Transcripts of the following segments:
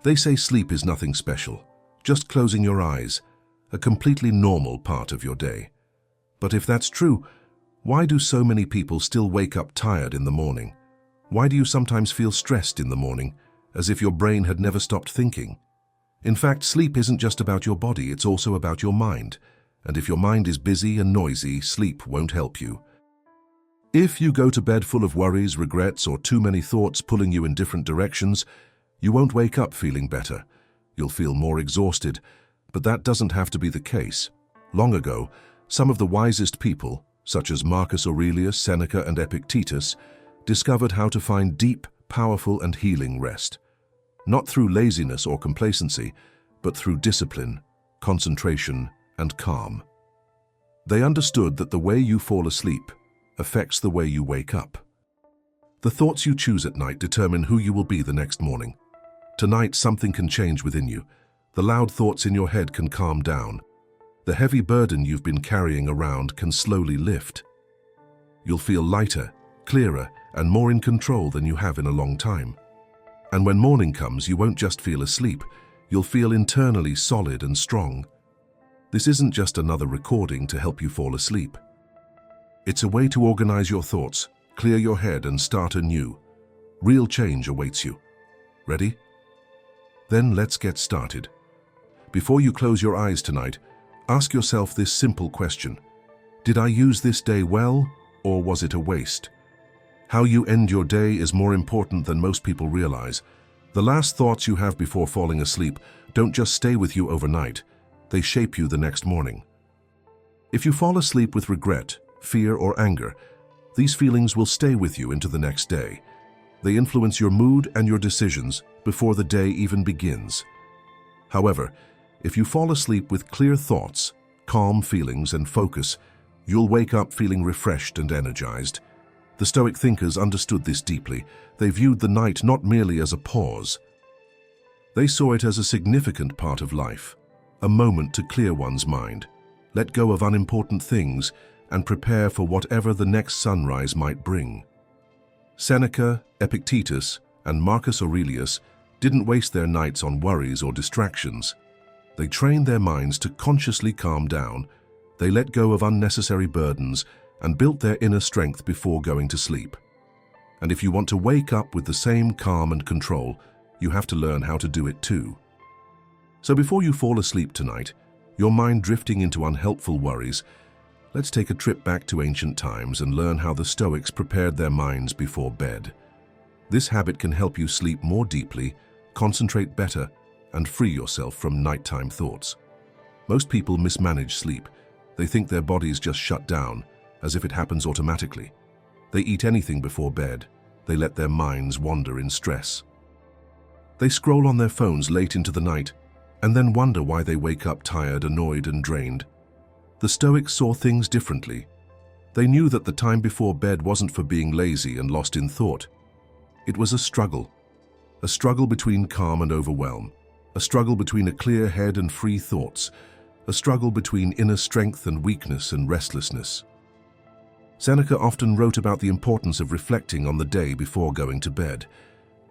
They say sleep is nothing special, just closing your eyes, a completely normal part of your day. But if that's true, why do so many people still wake up tired in the morning? Why do you sometimes feel stressed in the morning, as if your brain had never stopped thinking? In fact, sleep isn't just about your body, it's also about your mind. And if your mind is busy and noisy, sleep won't help you. If you go to bed full of worries, regrets, or too many thoughts pulling you in different directions, you won't wake up feeling better. You'll feel more exhausted, but that doesn't have to be the case. Long ago, some of the wisest people, such as Marcus Aurelius, Seneca, and Epictetus, discovered how to find deep, powerful, and healing rest. Not through laziness or complacency, but through discipline, concentration, and calm. They understood that the way you fall asleep affects the way you wake up. The thoughts you choose at night determine who you will be the next morning. Tonight, something can change within you. The loud thoughts in your head can calm down. The heavy burden you've been carrying around can slowly lift. You'll feel lighter, clearer, and more in control than you have in a long time. And when morning comes, you won't just feel asleep, you'll feel internally solid and strong. This isn't just another recording to help you fall asleep. It's a way to organize your thoughts, clear your head, and start anew. Real change awaits you. Ready? Then let's get started. Before you close your eyes tonight, ask yourself this simple question. Did I use this day well, or was it a waste? How you end your day is more important than most people realize. The last thoughts you have before falling asleep don't just stay with you overnight. They shape you the next morning. If you fall asleep with regret, fear, or anger, these feelings will stay with you into the next day. They influence your mood and your decisions before the day even begins. However, if you fall asleep with clear thoughts, calm feelings, and focus, you'll wake up feeling refreshed and energized. The Stoic thinkers understood this deeply. They viewed the night not merely as a pause. They saw it as a significant part of life, a moment to clear one's mind, let go of unimportant things, and prepare for whatever the next sunrise might bring. Seneca, Epictetus, and Marcus Aurelius didn't waste their nights on worries or distractions. They trained their minds to consciously calm down. They let go of unnecessary burdens and built their inner strength before going to sleep. And if you want to wake up with the same calm and control, you have to learn how to do it too. So before you fall asleep tonight, your mind drifting into unhelpful worries, let's take a trip back to ancient times and learn how the Stoics prepared their minds before bed. This habit can help you sleep more deeply, concentrate better, and free yourself from nighttime thoughts. Most people mismanage sleep. They think their bodies just shut down, as if it happens automatically. They eat anything before bed. They let their minds wander in stress. They scroll on their phones late into the night, and then wonder why they wake up tired, annoyed, and drained. The Stoics saw things differently. They knew that the time before bed wasn't for being lazy and lost in thought. It was a struggle between calm and overwhelm, a struggle between a clear head and free thoughts, a struggle between inner strength and weakness and restlessness. Seneca often wrote about the importance of reflecting on the day before going to bed,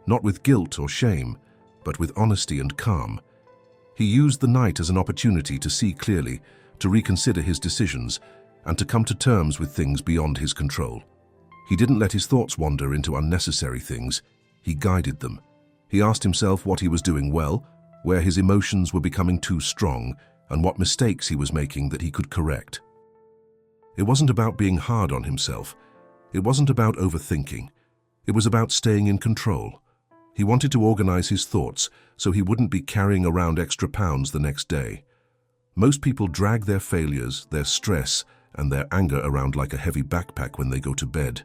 not with guilt or shame, but with honesty and calm. He used the night as an opportunity to see clearly, to reconsider his decisions, and to come to terms with things beyond his control. He didn't let his thoughts wander into unnecessary things. He guided them. He asked himself what he was doing well, where his emotions were becoming too strong, and what mistakes he was making that he could correct. It wasn't about being hard on himself. It wasn't about overthinking. It was about staying in control. He wanted to organize his thoughts so he wouldn't be carrying around extra pounds the next day. Most people drag their failures, their stress, and their anger around like a heavy backpack when they go to bed.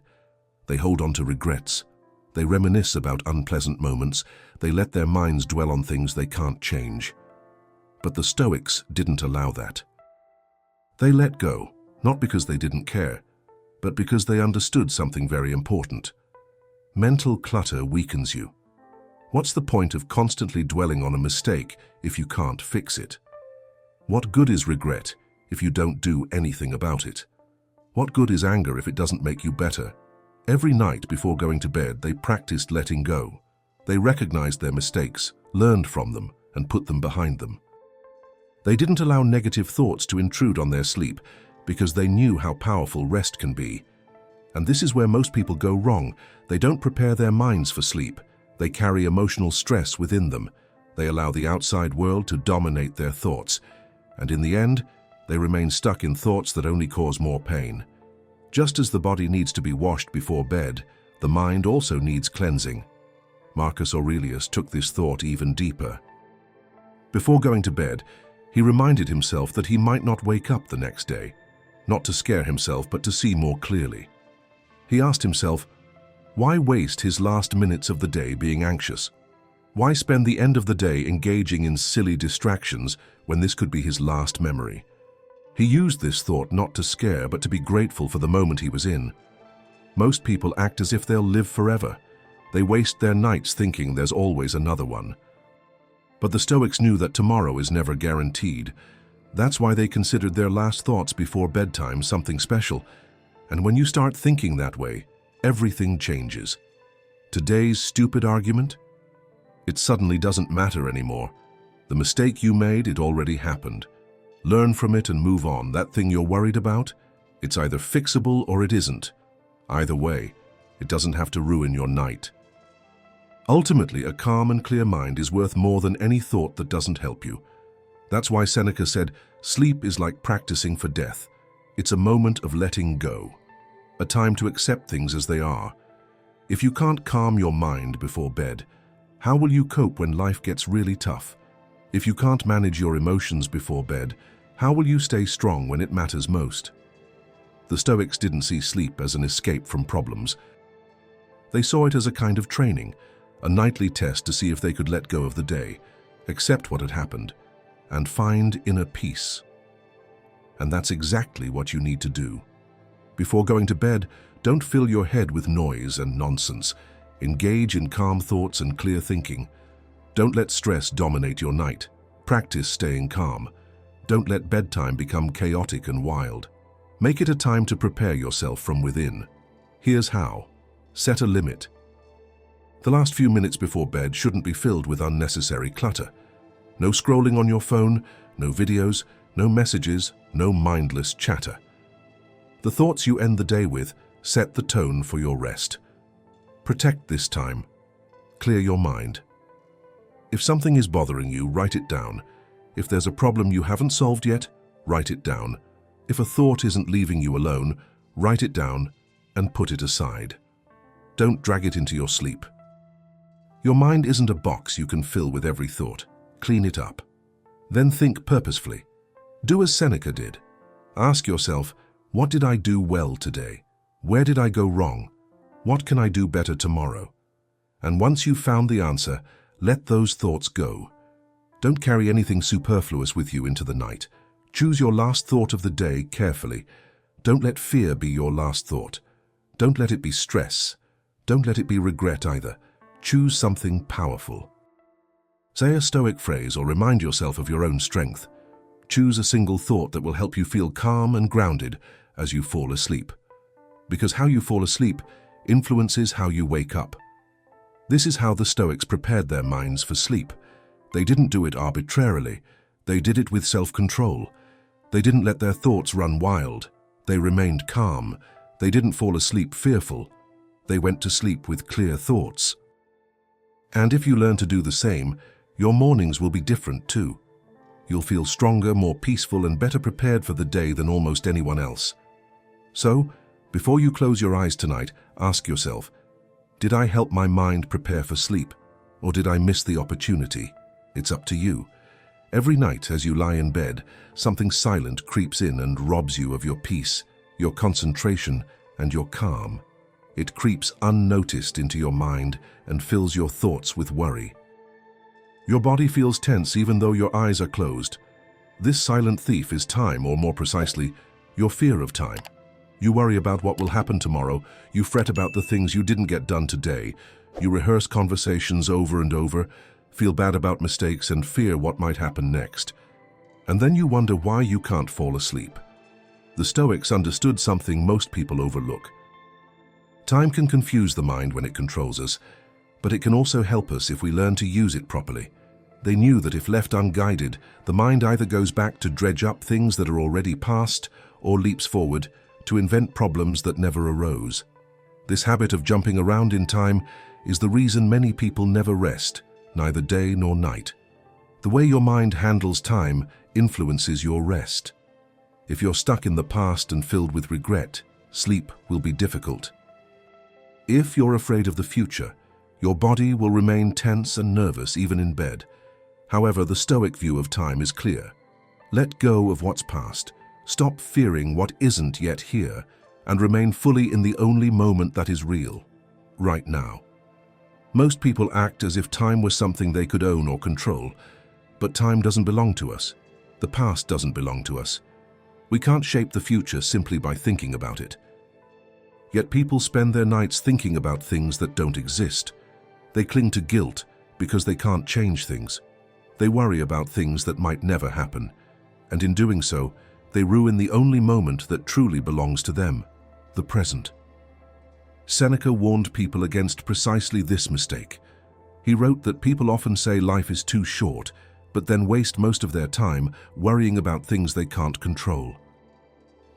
They hold on to regrets. They reminisce about unpleasant moments. They let their minds dwell on things they can't change. But the Stoics didn't allow that. They let go, not because they didn't care, but because they understood something very important. Mental clutter weakens you. What's the point of constantly dwelling on a mistake if you can't fix it? What good is regret if you don't do anything about it? What good is anger if it doesn't make you better? Every night before going to bed, they practiced letting go. They recognized their mistakes, learned from them, and put them behind them. They didn't allow negative thoughts to intrude on their sleep because they knew how powerful rest can be. And this is where most people go wrong. They don't prepare their minds for sleep. They carry emotional stress within them. They allow the outside world to dominate their thoughts. And in the end, they remain stuck in thoughts that only cause more pain. Just as the body needs to be washed before bed, the mind also needs cleansing. Marcus Aurelius took this thought even deeper. Before going to bed, he reminded himself that he might not wake up the next day, not to scare himself but to see more clearly. He asked himself, why waste his last minutes of the day being anxious? Why spend the end of the day engaging in silly distractions when this could be his last memory? He used this thought not to scare but to be grateful for the moment he was in. Most people act as if they'll live forever. They waste their nights thinking there's always another one. But the Stoics knew that tomorrow is never guaranteed. That's why they considered their last thoughts before bedtime something special. And when you start thinking that way, everything changes. Today's stupid argument? It suddenly doesn't matter anymore. The mistake you made, it already happened. Learn from it and move on. That thing you're worried about, it's either fixable or it isn't. Either way, it doesn't have to ruin your night. Ultimately, a calm and clear mind is worth more than any thought that doesn't help you. That's why Seneca said, sleep is like practicing for death. It's a moment of letting go, a time to accept things as they are. If you can't calm your mind before bed, how will you cope when life gets really tough? If you can't manage your emotions before bed, how will you stay strong when it matters most? The Stoics didn't see sleep as an escape from problems. They saw it as a kind of training, a nightly test to see if they could let go of the day, accept what had happened, and find inner peace. And that's exactly what you need to do. Before going to bed, don't fill your head with noise and nonsense. Engage in calm thoughts and clear thinking. Don't let stress dominate your night. Practice staying calm. Don't let bedtime become chaotic and wild. Make it a time to prepare yourself from within. Here's how. Set a limit. The last few minutes before bed shouldn't be filled with unnecessary clutter. No scrolling on your phone, no videos, no messages, no mindless chatter. The thoughts you end the day with set the tone for your rest. Protect this time. Clear your mind. If something is bothering you, write it down. If there's a problem you haven't solved yet, write it down. If a thought isn't leaving you alone, write it down and put it aside. Don't drag it into your sleep. Your mind isn't a box you can fill with every thought. Clean it up. Then think purposefully. Do as Seneca did. Ask yourself, what did I do well today? Where did I go wrong? What can I do better tomorrow? And once you've found the answer, let those thoughts go. Don't carry anything superfluous with you into the night. Choose your last thought of the day carefully. Don't let fear be your last thought. Don't let it be stress. Don't let it be regret either. Choose something powerful. Say a Stoic phrase or remind yourself of your own strength. Choose a single thought that will help you feel calm and grounded as you fall asleep. Because how you fall asleep influences how you wake up. This is how the Stoics prepared their minds for sleep. They didn't do it arbitrarily. They did it with self-control. They didn't let their thoughts run wild. They remained calm. They didn't fall asleep fearful. They went to sleep with clear thoughts. And if you learn to do the same, your mornings will be different too. You'll feel stronger, more peaceful, and better prepared for the day than almost anyone else. So, before you close your eyes tonight, ask yourself, did I help my mind prepare for sleep, or did I miss the opportunity? It's up to you. Every night as you lie in bed, something silent creeps in and robs you of your peace, your concentration, and your calm. It creeps unnoticed into your mind and fills your thoughts with worry. Your body feels tense even though your eyes are closed. This silent thief is time, or more precisely, your fear of time. You worry about what will happen tomorrow. You fret about the things you didn't get done today. You rehearse conversations over and over, feel bad about mistakes, and fear what might happen next. And then you wonder why you can't fall asleep. The Stoics understood something most people overlook. Time can confuse the mind when it controls us. but it can also help us if we learn to use it properly. They knew that if left unguided, the mind either goes back to dredge up things that are already past or leaps forward to invent problems that never arose. This habit of jumping around in time is the reason many people never rest, neither day nor night. The way your mind handles time influences your rest. If you're stuck in the past and filled with regret, sleep will be difficult. If you're afraid of the future, your body will remain tense and nervous even in bed. However, the Stoic view of time is clear. Let go of what's past, stop fearing what isn't yet here, and remain fully in the only moment that is real, right now. Most people act as if time was something they could own or control, but time doesn't belong to us. The past doesn't belong to us. We can't shape the future simply by thinking about it. Yet people spend their nights thinking about things that don't exist. They cling to guilt because they can't change things. They worry about things that might never happen, and in doing so, they ruin the only moment that truly belongs to them, the present. Seneca warned people against precisely this mistake. He wrote that people often say life is too short, but then waste most of their time worrying about things they can't control.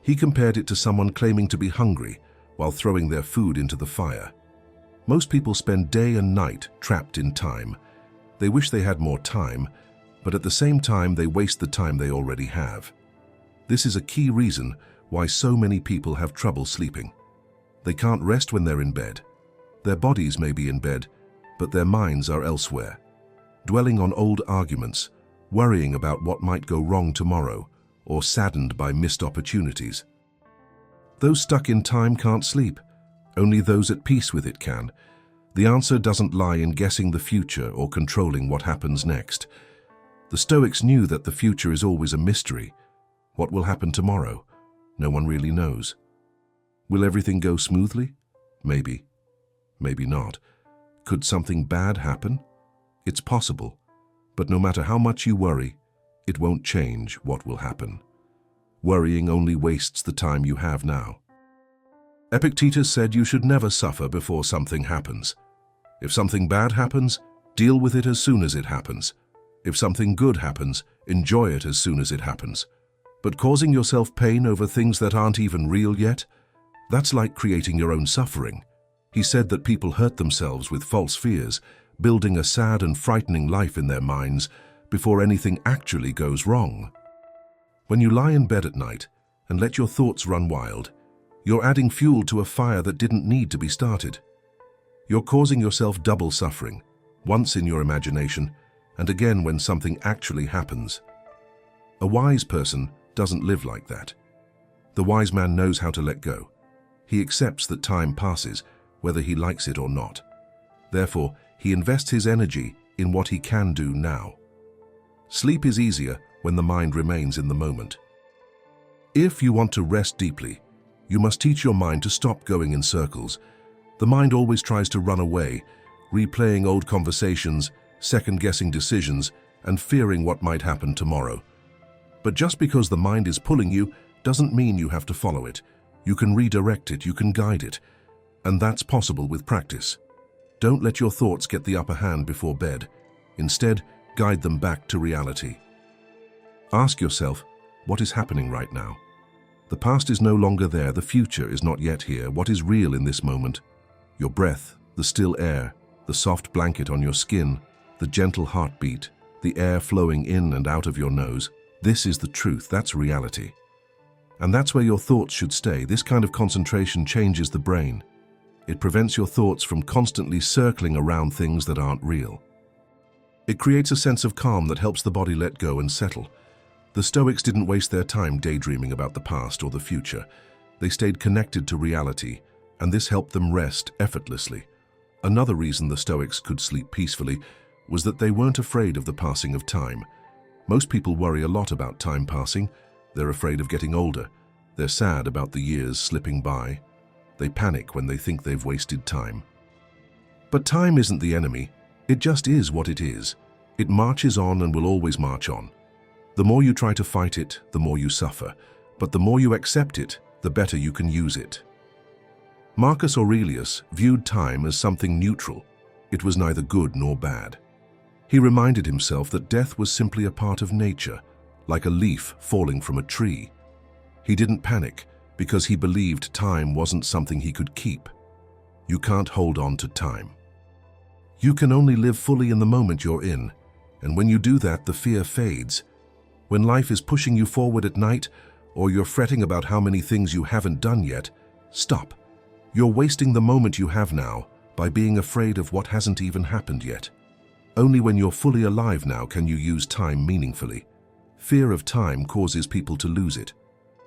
He compared it to someone claiming to be hungry while throwing their food into the fire. Most people spend day and night trapped in time. They wish they had more time, but at the same time they waste the time they already have. This is a key reason why so many people have trouble sleeping. They can't rest when they're in bed. Their bodies may be in bed, but their minds are elsewhere, dwelling on old arguments, worrying about what might go wrong tomorrow, or saddened by missed opportunities. Those stuck in time can't sleep. Only those at peace with it can. The answer doesn't lie in guessing the future or controlling what happens next. The Stoics knew that the future is always a mystery. What will happen tomorrow? No one really knows. Will everything go smoothly? Maybe. Maybe not. Could something bad happen? It's possible. But no matter how much you worry, it won't change what will happen. Worrying only wastes the time you have now. Epictetus said you should never suffer before something happens. If something bad happens, deal with it as soon as it happens. If something good happens, enjoy it as soon as it happens. But causing yourself pain over things that aren't even real yet, that's like creating your own suffering. He said that people hurt themselves with false fears, building a sad and frightening life in their minds before anything actually goes wrong. When you lie in bed at night and let your thoughts run wild, you're adding fuel to a fire that didn't need to be started. You're causing yourself double suffering, once in your imagination and again when something actually happens. A wise person doesn't live like that. The wise man knows how to let go. He accepts that time passes, whether he likes it or not. Therefore, he invests his energy in what he can do now. Sleep is easier when the mind remains in the moment. If you want to rest deeply, you must teach your mind to stop going in circles. The mind always tries to run away, replaying old conversations, second-guessing decisions, and fearing what might happen tomorrow. But just because the mind is pulling you doesn't mean you have to follow it. You can redirect it, you can guide it. And that's possible with practice. Don't let your thoughts get the upper hand before bed. Instead, guide them back to reality. Ask yourself, what is happening right now? The past is no longer there, the future is not yet here. What is real in this moment? Your breath, the still air, the soft blanket on your skin, the gentle heartbeat, the air flowing in and out of your nose. This is the truth, that's reality. And that's where your thoughts should stay. This kind of concentration changes the brain. It prevents your thoughts from constantly circling around things that aren't real. It creates a sense of calm that helps the body let go and settle. The Stoics didn't waste their time daydreaming about the past or the future. They stayed connected to reality, and this helped them rest effortlessly. Another reason the Stoics could sleep peacefully was that they weren't afraid of the passing of time. Most people worry a lot about time passing. They're afraid of getting older. They're sad about the years slipping by. They panic when they think they've wasted time. But time isn't the enemy. It just is what it is. It marches on and will always march on. The more you try to fight it, the more you suffer. But the more you accept it, the better you can use it. Marcus Aurelius viewed time as something neutral. It was neither good nor bad. He reminded himself that death was simply a part of nature, like a leaf falling from a tree. He didn't panic because he believed time wasn't something he could keep. You can't hold on to time. You can only live fully in the moment you're in, and when you do that, the fear fades. When life is pushing you forward at night, or you're fretting about how many things you haven't done yet, stop. You're wasting the moment you have now by being afraid of what hasn't even happened yet. Only when you're fully alive now can you use time meaningfully. Fear of time causes people to lose it,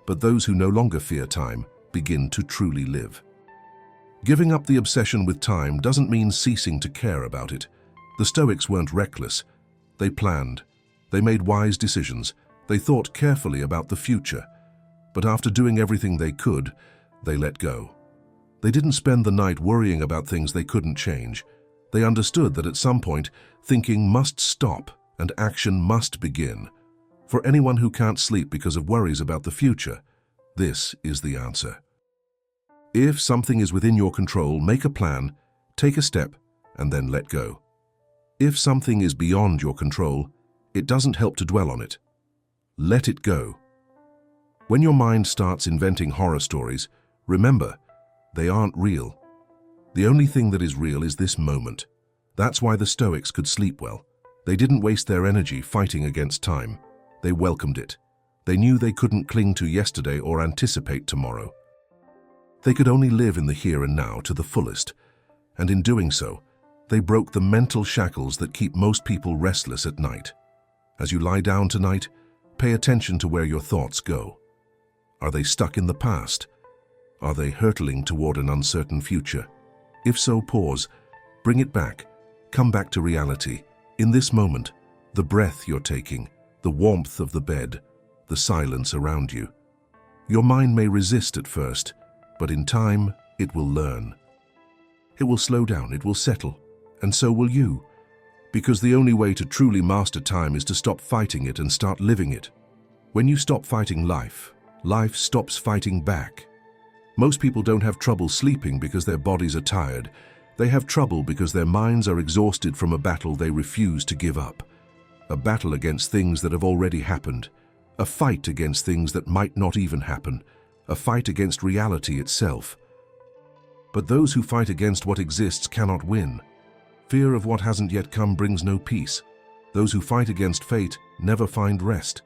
but those who no longer fear time begin to truly live. Giving up the obsession with time doesn't mean ceasing to care about it. The Stoics weren't reckless. They planned. They made wise decisions. They thought carefully about the future. But after doing everything they could, they let go. They didn't spend the night worrying about things they couldn't change. They understood that at some point, thinking must stop and action must begin. For anyone who can't sleep because of worries about the future, this is the answer. If something is within your control, make a plan, take a step, and then let go. If something is beyond your control, it doesn't help to dwell on it. Let it go. When your mind starts inventing horror stories, remember, they aren't real. The only thing that is real is this moment. That's why the Stoics could sleep well. They didn't waste their energy fighting against time. They welcomed it. They knew they couldn't cling to yesterday or anticipate tomorrow. They could only live in the here and now to the fullest, and in doing so, they broke the mental shackles that keep most people restless at night. As you lie down tonight, pay attention to where your thoughts go. Are they stuck in the past? Are they hurtling toward an uncertain future? If so, pause, bring it back, come back to reality. In this moment, the breath you're taking, the warmth of the bed, the silence around you. Your mind may resist at first, but in time, it will learn. It will slow down, it will settle, and so will you. Because the only way to truly master time is to stop fighting it and start living it. When you stop fighting life, life stops fighting back. Most people don't have trouble sleeping because their bodies are tired. They have trouble because their minds are exhausted from a battle they refuse to give up. A battle against things that have already happened. A fight against things that might not even happen. A fight against reality itself. But those who fight against what exists cannot win. Fear of what hasn't yet come brings no peace. Those who fight against fate never find rest.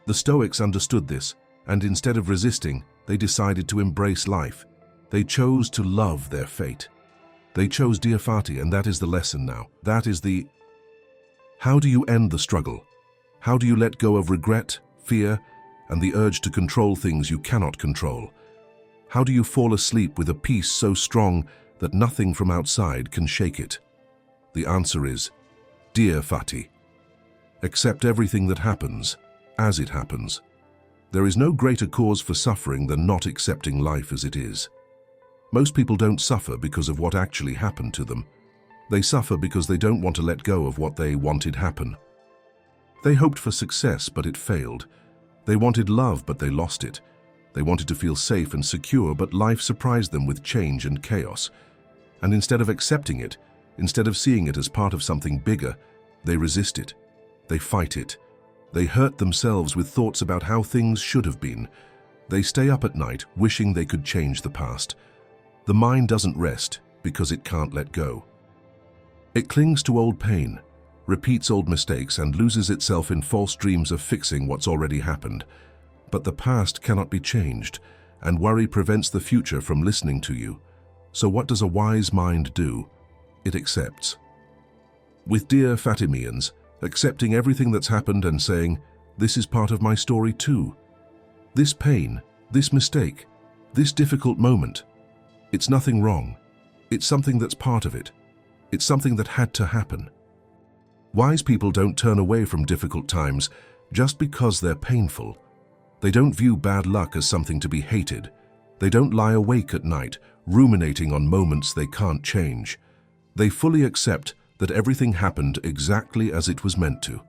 The Stoics understood this, and instead of resisting, they decided to embrace life. They chose to love their fate. They chose Dia Fati, and that is the lesson now. That is the... How do you end the struggle? How do you let go of regret, fear, and the urge to control things you cannot control? How do you fall asleep with a peace so strong that nothing from outside can shake it? The answer is, Dia Fati. Accept everything that happens, as it happens. There is no greater cause for suffering than not accepting life as it is. Most people don't suffer because of what actually happened to them. They suffer because they don't want to let go of what they wanted happen. They hoped for success, but it failed. They wanted love, but they lost it. They wanted to feel safe and secure, but life surprised them with change and chaos. And instead of accepting it, instead of seeing it as part of something bigger, they resist it. They fight it. They hurt themselves with thoughts about how things should have been. They stay up at night wishing they could change the past. The mind doesn't rest because it can't let go. It clings to old pain, repeats old mistakes, and loses itself in false dreams of fixing what's already happened. But the past cannot be changed, and worry prevents the future from listening to you. So what does a wise mind do? It accepts. With Dear Fatimians, accepting everything that's happened and saying, this is part of my story too. This pain, this mistake, this difficult moment, it's nothing wrong. It's something that's part of it. It's something that had to happen. Wise people don't turn away from difficult times just because they're painful. They don't view bad luck as something to be hated. They don't lie awake at night, ruminating on moments they can't change. They fully accept that everything happened exactly as it was meant to.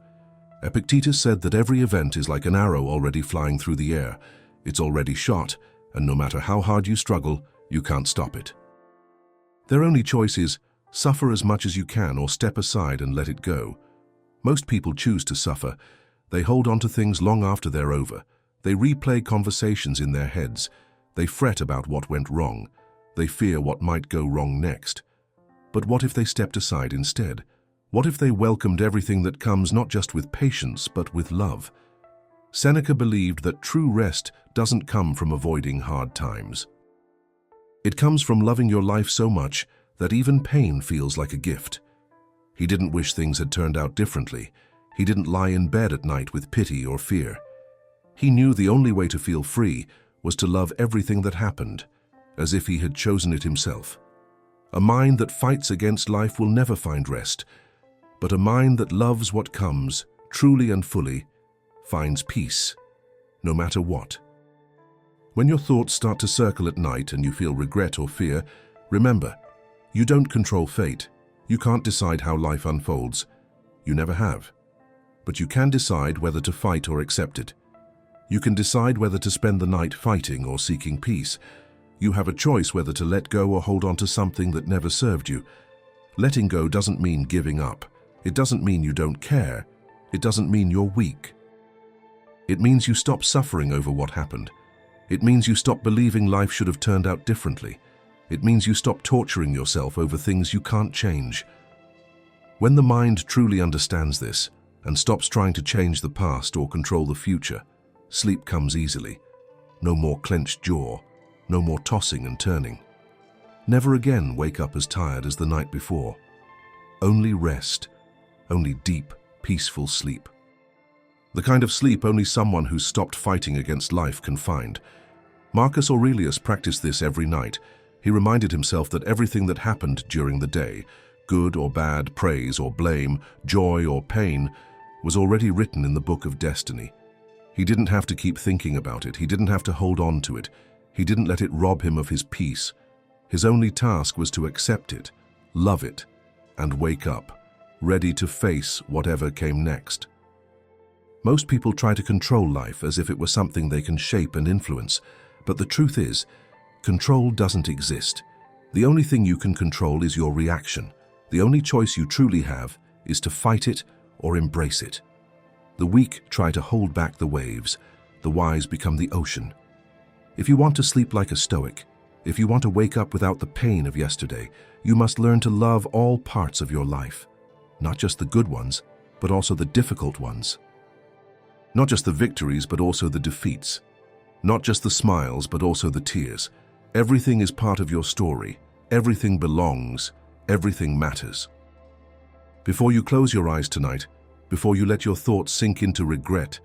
Epictetus said that every event is like an arrow already flying through the air. It's already shot, and no matter how hard you struggle, you can't stop it. Their only choice is, Suffer as much as you can or step aside and let it go. Most people choose to suffer. They hold on to things long after they're over. They replay conversations in their heads. They fret about what went wrong. They fear what might go wrong next. But what if they stepped aside instead? What if they welcomed everything that comes not just with patience, but with love? Seneca believed that true rest doesn't come from avoiding hard times. It comes from loving your life so much that even pain feels like a gift. He didn't wish things had turned out differently. He didn't lie in bed at night with pity or fear. He knew the only way to feel free was to love everything that happened, as if he had chosen it himself. A mind that fights against life will never find rest, but a mind that loves what comes, truly and fully, finds peace, no matter what. When your thoughts start to circle at night and you feel regret or fear, remember, you don't control fate. You can't decide how life unfolds. You never have. But you can decide whether to fight or accept it. You can decide whether to spend the night fighting or seeking peace. You have a choice whether to let go or hold on to something that never served you. Letting go doesn't mean giving up. It doesn't mean you don't care. It doesn't mean you're weak. It means you stop suffering over what happened. It means you stop believing life should have turned out differently. It means you stop torturing yourself over things you can't change. When the mind truly understands this and stops trying to change the past or control the future, sleep comes easily. No more clenched jaw, no more tossing and turning. Never again wake up as tired as the night before. Only rest, only deep, peaceful sleep. The kind of sleep only someone who's stopped fighting against life can find. Marcus Aurelius practiced this every night. He reminded himself that everything that happened during the day, good or bad, praise or blame, joy or pain, was already written in the book of destiny. He didn't have to keep thinking about it. He didn't have to hold on to it. He didn't let it rob him of his peace. His only task was to accept it, love it, and wake up, ready to face whatever came next. Most people try to control life as if it were something they can shape and influence, but the truth is, control doesn't exist. The only thing you can control is your reaction. The only choice you truly have is to fight it or embrace it. The weak try to hold back the waves. The wise become the ocean. If you want to sleep like a Stoic, if you want to wake up without the pain of yesterday, you must learn to love all parts of your life. Not just the good ones, but also the difficult ones. Not just the victories, but also the defeats. Not just the smiles, but also the tears. Everything is part of your story. Everything belongs. Everything matters. Before you close your eyes tonight, before you let your thoughts sink into regret,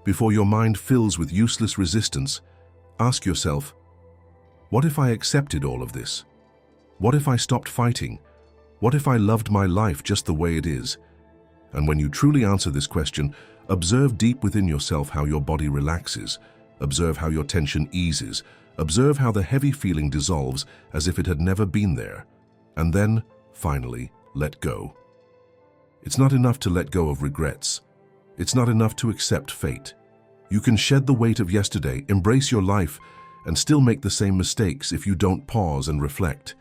before your mind fills with useless resistance, ask yourself, what if I accepted all of this? What if I stopped fighting? What if I loved my life just the way it is? And when you truly answer this question, observe deep within yourself how your body relaxes. Observe how your tension eases. Observe how the heavy feeling dissolves as if it had never been there. And then, finally, let go. It's not enough to let go of regrets. It's not enough to accept fate. You can shed the weight of yesterday, embrace your life, and still make the same mistakes if you don't pause and reflect.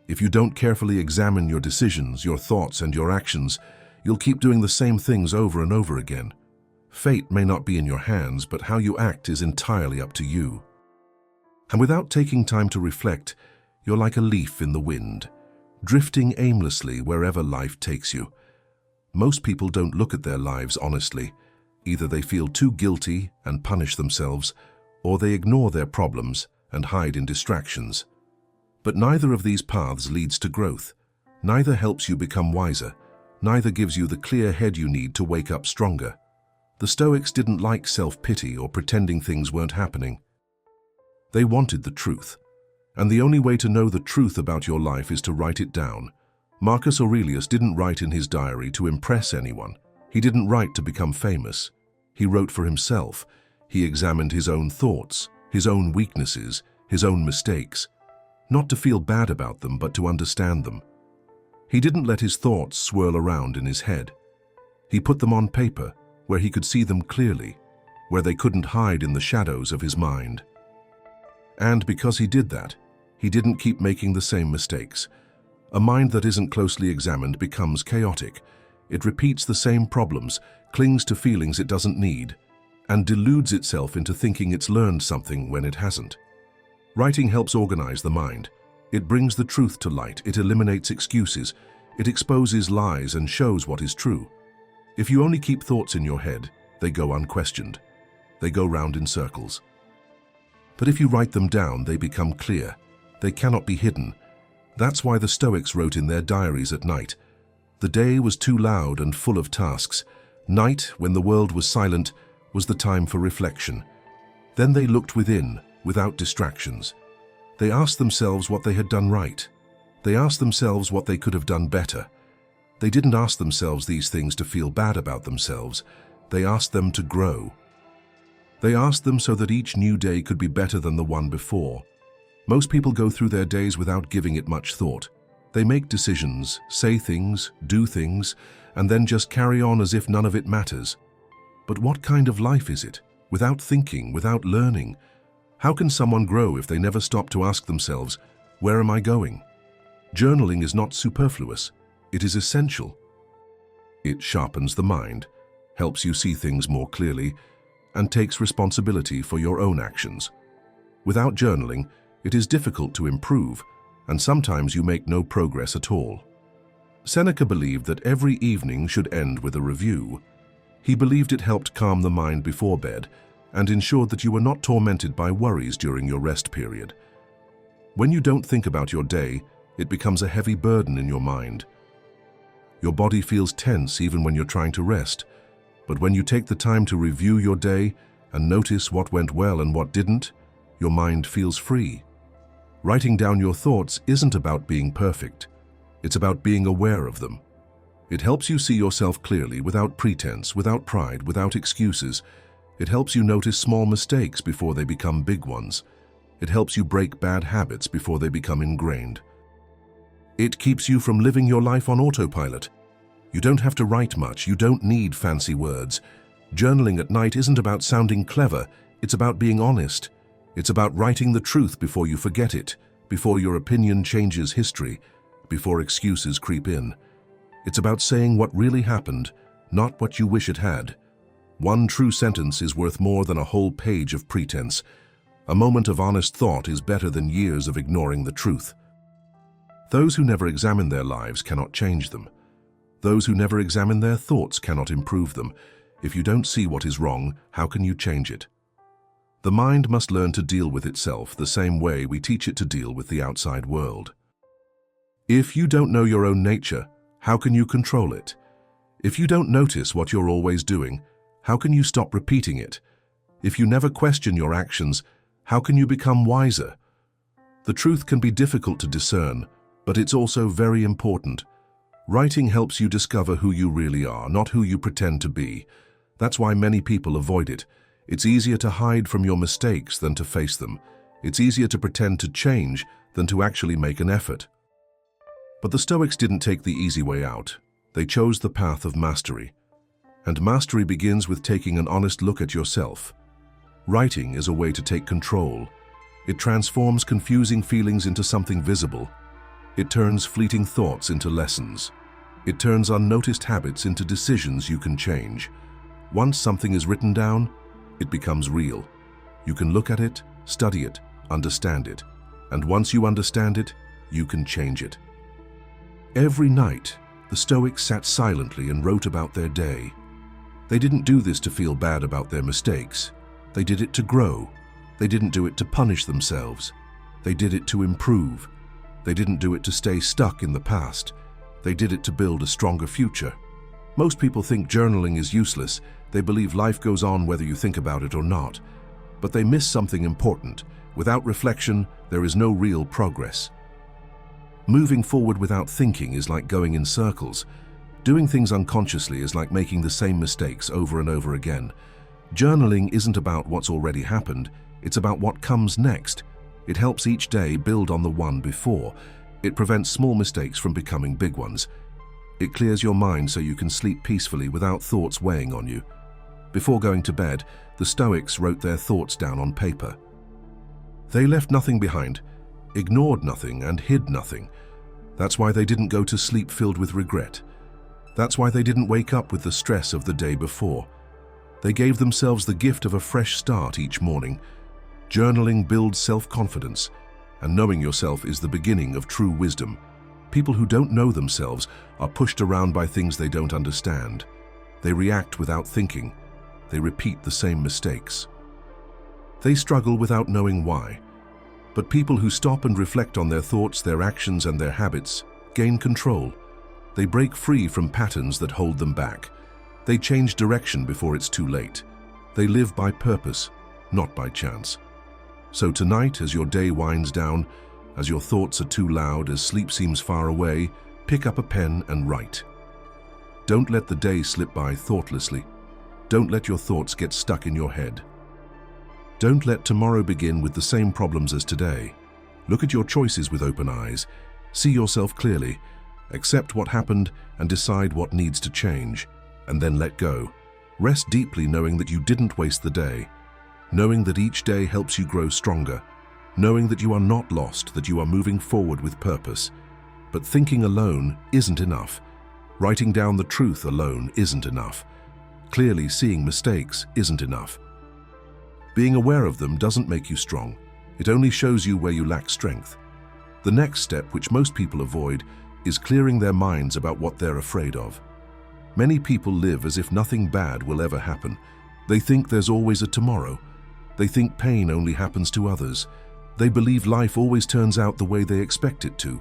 If you don't carefully examine your decisions, your thoughts, and your actions, you'll keep doing the same things over and over again. Fate may not be in your hands, but how you act is entirely up to you. And without taking time to reflect, you're like a leaf in the wind, drifting aimlessly wherever life takes you. Most people don't look at their lives honestly. Either they feel too guilty and punish themselves, or they ignore their problems and hide in distractions. But neither of these paths leads to growth. Neither helps you become wiser. Neither gives you the clear head you need to wake up stronger. The Stoics didn't like self-pity or pretending things weren't happening. They wanted the truth. And the only way to know the truth about your life is to write it down. Marcus Aurelius didn't write in his diary to impress anyone. He didn't write to become famous. He wrote for himself. He examined his own thoughts, his own weaknesses, his own mistakes. Not to feel bad about them, but to understand them. He didn't let his thoughts swirl around in his head. He put them on paper, where he could see them clearly, where they couldn't hide in the shadows of his mind. And because he did that, he didn't keep making the same mistakes. A mind that isn't closely examined becomes chaotic. It repeats the same problems, clings to feelings it doesn't need, and deludes itself into thinking it's learned something when it hasn't. Writing helps organize the mind. It brings the truth to light, it eliminates excuses, it exposes lies and shows what is true. If you only keep thoughts in your head, they go unquestioned. They go round in circles. But if you write them down, they become clear. They cannot be hidden. That's why the Stoics wrote in their diaries at night. The day was too loud and full of tasks. Night, when the world was silent, was the time for reflection. Then they looked within, without distractions. They asked themselves what they had done right. They asked themselves what they could have done better. They didn't ask themselves these things to feel bad about themselves. They asked them to grow. They asked them so that each new day could be better than the one before. Most people go through their days without giving it much thought. They make decisions, say things, do things, and then just carry on as if none of it matters. But what kind of life is it? Without thinking, without learning? How can someone grow if they never stop to ask themselves, where am I going? Journaling is not superfluous. It is essential. It sharpens the mind, helps you see things more clearly, and takes responsibility for your own actions. Without journaling, it is difficult to improve, and sometimes you make no progress at all. Seneca believed that every evening should end with a review. He believed it helped calm the mind before bed and ensured that you were not tormented by worries during your rest period. When you don't think about your day, it becomes a heavy burden in your mind. Your body feels tense even when you're trying to rest, but when you take the time to review your day and notice what went well and what didn't, your mind feels free. Writing down your thoughts isn't about being perfect. It's about being aware of them. It helps you see yourself clearly, without pretense, without pride, without excuses. It helps you notice small mistakes before they become big ones. It helps you break bad habits before they become ingrained. It keeps you from living your life on autopilot. You don't have to write much. You don't need fancy words. Journaling at night isn't about sounding clever. It's about being honest. It's about writing the truth before you forget it, before your opinion changes history, before excuses creep in. It's about saying what really happened, not what you wish it had. One true sentence is worth more than a whole page of pretense. A moment of honest thought is better than years of ignoring the truth. Those who never examine their lives cannot change them. Those who never examine their thoughts cannot improve them. If you don't see what is wrong, how can you change it? The mind must learn to deal with itself the same way we teach it to deal with the outside world. If you don't know your own nature, how can you control it? If you don't notice what you're always doing, how can you stop repeating it? If you never question your actions, how can you become wiser? The truth can be difficult to discern, but it's also very important. Writing helps you discover who you really are, not who you pretend to be. That's why many people avoid it. It's easier to hide from your mistakes than to face them. It's easier to pretend to change than to actually make an effort. But the Stoics didn't take the easy way out. They chose the path of mastery. And mastery begins with taking an honest look at yourself. Writing is a way to take control. It transforms confusing feelings into something visible. It turns fleeting thoughts into lessons. It turns unnoticed habits into decisions you can change. Once something is written down, it becomes real. You can look at it, study it, understand it. And once you understand it, you can change it. Every night, the Stoics sat silently and wrote about their day. They didn't do this to feel bad about their mistakes. They did it to grow. They didn't do it to punish themselves. They did it to improve. They didn't do it to stay stuck in the past. They did it to build a stronger future. Most people think journaling is useless. They believe life goes on whether you think about it or not. But they miss something important. Without reflection, there is no real progress. Moving forward without thinking is like going in circles. Doing things unconsciously is like making the same mistakes over and over again. Journaling isn't about what's already happened. It's about what comes next. It helps each day build on the one before. It prevents small mistakes from becoming big ones. It clears your mind so you can sleep peacefully without thoughts weighing on you. Before going to bed, the Stoics wrote their thoughts down on paper. They left nothing behind, ignored nothing, and hid nothing. That's why they didn't go to sleep filled with regret. That's why they didn't wake up with the stress of the day before. They gave themselves the gift of a fresh start each morning. Journaling builds self-confidence, and knowing yourself is the beginning of true wisdom. People who don't know themselves are pushed around by things they don't understand. They react without thinking. They repeat the same mistakes. They struggle without knowing why. But people who stop and reflect on their thoughts, their actions, and their habits gain control. They break free from patterns that hold them back. They change direction before it's too late. They live by purpose, not by chance. So tonight, as your day winds down, as your thoughts are too loud, as sleep seems far away, pick up a pen and write. Don't let the day slip by thoughtlessly. Don't let your thoughts get stuck in your head. Don't let tomorrow begin with the same problems as today. Look at your choices with open eyes. See yourself clearly. Accept what happened and decide what needs to change. And then let go. Rest deeply knowing that you didn't waste the day. Knowing that each day helps you grow stronger. Knowing that you are not lost, that you are moving forward with purpose. But thinking alone isn't enough. Writing down the truth alone isn't enough. Clearly seeing mistakes isn't enough. Being aware of them doesn't make you strong. It only shows you where you lack strength. The next step, which most people avoid, is clearing their minds about what they're afraid of. Many people live as if nothing bad will ever happen. They think there's always a tomorrow. They think pain only happens to others. They believe life always turns out the way they expect it to.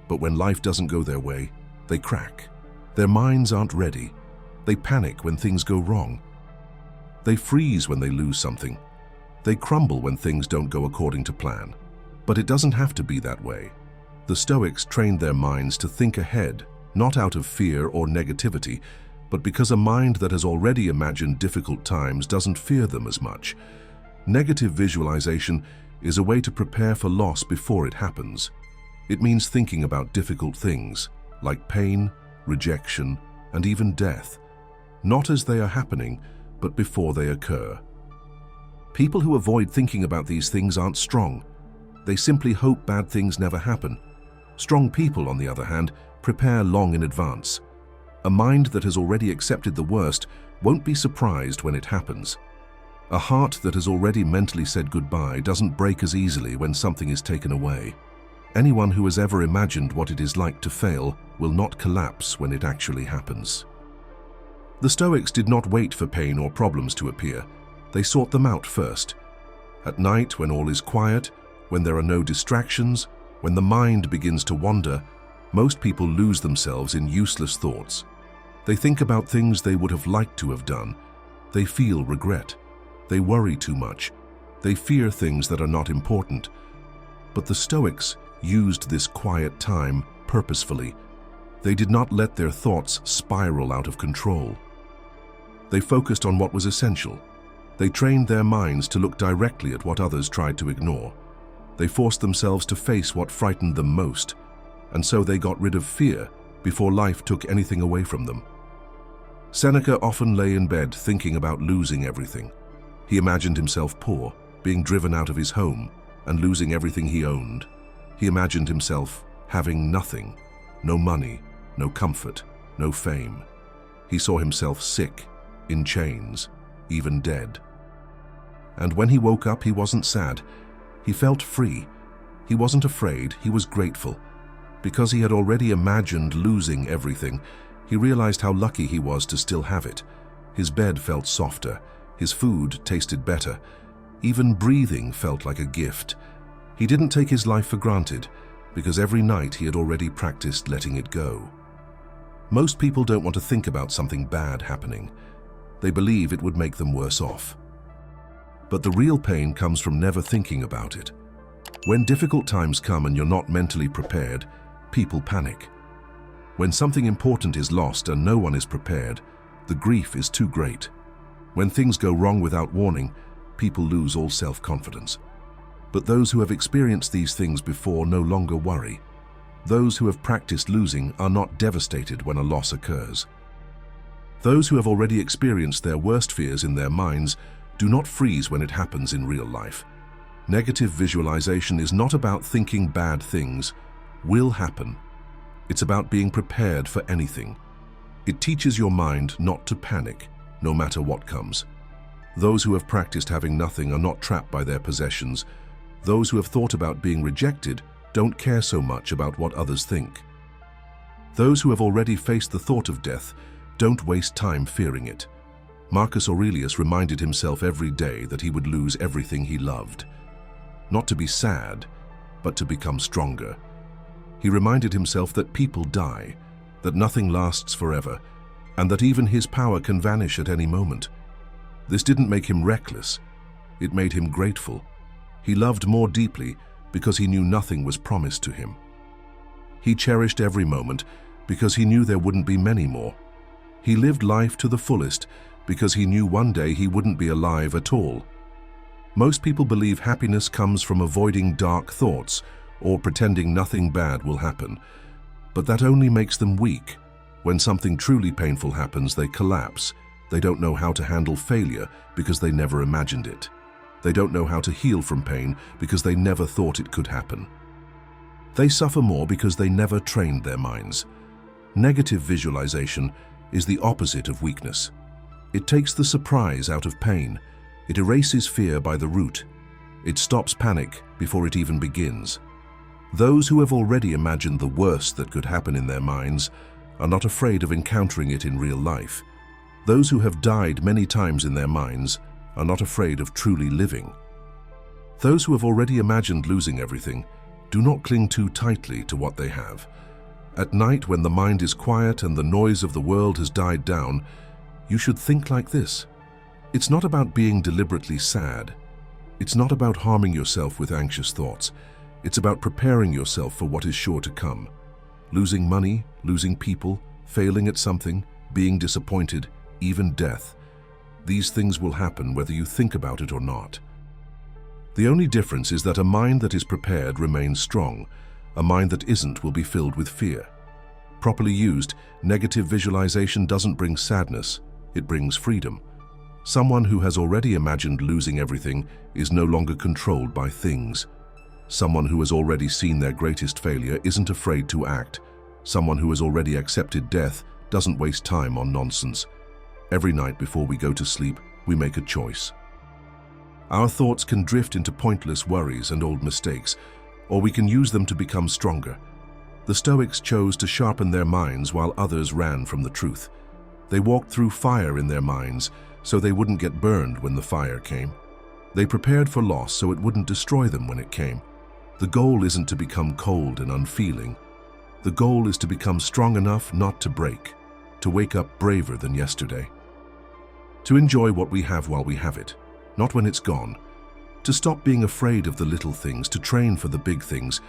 But when life doesn't go their way, they crack. Their minds aren't ready. They panic when things go wrong. They freeze when they lose something. They crumble when things don't go according to plan. But it doesn't have to be that way. The Stoics trained their minds to think ahead, not out of fear or negativity, but because a mind that has already imagined difficult times doesn't fear them as much. Negative visualization is a way to prepare for loss before it happens. It means thinking about difficult things, like pain, rejection, and even death, not as they are happening, but before they occur. People who avoid thinking about these things aren't strong. They simply hope bad things never happen. Strong people, on the other hand, prepare long in advance. A mind that has already accepted the worst won't be surprised when it happens. A heart that has already mentally said goodbye doesn't break as easily when something is taken away. Anyone who has ever imagined what it is like to fail will not collapse when it actually happens. The Stoics did not wait for pain or problems to appear. They sought them out first. At night, when all is quiet, when there are no distractions, when the mind begins to wander, most people lose themselves in useless thoughts. They think about things they would have liked to have done. They feel regret. They worry too much. They fear things that are not important. But the Stoics used this quiet time purposefully. They did not let their thoughts spiral out of control. They focused on what was essential. They trained their minds to look directly at what others tried to ignore. They forced themselves to face what frightened them most, and so they got rid of fear before life took anything away from them. Seneca often lay in bed thinking about losing everything. He imagined himself poor, being driven out of his home, and losing everything he owned. He imagined himself having nothing, no money, no comfort, no fame. He saw himself sick, in chains, even dead. And when he woke up, he wasn't sad. He felt free. He wasn't afraid, he was grateful. Because he had already imagined losing everything, he realized how lucky he was to still have it. His bed felt softer. His food tasted better. Even breathing felt like a gift. He didn't take his life for granted, because every night he had already practiced letting it go. Most people don't want to think about something bad happening. They believe it would make them worse off. But the real pain comes from never thinking about it. When difficult times come and you're not mentally prepared, people panic. When something important is lost and no one is prepared, the grief is too great. When things go wrong without warning, people lose all self-confidence. But those who have experienced these things before no longer worry. Those who have practiced losing are not devastated when a loss occurs. Those who have already experienced their worst fears in their minds do not freeze when it happens in real life. Negative visualization is not about thinking bad things will happen. It's about being prepared for anything. It teaches your mind not to panic, no matter what comes. Those who have practiced having nothing are not trapped by their possessions. Those who have thought about being rejected don't care so much about what others think. Those who have already faced the thought of death don't waste time fearing it. Marcus Aurelius reminded himself every day that he would lose everything he loved. Not to be sad, but to become stronger. He reminded himself that people die, that nothing lasts forever, and that even his power can vanish at any moment. This didn't make him reckless. It made him grateful. He loved more deeply because he knew nothing was promised to him. He cherished every moment because he knew there wouldn't be many more. He lived life to the fullest because he knew one day he wouldn't be alive at all. Most people believe happiness comes from avoiding dark thoughts or pretending nothing bad will happen, but that only makes them weak. When something truly painful happens, they collapse. They don't know how to handle failure because they never imagined it. They don't know how to heal from pain because they never thought it could happen. They suffer more because they never trained their minds. Negative visualization is the opposite of weakness. It takes the surprise out of pain. It erases fear by the root. It stops panic before it even begins. Those who have already imagined the worst that could happen in their minds are not afraid of encountering it in real life. Those who have died many times in their minds are not afraid of truly living. Those who have already imagined losing everything do not cling too tightly to what they have. At night, when the mind is quiet and the noise of the world has died down, you should think like this. It's not about being deliberately sad. It's not about harming yourself with anxious thoughts. It's about preparing yourself for what is sure to come. Losing money, losing people, failing at something, being disappointed, even death. These things will happen whether you think about it or not. The only difference is that a mind that is prepared remains strong. A mind that isn't will be filled with fear. Properly used, negative visualization doesn't bring sadness, it brings freedom. Someone who has already imagined losing everything is no longer controlled by things. Someone who has already seen their greatest failure isn't afraid to act. Someone who has already accepted death doesn't waste time on nonsense. Every night before we go to sleep, we make a choice. Our thoughts can drift into pointless worries and old mistakes, or we can use them to become stronger. The Stoics chose to sharpen their minds while others ran from the truth. They walked through fire in their minds so they wouldn't get burned when the fire came. They prepared for loss so it wouldn't destroy them when it came. The goal isn't to become cold and unfeeling. The goal is to become strong enough not to break, to wake up braver than yesterday. To enjoy what we have while we have it, not when it's gone. To stop being afraid of the little things, to train for the big things.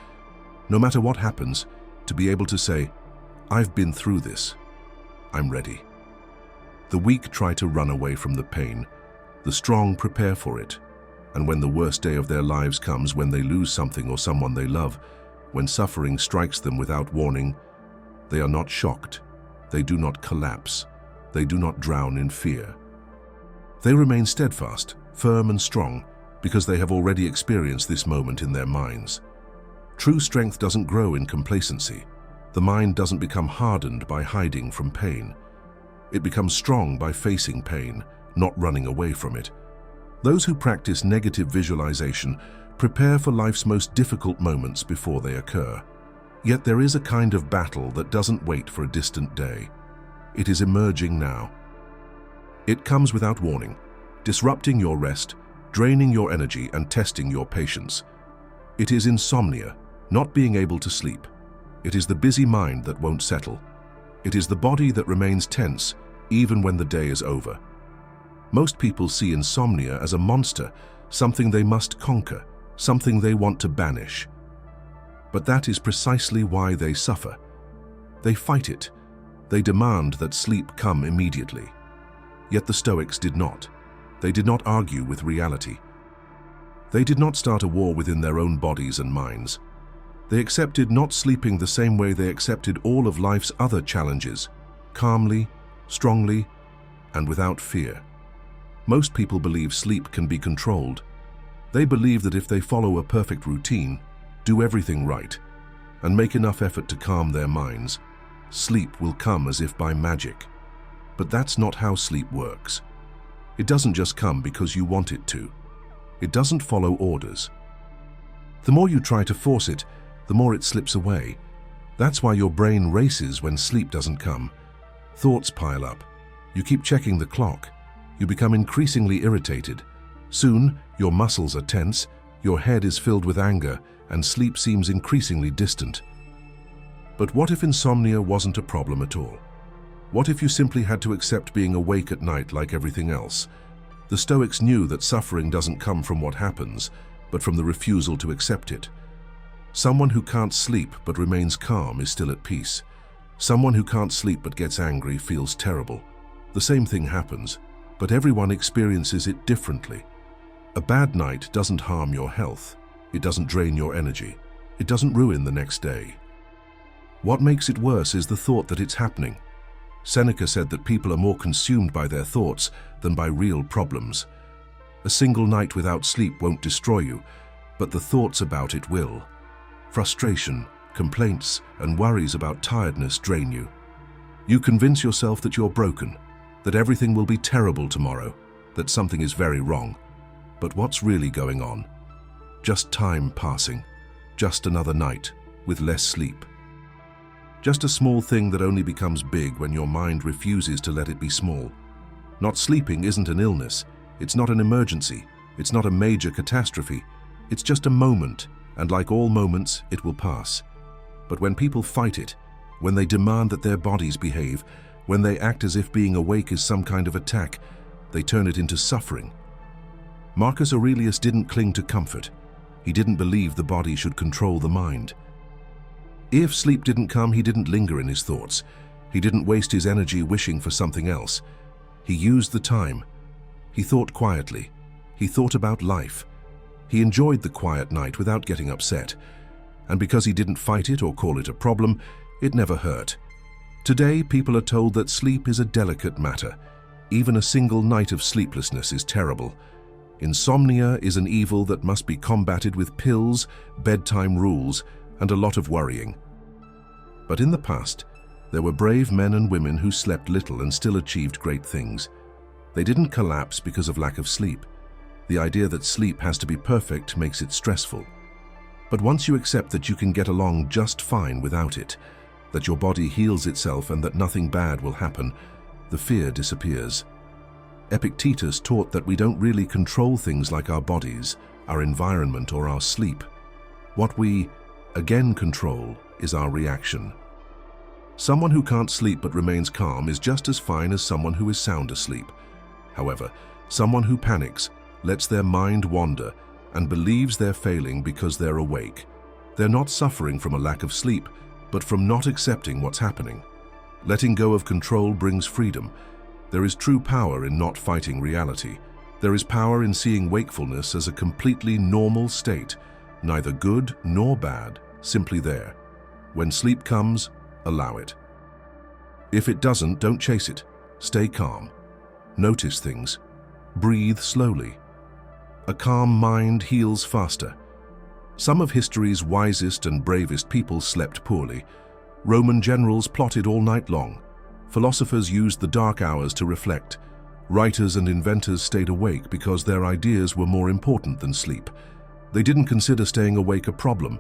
No matter what happens, to be able to say, I've been through this. I'm ready. The weak try to run away from the pain. The strong prepare for it. And when the worst day of their lives comes, when they lose something or someone they love, when suffering strikes them without warning, they are not shocked. They do not collapse. They do not drown in fear. They remain steadfast, firm and strong, because they have already experienced this moment in their minds. True strength doesn't grow in complacency. The mind doesn't become hardened by hiding from pain. It becomes strong by facing pain, not running away from it. Those who practice negative visualization prepare for life's most difficult moments before they occur. Yet there is a kind of battle that doesn't wait for a distant day. It is emerging now. It comes without warning, disrupting your rest, draining your energy and testing your patience. It is insomnia, not being able to sleep. It is the busy mind that won't settle. It is the body that remains tense even when the day is over. Most people see insomnia as a monster, something they must conquer, something they want to banish. But that is precisely why they suffer. They fight it. They demand that sleep come immediately. Yet the Stoics did not. They did not argue with reality. They did not start a war within their own bodies and minds. They accepted not sleeping the same way they accepted all of life's other challenges, calmly, strongly, and without fear. Most people believe sleep can be controlled. They believe that if they follow a perfect routine, do everything right, and make enough effort to calm their minds, sleep will come as if by magic. But that's not how sleep works. It doesn't just come because you want it to. It doesn't follow orders. The more you try to force it, the more it slips away. That's why your brain races when sleep doesn't come. Thoughts pile up. You keep checking the clock. You become increasingly irritated. Soon, your muscles are tense, your head is filled with anger, and sleep seems increasingly distant. But what if insomnia wasn't a problem at all? What if you simply had to accept being awake at night like everything else? The Stoics knew that suffering doesn't come from what happens, but from the refusal to accept it. Someone who can't sleep but remains calm is still at peace. Someone who can't sleep but gets angry feels terrible. The same thing happens, but everyone experiences it differently. A bad night doesn't harm your health. It doesn't drain your energy. It doesn't ruin the next day. What makes it worse is the thought that it's happening. Seneca said that people are more consumed by their thoughts than by real problems. A single night without sleep won't destroy you, but the thoughts about it will. Frustration, complaints, and worries about tiredness drain you. You convince yourself that you're broken, that everything will be terrible tomorrow, that something is very wrong. But what's really going on? Just time passing. Just another night with less sleep. Just a small thing that only becomes big when your mind refuses to let it be small. Not sleeping isn't an illness. It's not an emergency. It's not a major catastrophe. It's just a moment, and like all moments, it will pass. But when people fight it, when they demand that their bodies behave, when they act as if being awake is some kind of attack, they turn it into suffering. Marcus Aurelius didn't cling to comfort. He didn't believe the body should control the mind. If sleep didn't come, he didn't linger in his thoughts. He didn't waste his energy wishing for something else. He used the time. He thought quietly. He thought about life. He enjoyed the quiet night without getting upset. And because he didn't fight it or call it a problem, it never hurt. Today, people are told that sleep is a delicate matter. Even a single night of sleeplessness is terrible. Insomnia is an evil that must be combated with pills, bedtime rules, and a lot of worrying. But in the past, there were brave men and women who slept little and still achieved great things. They didn't collapse because of lack of sleep. The idea that sleep has to be perfect makes it stressful. But once you accept that you can get along just fine without it, that your body heals itself and that nothing bad will happen, the fear disappears. Epictetus taught that we don't really control things like our bodies, our environment, or our sleep. What we, again, control is our reaction. Someone who can't sleep but remains calm is just as fine as someone who is sound asleep. However, someone who panics, lets their mind wander, and believes they're failing because they're awake. They're not suffering from a lack of sleep, but from not accepting what's happening. Letting go of control brings freedom. There is true power in not fighting reality. There is power in seeing wakefulness as a completely normal state, neither good nor bad, simply there. When sleep comes, allow it. If it doesn't, don't chase it. Stay calm. Notice things. Breathe slowly. A calm mind heals faster. Some of history's wisest and bravest people slept poorly. Roman generals plotted all night long. Philosophers used the dark hours to reflect. Writers and inventors stayed awake because their ideas were more important than sleep. They didn't consider staying awake a problem.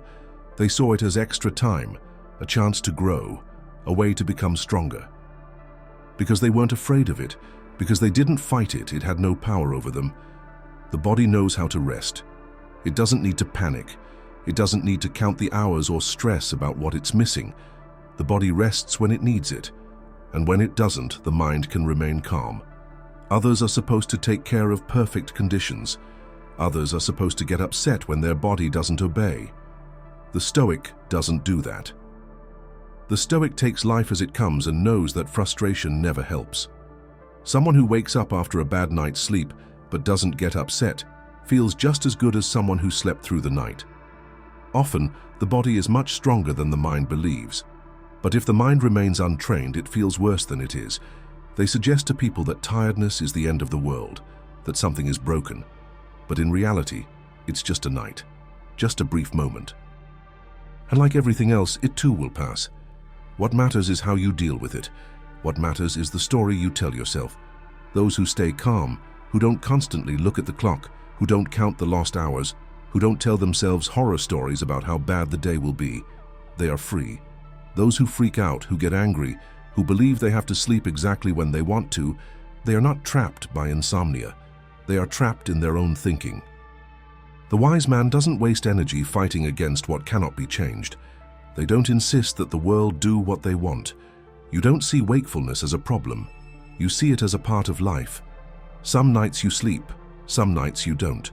They saw it as extra time, a chance to grow, a way to become stronger. Because they weren't afraid of it, because they didn't fight it, it had no power over them. The body knows how to rest. It doesn't need to panic. It doesn't need to count the hours or stress about what it's missing. The body rests when it needs it, and when it doesn't, the mind can remain calm. Others are supposed to take care of perfect conditions. Others are supposed to get upset when their body doesn't obey. The Stoic doesn't do that. The Stoic takes life as it comes and knows that frustration never helps. Someone who wakes up after a bad night's sleep but doesn't get upset feels just as good as someone who slept through the night. Often, the body is much stronger than the mind believes. But if the mind remains untrained, it feels worse than it is. They suggest to people that tiredness is the end of the world, that something is broken. But in reality, it's just a night, just a brief moment. And like everything else, it too will pass. What matters is how you deal with it. What matters is the story you tell yourself. Those who stay calm, who don't constantly look at the clock, who don't count the lost hours, who don't tell themselves horror stories about how bad the day will be, they are free. Those who freak out, who get angry, who believe they have to sleep exactly when they want to, they are not trapped by insomnia. They are trapped in their own thinking. The wise man doesn't waste energy fighting against what cannot be changed. They don't insist that the world do what they want. You don't see wakefulness as a problem. You see it as a part of life. Some nights you sleep, some nights you don't.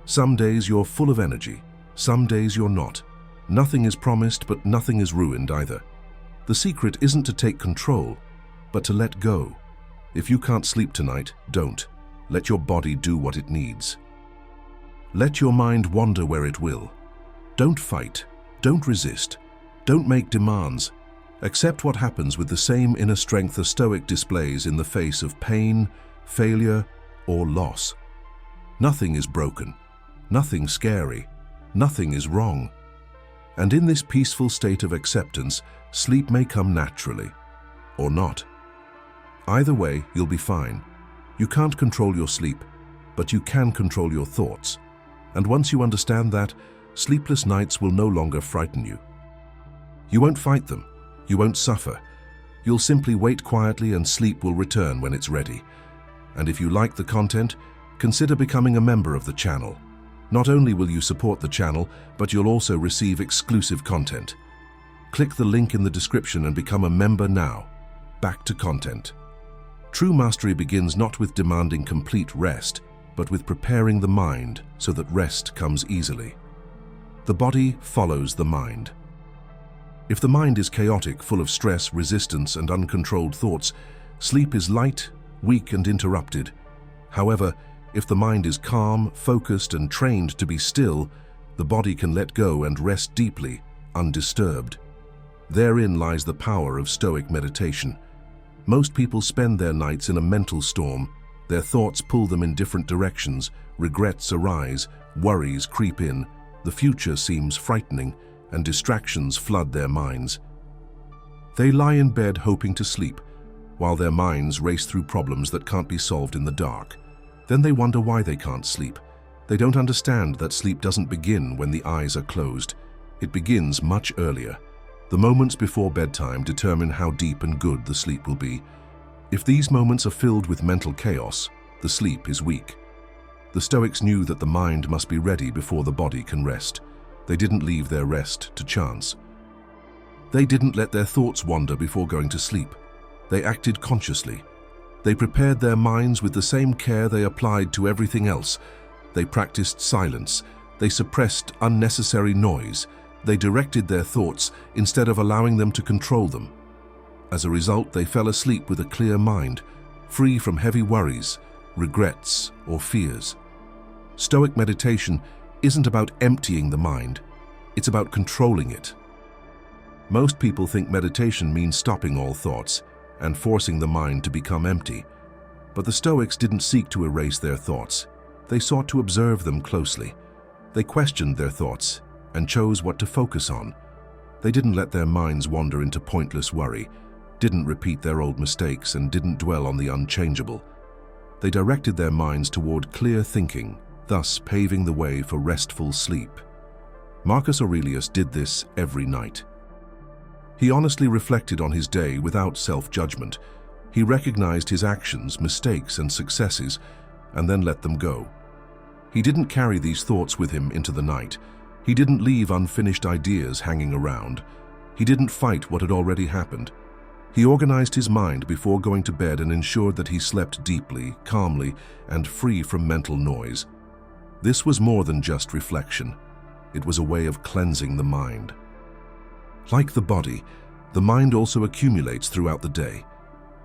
Some days you're full of energy, some days you're not. Nothing is promised, but nothing is ruined either. The secret isn't to take control, but to let go. If you can't sleep tonight, don't. Let your body do what it needs. Let your mind wander where it will. Don't fight. Don't resist. Don't make demands. Accept what happens with the same inner strength a Stoic displays in the face of pain, failure, or loss. Nothing is broken. Nothing scary. Nothing is wrong. And in this peaceful state of acceptance, sleep may come naturally, or not. Either way, you'll be fine. You can't control your sleep, but you can control your thoughts. And once you understand that, sleepless nights will no longer frighten you. You won't fight them. You won't suffer. You'll simply wait quietly and sleep will return when it's ready. And if you like the content, consider becoming a member of the channel. Not only will you support the channel, but you'll also receive exclusive content. Click the link in the description and become a member now. Back to content. True mastery begins not with demanding complete rest, but with preparing the mind so that rest comes easily. The body follows the mind. If the mind is chaotic, full of stress, resistance, and uncontrolled thoughts, sleep is light, weak, and interrupted. However, if the mind is calm, focused, and trained to be still, the body can let go and rest deeply, undisturbed. Therein lies the power of Stoic meditation. Most people spend their nights in a mental storm. Their thoughts pull them in different directions, regrets arise, worries creep in, the future seems frightening, and distractions flood their minds. They lie in bed hoping to sleep, while their minds race through problems that can't be solved in the dark. Then they wonder why they can't sleep. They don't understand that sleep doesn't begin when the eyes are closed. It begins much earlier. The moments before bedtime determine how deep and good the sleep will be. If these moments are filled with mental chaos, the sleep is weak. The Stoics knew that the mind must be ready before the body can rest. They didn't leave their rest to chance. They didn't let their thoughts wander before going to sleep. They acted consciously. They prepared their minds with the same care they applied to everything else. They practiced silence. They suppressed unnecessary noise. They directed their thoughts instead of allowing them to control them. As a result, they fell asleep with a clear mind, free from heavy worries, regrets, or fears. Stoic meditation isn't about emptying the mind. It's about controlling it. Most people think meditation means stopping all thoughts and forcing the mind to become empty. But the Stoics didn't seek to erase their thoughts. They sought to observe them closely. They questioned their thoughts and chose what to focus on. They didn't let their minds wander into pointless worry, didn't repeat their old mistakes, and didn't dwell on the unchangeable. They directed their minds toward clear thinking, thus paving the way for restful sleep. Marcus Aurelius did this every night. He honestly reflected on his day without self-judgment. He recognized his actions, mistakes, and successes, and then let them go. He didn't carry these thoughts with him into the night. He didn't leave unfinished ideas hanging around. He didn't fight what had already happened. He organized his mind before going to bed and ensured that he slept deeply, calmly, and free from mental noise. This was more than just reflection. It was a way of cleansing the mind. Like the body, the mind also accumulates throughout the day.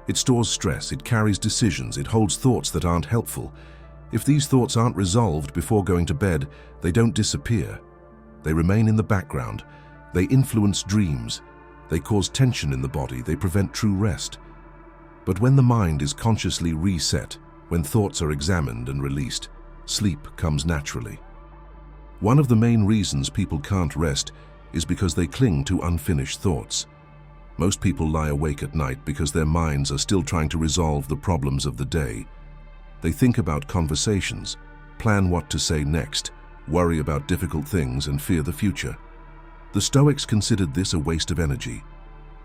It stores stress, it carries decisions, it holds thoughts that aren't helpful. If these thoughts aren't resolved before going to bed, they don't disappear. They remain in the background. They influence dreams. They cause tension in the body. They prevent true rest. But when the mind is consciously reset, when thoughts are examined and released, sleep comes naturally. One of the main reasons people can't rest is because they cling to unfinished thoughts. Most people lie awake at night because their minds are still trying to resolve the problems of the day. They think about conversations, plan what to say next, worry about difficult things, and fear the future. The Stoics considered this a waste of energy.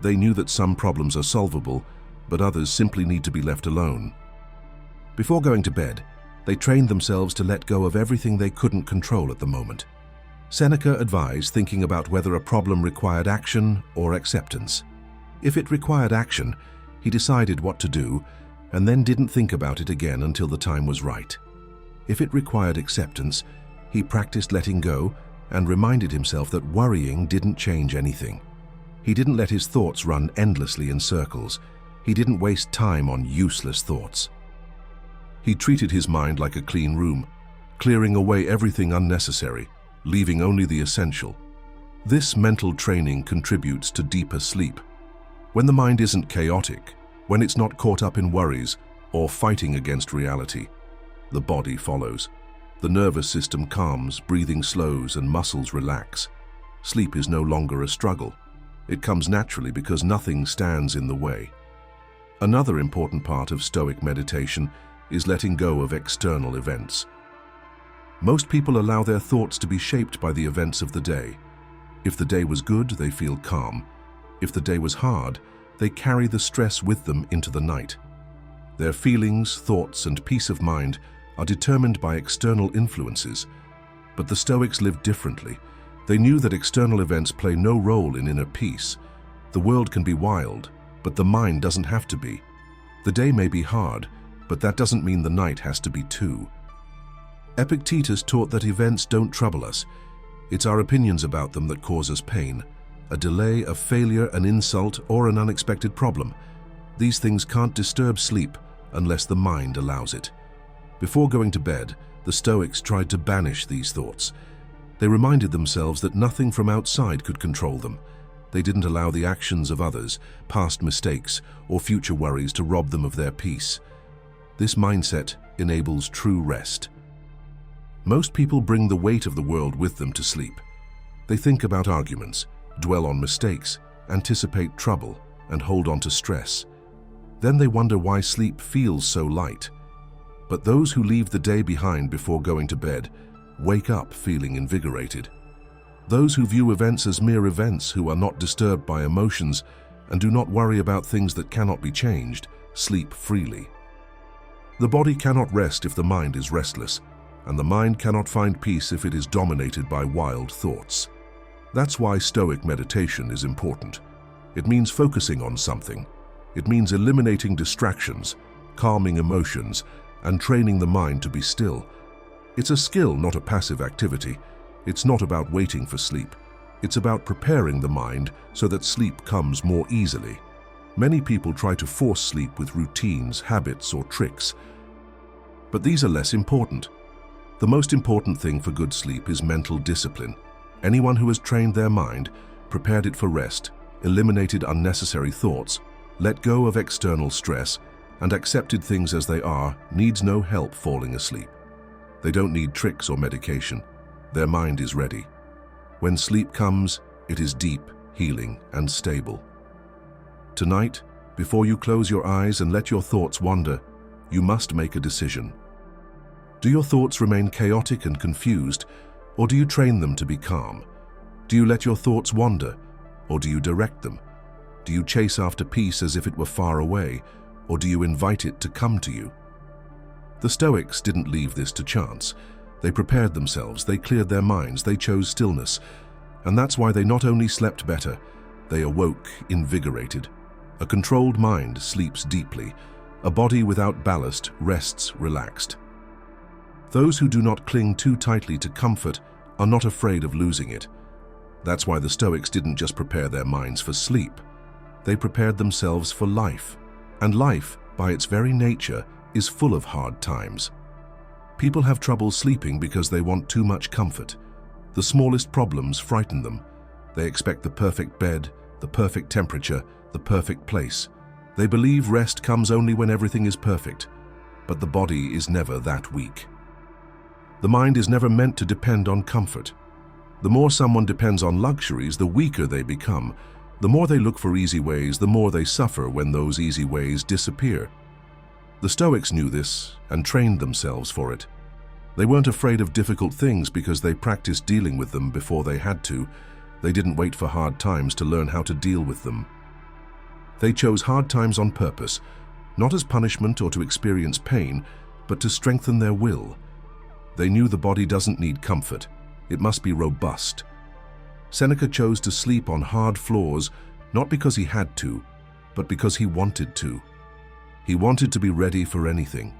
They knew that some problems are solvable, but others simply need to be left alone. Before going to bed, they trained themselves to let go of everything they couldn't control at the moment. Seneca advised thinking about whether a problem required action or acceptance. If it required action, he decided what to do and then didn't think about it again until the time was right. If it required acceptance, he practiced letting go and reminded himself that worrying didn't change anything. He didn't let his thoughts run endlessly in circles. He didn't waste time on useless thoughts. He treated his mind like a clean room, clearing away everything unnecessary, leaving only the essential. This mental training contributes to deeper sleep. When the mind isn't chaotic, when it's not caught up in worries or fighting against reality, the body follows. The nervous system calms, breathing slows, and muscles relax. Sleep is no longer a struggle. It comes naturally because nothing stands in the way. Another important part of Stoic meditation is letting go of external events. Most people allow their thoughts to be shaped by the events of the day. If the day was good, they feel calm. If the day was hard, they carry the stress with them into the night. Their feelings, thoughts, and peace of mind are determined by external influences. But the Stoics lived differently. They knew that external events play no role in inner peace. The world can be wild, but the mind doesn't have to be. The day may be hard, but that doesn't mean the night has to be too. Epictetus taught that events don't trouble us. It's our opinions about them that cause us pain. A delay, a failure, an insult, or an unexpected problem. These things can't disturb sleep unless the mind allows it. Before going to bed, the Stoics tried to banish these thoughts. They reminded themselves that nothing from outside could control them. They didn't allow the actions of others, past mistakes, or future worries to rob them of their peace. This mindset enables true rest. Most people bring the weight of the world with them to sleep. They think about arguments, dwell on mistakes, anticipate trouble, and hold on to stress. Then they wonder why sleep feels so light. But those who leave the day behind before going to bed wake up feeling invigorated. Those who view events as mere events, who are not disturbed by emotions and do not worry about things that cannot be changed, sleep freely. The body cannot rest if the mind is restless, and the mind cannot find peace if it is dominated by wild thoughts. That's why Stoic meditation is important. It means focusing on something. It means eliminating distractions, calming emotions, and training the mind to be still. It's a skill, not a passive activity. It's not about waiting for sleep. It's about preparing the mind so that sleep comes more easily. Many people try to force sleep with routines, habits, or tricks. But these are less important. The most important thing for good sleep is mental discipline. Anyone who has trained their mind, prepared it for rest, eliminated unnecessary thoughts, let go of external stress, and accepted things as they are, needs no help falling asleep. They don't need tricks or medication. Their mind is ready. When sleep comes, it is deep, healing, and stable. Tonight, before you close your eyes and let your thoughts wander, you must make a decision. Do your thoughts remain chaotic and confused, or do you train them to be calm? Do you let your thoughts wander, or do you direct them? Do you chase after peace as if it were far away, or do you invite it to come to you? The Stoics didn't leave this to chance. They prepared themselves, they cleared their minds, they chose stillness. And that's why they not only slept better, they awoke invigorated. A controlled mind sleeps deeply. A body without ballast rests relaxed. Those who do not cling too tightly to comfort are not afraid of losing it. That's why the Stoics didn't just prepare their minds for sleep. They prepared themselves for life. And life, by its very nature, is full of hard times. People have trouble sleeping because they want too much comfort. The smallest problems frighten them. They expect the perfect bed, the perfect temperature, the perfect place. They believe rest comes only when everything is perfect. But the body is never that weak. The mind is never meant to depend on comfort. The more someone depends on luxuries, the weaker they become. The more they look for easy ways, the more they suffer when those easy ways disappear. The Stoics knew this and trained themselves for it. They weren't afraid of difficult things because they practiced dealing with them before they had to. They didn't wait for hard times to learn how to deal with them. They chose hard times on purpose, not as punishment or to experience pain, but to strengthen their will. They knew the body doesn't need comfort. It must be robust. Seneca chose to sleep on hard floors, not because he had to, but because he wanted to. He wanted to be ready for anything.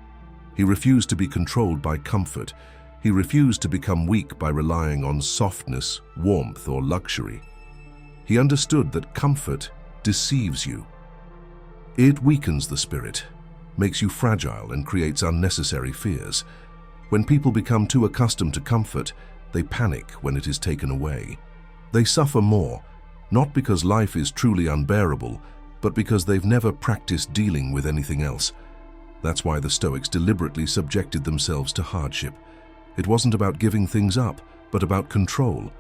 He refused to be controlled by comfort. He refused to become weak by relying on softness, warmth, or luxury. He understood that comfort deceives you. It weakens the spirit, makes you fragile, and creates unnecessary fears. When people become too accustomed to comfort, they panic when it is taken away. They suffer more, not because life is truly unbearable, but because they've never practiced dealing with anything else. That's why the Stoics deliberately subjected themselves to hardship. It wasn't about giving things up, but about control.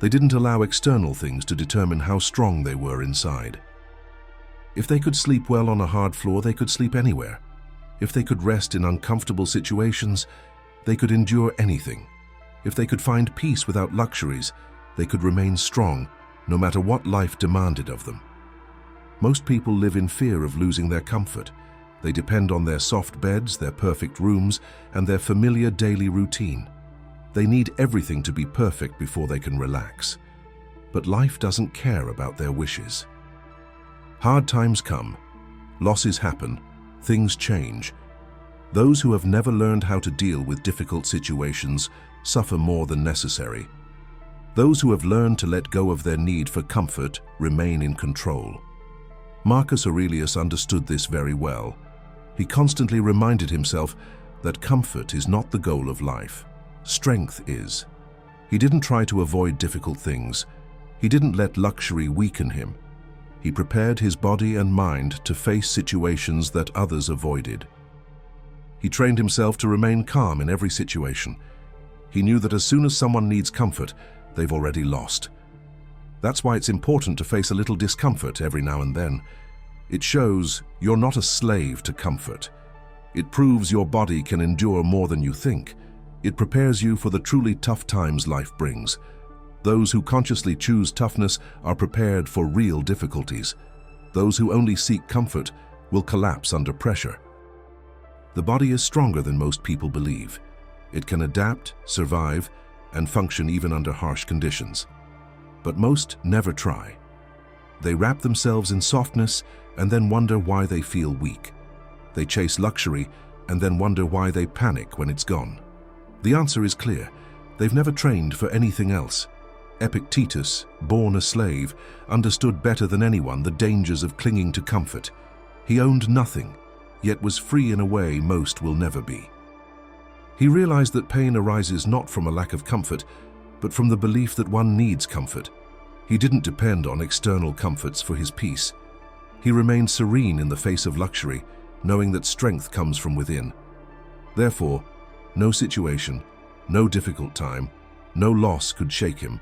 They didn't allow external things to determine how strong they were inside. If they could sleep well on a hard floor, they could sleep anywhere. If they could rest in uncomfortable situations, they could endure anything. If they could find peace without luxuries, they could remain strong, no matter what life demanded of them. Most people live in fear of losing their comfort. They depend on their soft beds, their perfect rooms, and their familiar daily routine. They need everything to be perfect before they can relax. But life doesn't care about their wishes. Hard times come, losses happen, things change. Those who have never learned how to deal with difficult situations suffer more than necessary. Those who have learned to let go of their need for comfort remain in control. Marcus Aurelius understood this very well. He constantly reminded himself that comfort is not the goal of life. Strength is. He didn't try to avoid difficult things. He didn't let luxury weaken him. He prepared his body and mind to face situations that others avoided. He trained himself to remain calm in every situation. He knew that as soon as someone needs comfort, they've already lost. That's why it's important to face a little discomfort every now and then. It shows you're not a slave to comfort. It proves your body can endure more than you think. It prepares you for the truly tough times life brings. Those who consciously choose toughness are prepared for real difficulties. Those who only seek comfort will collapse under pressure. The body is stronger than most people believe. It can adapt, survive, and function even under harsh conditions. But most never try. They wrap themselves in softness and then wonder why they feel weak. They chase luxury and then wonder why they panic when it's gone. The answer is clear. They've never trained for anything else. Epictetus, born a slave, understood better than anyone the dangers of clinging to comfort. He owned nothing, yet was free in a way most will never be. He realized that pain arises not from a lack of comfort, but from the belief that one needs comfort. He didn't depend on external comforts for his peace. He remained serene in the face of luxury, knowing that strength comes from within. Therefore, no situation, no difficult time, no loss could shake him.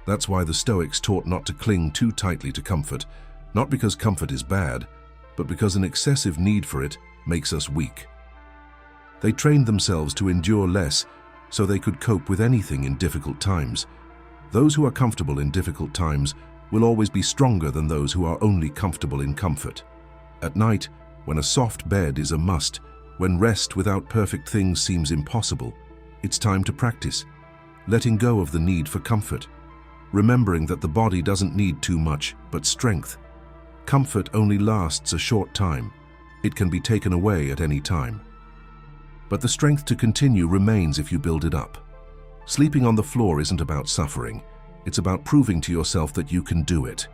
That's why the Stoics taught not to cling too tightly to comfort, not because comfort is bad, but because an excessive need for it makes us weak. They trained themselves to endure less so they could cope with anything in difficult times. Those who are comfortable in difficult times will always be stronger than those who are only comfortable in comfort. At night, when a soft bed is a must, when rest without perfect things seems impossible, it's time to practice, letting go of the need for comfort, remembering that the body doesn't need too much, but strength. Comfort only lasts a short time. It can be taken away at any time. But the strength to continue remains if you build it up. Sleeping on the floor isn't about suffering. It's about proving to yourself that you can do it.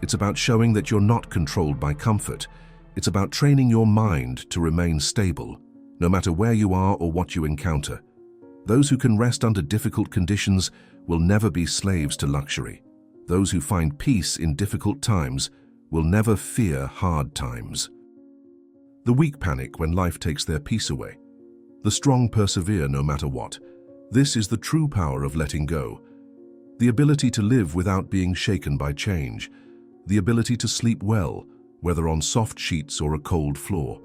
It's about showing that you're not controlled by comfort. It's about training your mind to remain stable, no matter where you are or what you encounter. Those who can rest under difficult conditions will never be slaves to luxury. Those who find peace in difficult times will never fear hard times. The weak panic when life takes their peace away. The strong persevere no matter what. This is the true power of letting go. The ability to live without being shaken by change. The ability to sleep well, whether on soft sheets or a cold floor.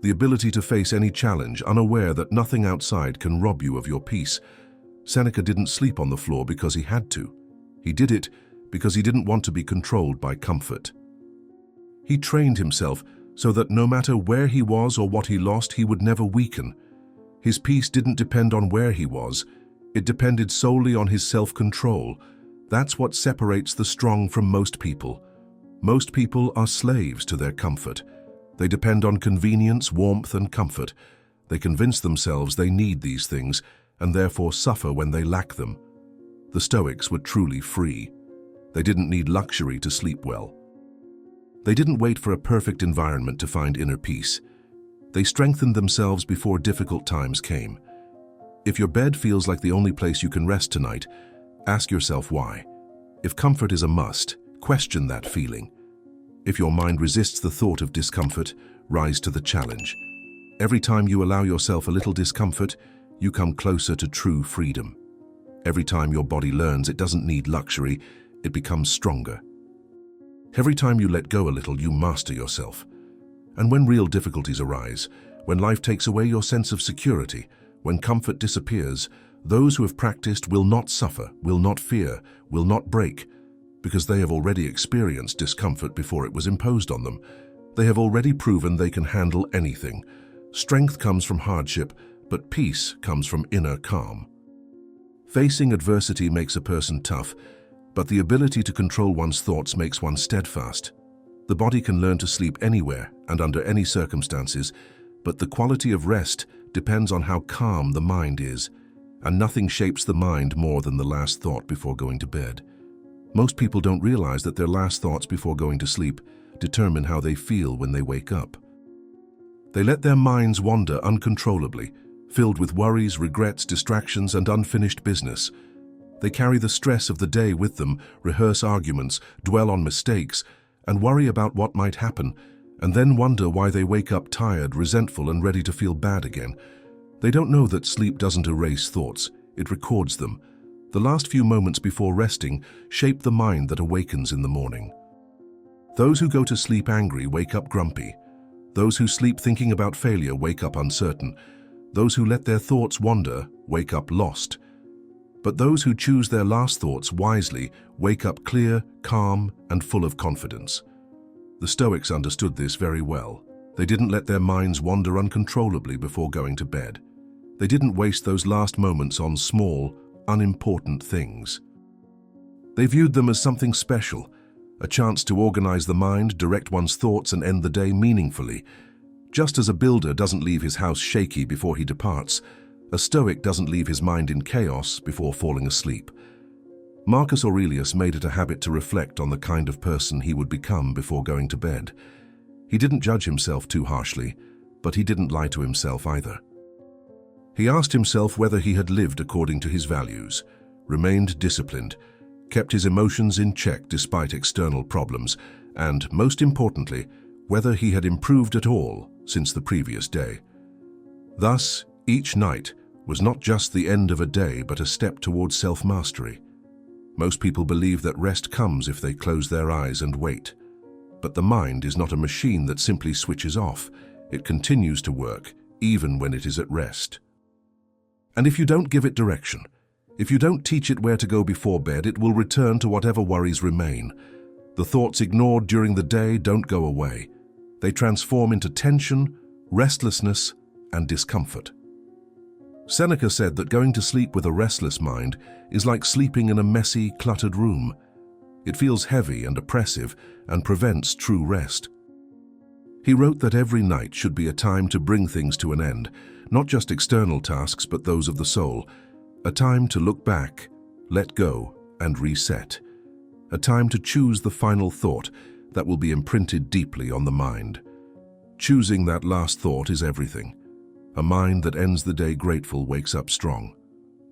The ability to face any challenge, unaware that nothing outside can rob you of your peace. Seneca didn't sleep on the floor because he had to. He did it because he didn't want to be controlled by comfort. He trained himself so that no matter where he was or what he lost, he would never weaken. His peace didn't depend on where he was. It depended solely on his self-control. That's what separates the strong from most people. Most people are slaves to their comfort. They depend on convenience, warmth, and comfort. They convince themselves they need these things and therefore suffer when they lack them. The Stoics were truly free. They didn't need luxury to sleep well. They didn't wait for a perfect environment to find inner peace. They strengthened themselves before difficult times came. If your bed feels like the only place you can rest tonight, ask yourself why. If comfort is a must, question that feeling. If your mind resists the thought of discomfort, rise to the challenge. Every time you allow yourself a little discomfort, you come closer to true freedom. Every time your body learns it doesn't need luxury, it becomes stronger. Every time you let go a little, you master yourself. And when real difficulties arise, when life takes away your sense of security, when comfort disappears, those who have practiced will not suffer, will not fear, will not break, because they have already experienced discomfort before it was imposed on them. They have already proven they can handle anything. Strength comes from hardship, but peace comes from inner calm. Facing adversity makes a person tough, but the ability to control one's thoughts makes one steadfast. The body can learn to sleep anywhere and under any circumstances, but the quality of rest depends on how calm the mind is, and nothing shapes the mind more than the last thought before going to bed. Most people don't realize that their last thoughts before going to sleep determine how they feel when they wake up. They let their minds wander uncontrollably, filled with worries, regrets, distractions, and unfinished business. They carry the stress of the day with them, rehearse arguments, dwell on mistakes, and worry about what might happen, and then wonder why they wake up tired, resentful, and ready to feel bad again. They don't know that sleep doesn't erase thoughts, it records them. The last few moments before resting shape the mind that awakens in the morning. Those who go to sleep angry wake up grumpy. Those who sleep thinking about failure wake up uncertain. Those who let their thoughts wander wake up lost. But those who choose their last thoughts wisely wake up clear, calm, and full of confidence. The Stoics understood this very well. They didn't let their minds wander uncontrollably before going to bed. They didn't waste those last moments on small, unimportant things. They viewed them as something special, a chance to organize the mind, direct one's thoughts, and end the day meaningfully. Just as a builder doesn't leave his house shaky before he departs, a Stoic doesn't leave his mind in chaos before falling asleep. Marcus Aurelius made it a habit to reflect on the kind of person he would become before going to bed. He didn't judge himself too harshly, but he didn't lie to himself either. He asked himself whether he had lived according to his values, remained disciplined, kept his emotions in check despite external problems, and, most importantly, whether he had improved at all since the previous day. Thus, each night was not just the end of a day but a step towards self-mastery. Most people believe that rest comes if they close their eyes and wait. But the mind is not a machine that simply switches off. It continues to work, even when it is at rest. And if you don't give it direction, if you don't teach it where to go before bed, it will return to whatever worries remain. The thoughts ignored during the day don't go away. They transform into tension, restlessness, and discomfort. Seneca said that going to sleep with a restless mind is like sleeping in a messy, cluttered room. It feels heavy and oppressive and prevents true rest. He wrote that every night should be a time to bring things to an end, not just external tasks but those of the soul, a time to look back, let go, and reset, a time to choose the final thought that will be imprinted deeply on the mind. Choosing that last thought is everything. A mind that ends the day grateful wakes up strong.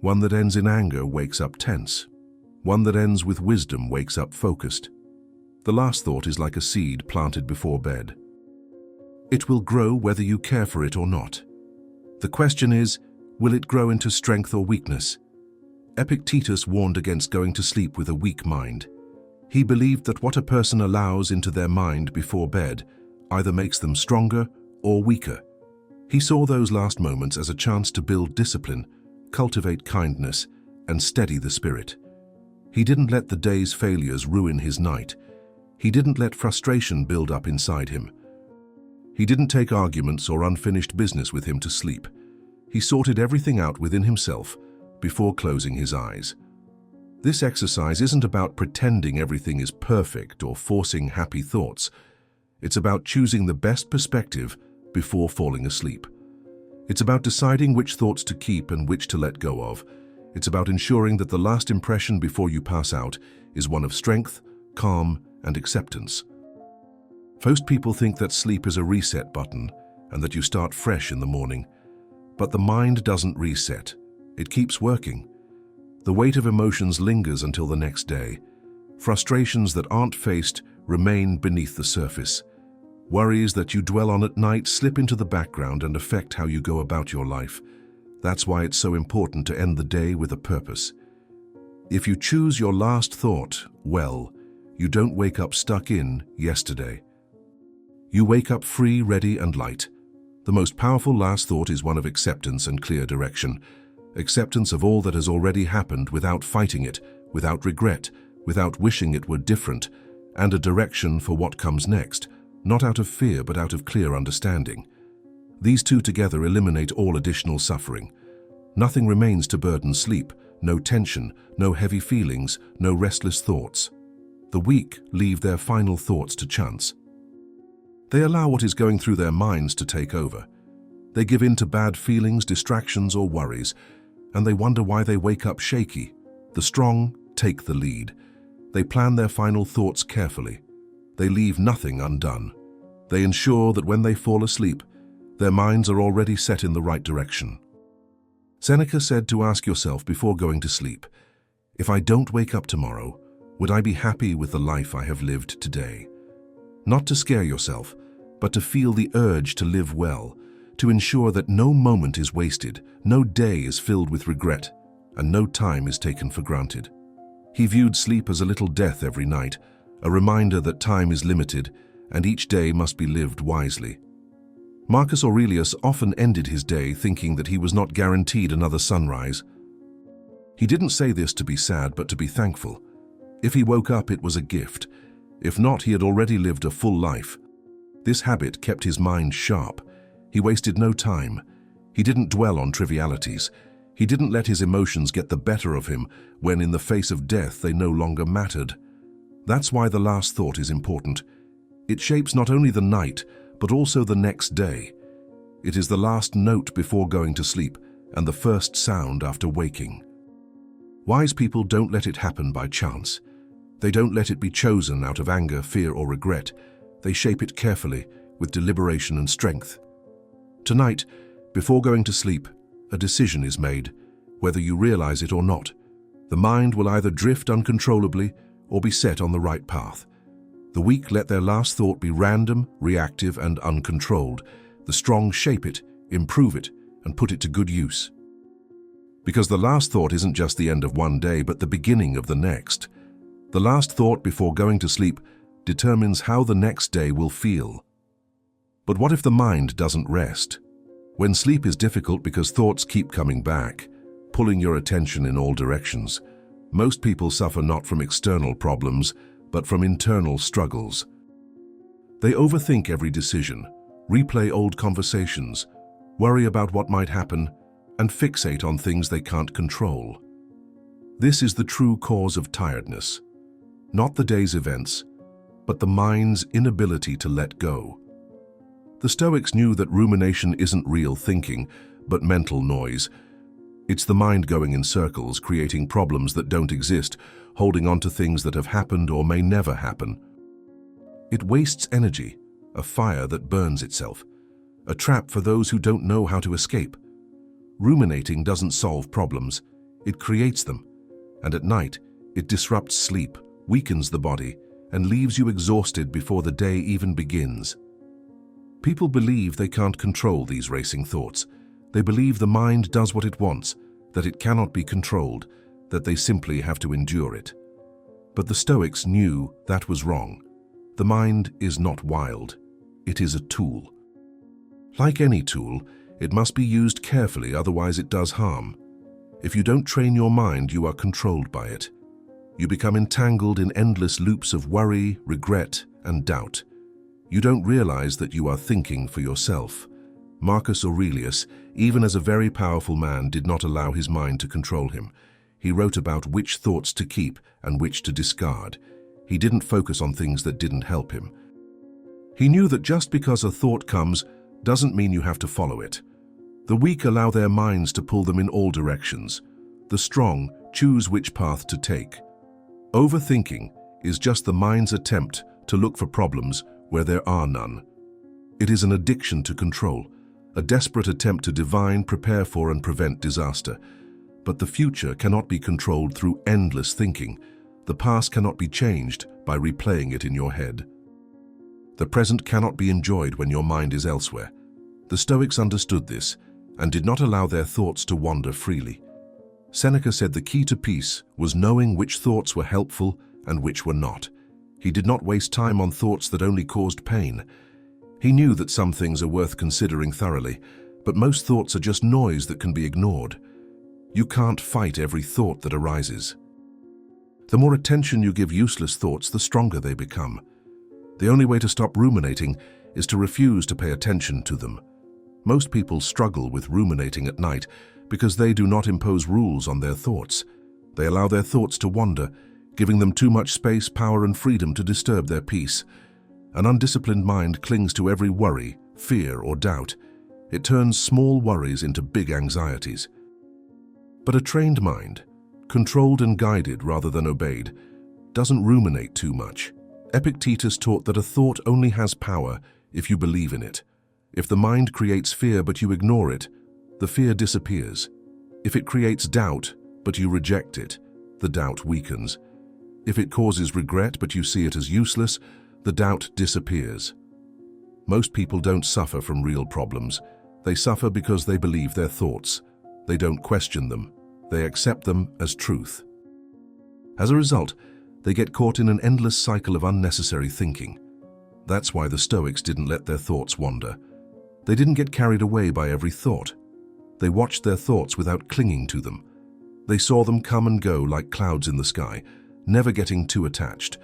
One that ends in anger wakes up tense. One that ends with wisdom wakes up focused. The last thought is like a seed planted before bed. It will grow whether you care for it or not. The question is, will it grow into strength or weakness? Epictetus warned against going to sleep with a weak mind. He believed that what a person allows into their mind before bed either makes them stronger or weaker. He saw those last moments as a chance to build discipline, cultivate kindness, and steady the spirit. He didn't let the day's failures ruin his night. He didn't let frustration build up inside him. He didn't take arguments or unfinished business with him to sleep. He sorted everything out within himself before closing his eyes. This exercise isn't about pretending everything is perfect or forcing happy thoughts. It's about choosing the best perspective before falling asleep. It's about deciding which thoughts to keep and which to let go of. It's about ensuring that the last impression before you pass out is one of strength, calm, and acceptance. Most people think that sleep is a reset button and that you start fresh in the morning. But the mind doesn't reset. It keeps working. The weight of emotions lingers until the next day. Frustrations that aren't faced remain beneath the surface. Worries that you dwell on at night slip into the background and affect how you go about your life. That's why it's so important to end the day with a purpose. If you choose your last thought well, you don't wake up stuck in yesterday. You wake up free, ready, and light. The most powerful last thought is one of acceptance and clear direction. Acceptance of all that has already happened without fighting it, without regret, without wishing it were different, and a direction for what comes next, not out of fear but out of clear understanding. These two together eliminate all additional suffering. Nothing remains to burden sleep, no tension, no heavy feelings, no restless thoughts. The weak leave their final thoughts to chance. They allow what is going through their minds to take over. They give in to bad feelings, distractions, or worries, and they wonder why they wake up shaky. The strong take the lead. They plan their final thoughts carefully. They leave nothing undone. They ensure that when they fall asleep, their minds are already set in the right direction. Seneca said to ask yourself before going to sleep, if I don't wake up tomorrow, would I be happy with the life I have lived today? Not to scare yourself, but to feel the urge to live well, to ensure that no moment is wasted, no day is filled with regret, and no time is taken for granted. He viewed sleep as a little death every night, a reminder that time is limited and each day must be lived wisely. Marcus Aurelius often ended his day thinking that he was not guaranteed another sunrise. He didn't say this to be sad, but to be thankful. If he woke up, it was a gift. If not, he had already lived a full life. This habit kept his mind sharp. He wasted no time. He didn't dwell on trivialities. He didn't let his emotions get the better of him when in the face of death they no longer mattered. That's why the last thought is important. It shapes not only the night, but also the next day. It is the last note before going to sleep and the first sound after waking. Wise people don't let it happen by chance. They don't let it be chosen out of anger, fear, or regret. They shape it carefully, with deliberation and strength. Tonight, before going to sleep, a decision is made, whether you realize it or not. The mind will either drift uncontrollably or be set on the right path. The weak let their last thought be random, reactive, and uncontrolled. The strong shape it, improve it, and put it to good use. Because the last thought isn't just the end of one day, but the beginning of the next. The last thought before going to sleep determines how the next day will feel. But what if the mind doesn't rest? When sleep is difficult because thoughts keep coming back, pulling your attention in all directions, most people suffer not from external problems, but from internal struggles. They overthink every decision, replay old conversations, worry about what might happen, and fixate on things they can't control. This is the true cause of tiredness. Not the day's events, but the mind's inability to let go. The Stoics knew that rumination isn't real thinking, but mental noise. It's the mind going in circles, creating problems that don't exist, holding on to things that have happened or may never happen. It wastes energy, a fire that burns itself, a trap for those who don't know how to escape. Ruminating doesn't solve problems, it creates them, and at night, it disrupts sleep, weakens the body, and leaves you exhausted before the day even begins. People believe they can't control these racing thoughts. They believe the mind does what it wants, that it cannot be controlled, that they simply have to endure it. But the Stoics knew that was wrong. The mind is not wild. It is a tool. Like any tool, it must be used carefully, otherwise it does harm. If you don't train your mind, you are controlled by it. You become entangled in endless loops of worry, regret, and doubt. You don't realize that you are thinking for yourself. Marcus Aurelius, even as a very powerful man, did not allow his mind to control him. He wrote about which thoughts to keep and which to discard. He didn't focus on things that didn't help him. He knew that just because a thought comes doesn't mean you have to follow it. The weak allow their minds to pull them in all directions. The strong choose which path to take. Overthinking is just the mind's attempt to look for problems where there are none. It is an addiction to control, a desperate attempt to divine, prepare for, and prevent disaster. But the future cannot be controlled through endless thinking. The past cannot be changed by replaying it in your head. The present cannot be enjoyed when your mind is elsewhere. The Stoics understood this and did not allow their thoughts to wander freely. Seneca said the key to peace was knowing which thoughts were helpful and which were not. He did not waste time on thoughts that only caused pain. He knew that some things are worth considering thoroughly, but most thoughts are just noise that can be ignored. You can't fight every thought that arises. The more attention you give useless thoughts, the stronger they become. The only way to stop ruminating is to refuse to pay attention to them. Most people struggle with ruminating at night because they do not impose rules on their thoughts. They allow their thoughts to wander, giving them too much space, power, and freedom to disturb their peace. An undisciplined mind clings to every worry, fear, or doubt. It turns small worries into big anxieties. But a trained mind, controlled and guided rather than obeyed, doesn't ruminate too much. Epictetus taught that a thought only has power if you believe in it. If the mind creates fear but you ignore it, the fear disappears. If it creates doubt but you reject it, the doubt weakens. If it causes regret but you see it as useless, the doubt disappears. Most people don't suffer from real problems. They suffer because they believe their thoughts. They don't question them. They accept them as truth. As a result, they get caught in an endless cycle of unnecessary thinking. That's why the Stoics didn't let their thoughts wander. They didn't get carried away by every thought. They watched their thoughts without clinging to them. They saw them come and go like clouds in the sky, never getting too attached.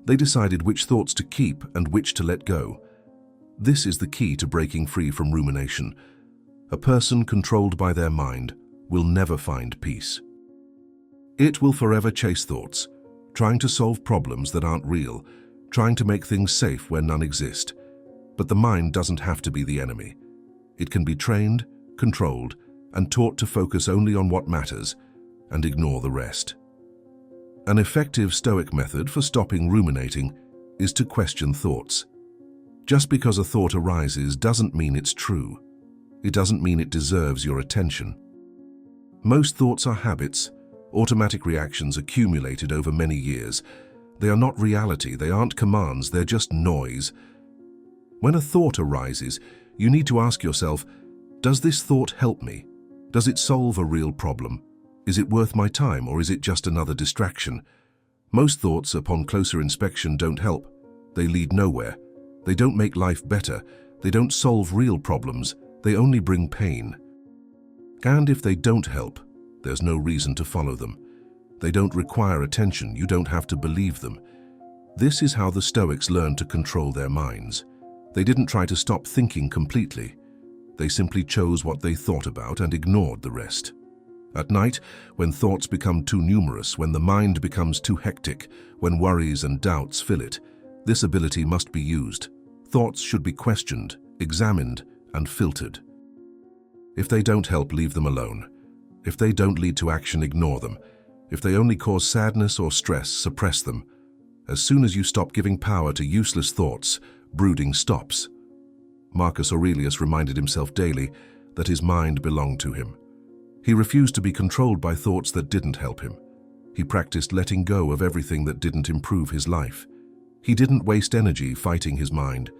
They decided which thoughts to keep and which to let go. This is the key to breaking free from rumination. A person controlled by their mind will never find peace. It will forever chase thoughts, trying to solve problems that aren't real, trying to make things safe where none exist. But the mind doesn't have to be the enemy. It can be trained, controlled, and taught to focus only on what matters and ignore the rest. An effective Stoic method for stopping ruminating is to question thoughts. Just because a thought arises doesn't mean it's true. It doesn't mean it deserves your attention. Most thoughts are habits, automatic reactions accumulated over many years. They are not reality, they aren't commands, they're just noise. When a thought arises, you need to ask yourself, does this thought help me? Does it solve a real problem? Is it worth my time, or is it just another distraction? Most thoughts, upon closer inspection, don't help. They lead nowhere. They don't make life better. They don't solve real problems. They only bring pain. And if they don't help, there's no reason to follow them. They don't require attention. You don't have to believe them. This is how the Stoics learned to control their minds. They didn't try to stop thinking completely. They simply chose what they thought about and ignored the rest. At night, when thoughts become too numerous, when the mind becomes too hectic, when worries and doubts fill it, this ability must be used. Thoughts should be questioned, examined, and filtered. If they don't help, leave them alone. If they don't lead to action, ignore them. If they only cause sadness or stress, suppress them. As soon as you stop giving power to useless thoughts, brooding stops. Marcus Aurelius reminded himself daily that his mind belonged to him. He refused to be controlled by thoughts that didn't help him. He practiced letting go of everything that didn't improve his life. He didn't waste energy fighting his mind.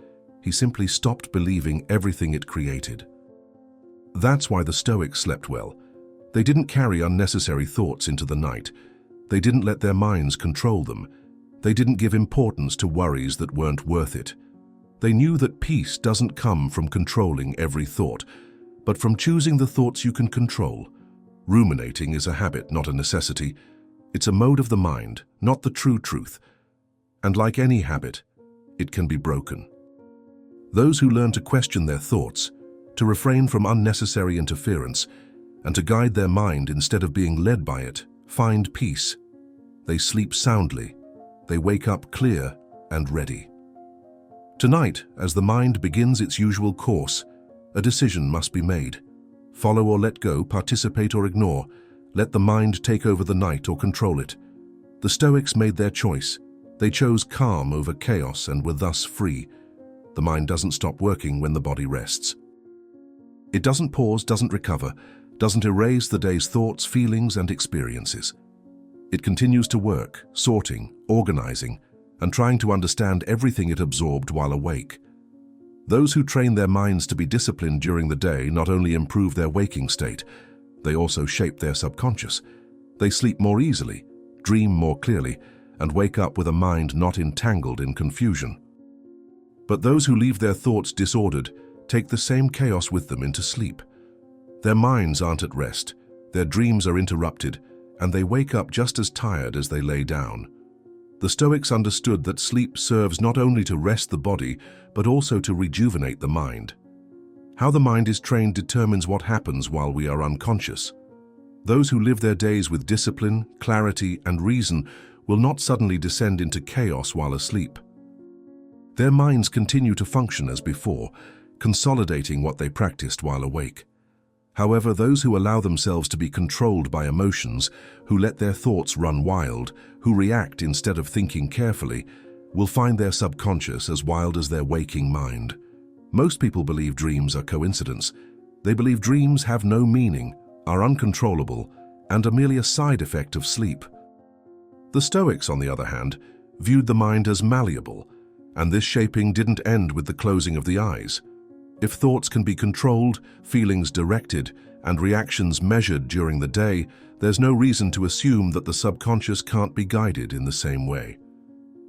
He simply stopped believing everything it created. That's why the Stoics slept well. They didn't carry unnecessary thoughts into the night. They didn't let their minds control them. They didn't give importance to worries that weren't worth it. They knew that peace doesn't come from controlling every thought, but from choosing the thoughts you can control. Ruminating is a habit, not a necessity. It's a mode of the mind, not the true truth. And like any habit, it can be broken. Those who learn to question their thoughts, to refrain from unnecessary interference, and to guide their mind instead of being led by it, find peace. They sleep soundly. They wake up clear and ready. Tonight, as the mind begins its usual course, a decision must be made. Follow or let go, participate or ignore. Let the mind take over the night or control it. The Stoics made their choice. They chose calm over chaos and were thus free. The mind doesn't stop working when the body rests. It doesn't pause, doesn't recover, doesn't erase the day's thoughts, feelings, and experiences. It continues to work, sorting, organizing, and trying to understand everything it absorbed while awake. Those who train their minds to be disciplined during the day not only improve their waking state, they also shape their subconscious. They sleep more easily, dream more clearly, and wake up with a mind not entangled in confusion. But those who leave their thoughts disordered take the same chaos with them into sleep. Their minds aren't at rest, their dreams are interrupted, and they wake up just as tired as they lay down. The Stoics understood that sleep serves not only to rest the body, but also to rejuvenate the mind. How the mind is trained determines what happens while we are unconscious. Those who live their days with discipline, clarity, and reason will not suddenly descend into chaos while asleep. Their minds continue to function as before, consolidating what they practiced while awake. However, those who allow themselves to be controlled by emotions, who let their thoughts run wild, who react instead of thinking carefully, will find their subconscious as wild as their waking mind. Most people believe dreams are coincidence. They believe dreams have no meaning, are uncontrollable, and are merely a side effect of sleep. The Stoics, on the other hand, viewed the mind as malleable, and this shaping didn't end with the closing of the eyes. If thoughts can be controlled, feelings directed, and reactions measured during the day, there's no reason to assume that the subconscious can't be guided in the same way.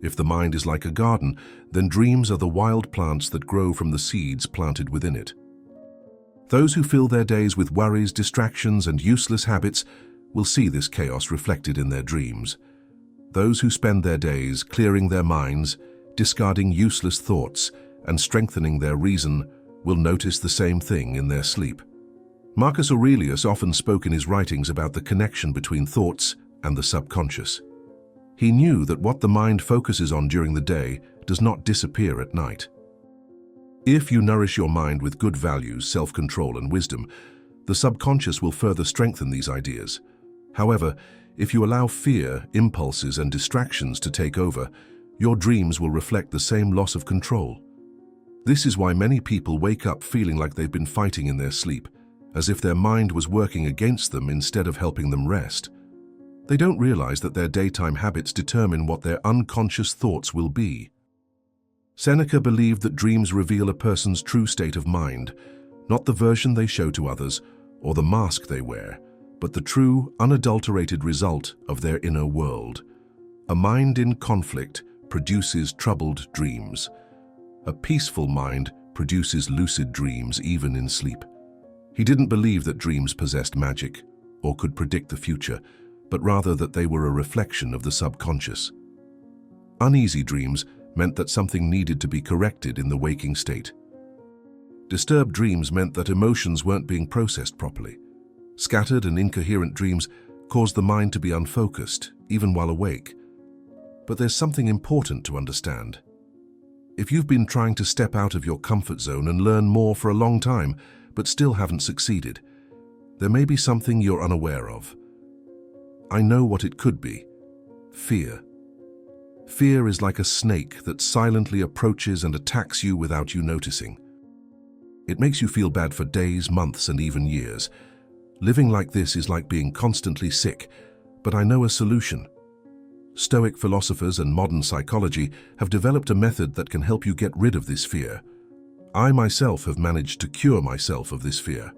If the mind is like a garden, then dreams are the wild plants that grow from the seeds planted within it. Those who fill their days with worries, distractions, and useless habits will see this chaos reflected in their dreams. Those who spend their days clearing their minds, discarding useless thoughts, and strengthening their reason will notice the same thing in their sleep. Marcus Aurelius often spoke in his writings about the connection between thoughts and the subconscious. He knew that what the mind focuses on during the day does not disappear at night. If you nourish your mind with good values, self-control, and wisdom, the subconscious will further strengthen these ideas. However, if you allow fear, impulses, and distractions to take over, your dreams will reflect the same loss of control. This is why many people wake up feeling like they've been fighting in their sleep, as if their mind was working against them instead of helping them rest. They don't realize that their daytime habits determine what their unconscious thoughts will be. Seneca believed that dreams reveal a person's true state of mind, not the version they show to others or the mask they wear, but the true, unadulterated result of their inner world. A mind in conflict produces troubled dreams. A peaceful mind produces lucid dreams even in sleep. He didn't believe that dreams possessed magic or could predict the future, but rather that they were a reflection of the subconscious. Uneasy dreams meant that something needed to be corrected in the waking state. Disturbed dreams meant that emotions weren't being processed properly. Scattered and incoherent dreams caused the mind to be unfocused, even while awake. But there's something important to understand. If you've been trying to step out of your comfort zone and learn more for a long time, but still haven't succeeded, there may be something you're unaware of. I know what it could be. Fear. Fear is like a snake that silently approaches and attacks you without you noticing. It makes you feel bad for days, months, and even years. Living like this is like being constantly sick, but I know a solution. Stoic philosophers and modern psychology have developed a method that can help you get rid of this fear. I myself have managed to cure myself of this fear.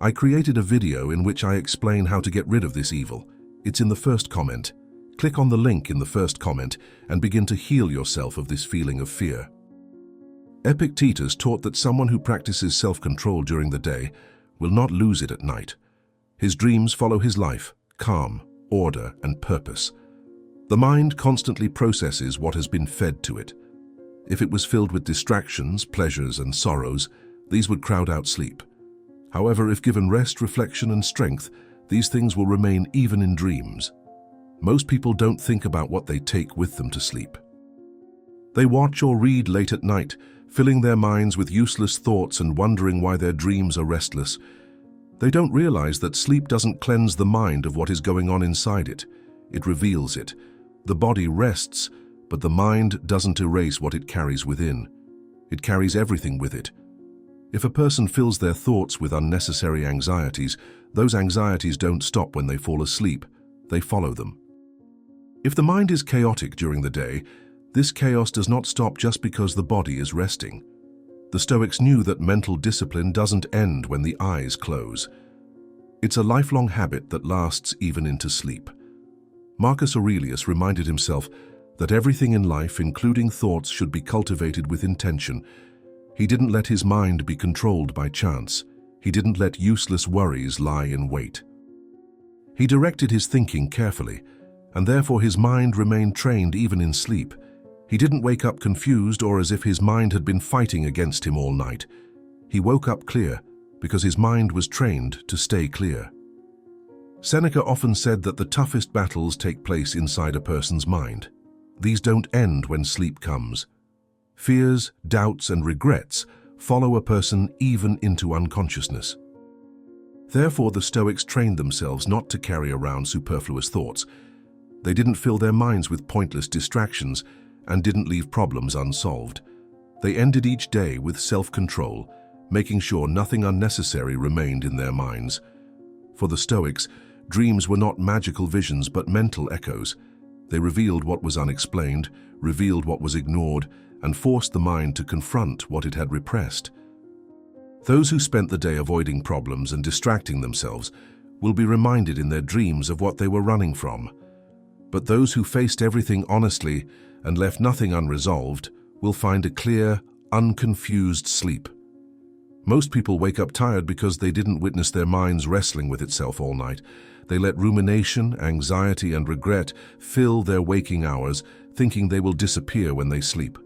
I created a video in which I explain how to get rid of this evil. It's in the first comment. Click on the link in the first comment and begin to heal yourself of this feeling of fear. Epictetus taught that someone who practices self-control during the day will not lose it at night. His dreams follow his life, calm, order, and purpose. The mind constantly processes what has been fed to it. If it was filled with distractions, pleasures, and sorrows, these would crowd out sleep. However, if given rest, reflection, and strength, these things will remain even in dreams. Most people don't think about what they take with them to sleep. They watch or read late at night, filling their minds with useless thoughts and wondering why their dreams are restless. They don't realize that sleep doesn't cleanse the mind of what is going on inside it. It reveals it. The body rests, but the mind doesn't erase what it carries within. It carries everything with it. If a person fills their thoughts with unnecessary anxieties, those anxieties don't stop when they fall asleep. They follow them. If the mind is chaotic during the day, this chaos does not stop just because the body is resting. The Stoics knew that mental discipline doesn't end when the eyes close. It's a lifelong habit that lasts even into sleep. Marcus Aurelius reminded himself that everything in life, including thoughts, should be cultivated with intention. He didn't let his mind be controlled by chance. He didn't let useless worries lie in wait. He directed his thinking carefully, and therefore his mind remained trained even in sleep. He didn't wake up confused or as if his mind had been fighting against him all night. He woke up clear because his mind was trained to stay clear. Seneca often said that the toughest battles take place inside a person's mind. These don't end when sleep comes. Fears, doubts, and regrets follow a person even into unconsciousness. Therefore, the Stoics trained themselves not to carry around superfluous thoughts. They didn't fill their minds with pointless distractions and didn't leave problems unsolved. They ended each day with self-control, making sure nothing unnecessary remained in their minds. For the Stoics, dreams were not magical visions but mental echoes. They revealed what was unexplained, revealed what was ignored, and forced the mind to confront what it had repressed. Those who spent the day avoiding problems and distracting themselves will be reminded in their dreams of what they were running from. But those who faced everything honestly and left nothing unresolved will find a clear, unconfused sleep. Most people wake up tired because they didn't witness their minds wrestling with itself all night. They let rumination, anxiety, and regret fill their waking hours, thinking they will disappear when they sleep.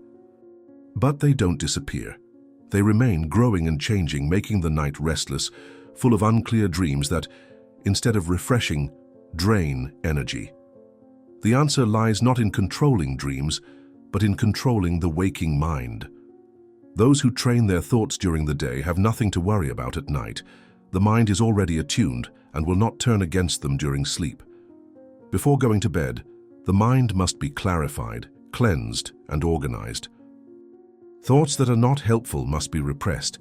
But they don't disappear. They remain growing and changing, making the night restless, full of unclear dreams that, instead of refreshing, drain energy. The answer lies not in controlling dreams, but in controlling the waking mind. Those who train their thoughts during the day have nothing to worry about at night. The mind is already attuned and will not turn against them during sleep. Before going to bed, the mind must be clarified, cleansed, and organized. Thoughts that are not helpful must be repressed.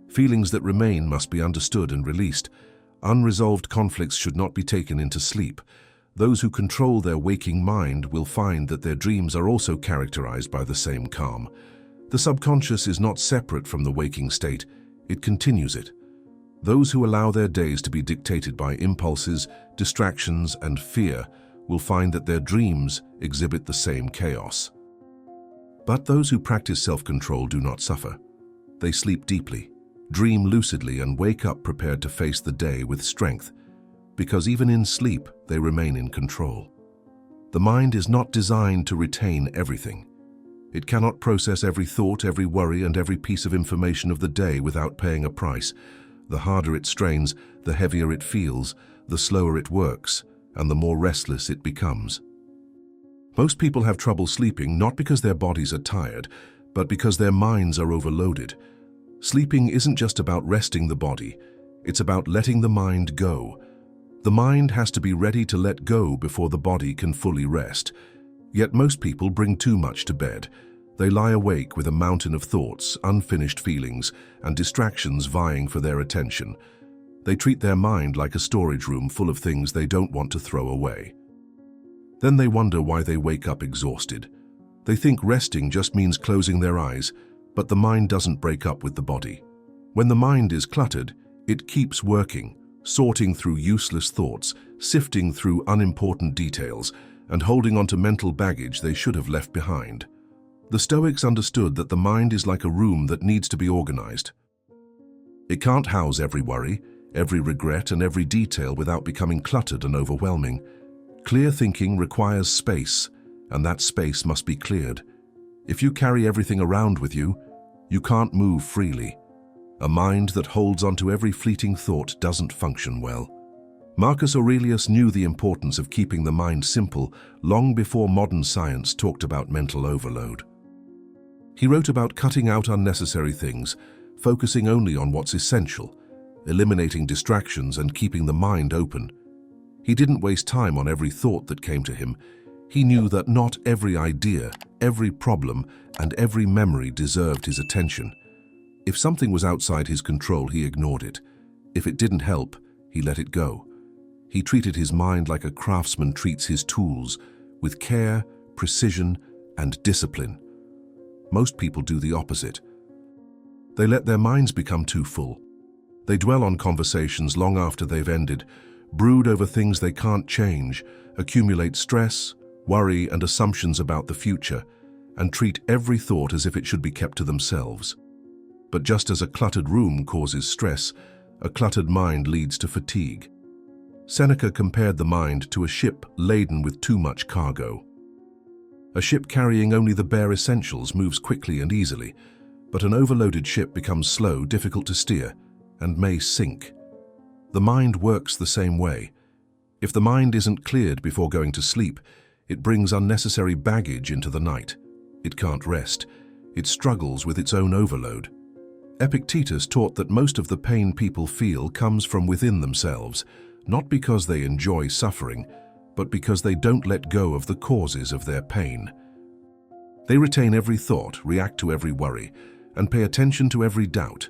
Feelings that remain must be understood and released. Unresolved conflicts should not be taken into sleep. Those who control their waking mind will find that their dreams are also characterized by the same calm. The subconscious is not separate from the waking state. It continues it. Those who allow their days to be dictated by impulses, distractions, and fear will find that their dreams exhibit the same chaos. But those who practice self-control do not suffer. They sleep deeply, dream lucidly, and wake up prepared to face the day with strength, because even in sleep, they remain in control. The mind is not designed to retain everything. It cannot process every thought, every worry, and every piece of information of the day without paying a price. The harder it strains, the heavier it feels, the slower it works, and the more restless it becomes. Most people have trouble sleeping not because their bodies are tired, but because their minds are overloaded. Sleeping isn't just about resting the body, it's about letting the mind go. The mind has to be ready to let go before the body can fully rest. Yet most people bring too much to bed. They lie awake with a mountain of thoughts, unfinished feelings, and distractions vying for their attention. They treat their mind like a storage room full of things they don't want to throw away. Then they wonder why they wake up exhausted. They think resting just means closing their eyes, but the mind doesn't break up with the body. When the mind is cluttered, It keeps working, sorting through useless thoughts, sifting through unimportant details, and holding on to mental baggage they should have left behind. The Stoics understood that the mind is like a room that needs to be organized. It can't house every worry, every regret, and every detail without becoming cluttered and overwhelming. Clear thinking requires space, and that space must be cleared. If you carry everything around with you, you can't move freely. A mind that holds onto every fleeting thought doesn't function well. Marcus Aurelius knew the importance of keeping the mind simple long before modern science talked about mental overload. He wrote about cutting out unnecessary things, focusing only on what's essential, eliminating distractions and keeping the mind open. He didn't waste time on every thought that came to him. He knew that not every idea, every problem, and every memory deserved his attention. If something was outside his control, he ignored it. If it didn't help, he let it go. He treated his mind like a craftsman treats his tools, with care, precision, and discipline. Most people do the opposite. They let their minds become too full. They dwell on conversations long after they've ended, brood over things they can't change, accumulate stress, worry, and assumptions about the future, and treat every thought as if it should be kept to themselves. But just as a cluttered room causes stress, a cluttered mind leads to fatigue. Seneca compared the mind to a ship laden with too much cargo. A ship carrying only the bare essentials moves quickly and easily, but an overloaded ship becomes slow, difficult to steer, and may sink. The mind works the same way. If the mind isn't cleared before going to sleep, it brings unnecessary baggage into the night. It can't rest. It struggles with its own overload. Epictetus taught that most of the pain people feel comes from within themselves, not because they enjoy suffering, but because they don't let go of the causes of their pain. They retain every thought, react to every worry, and pay attention to every doubt.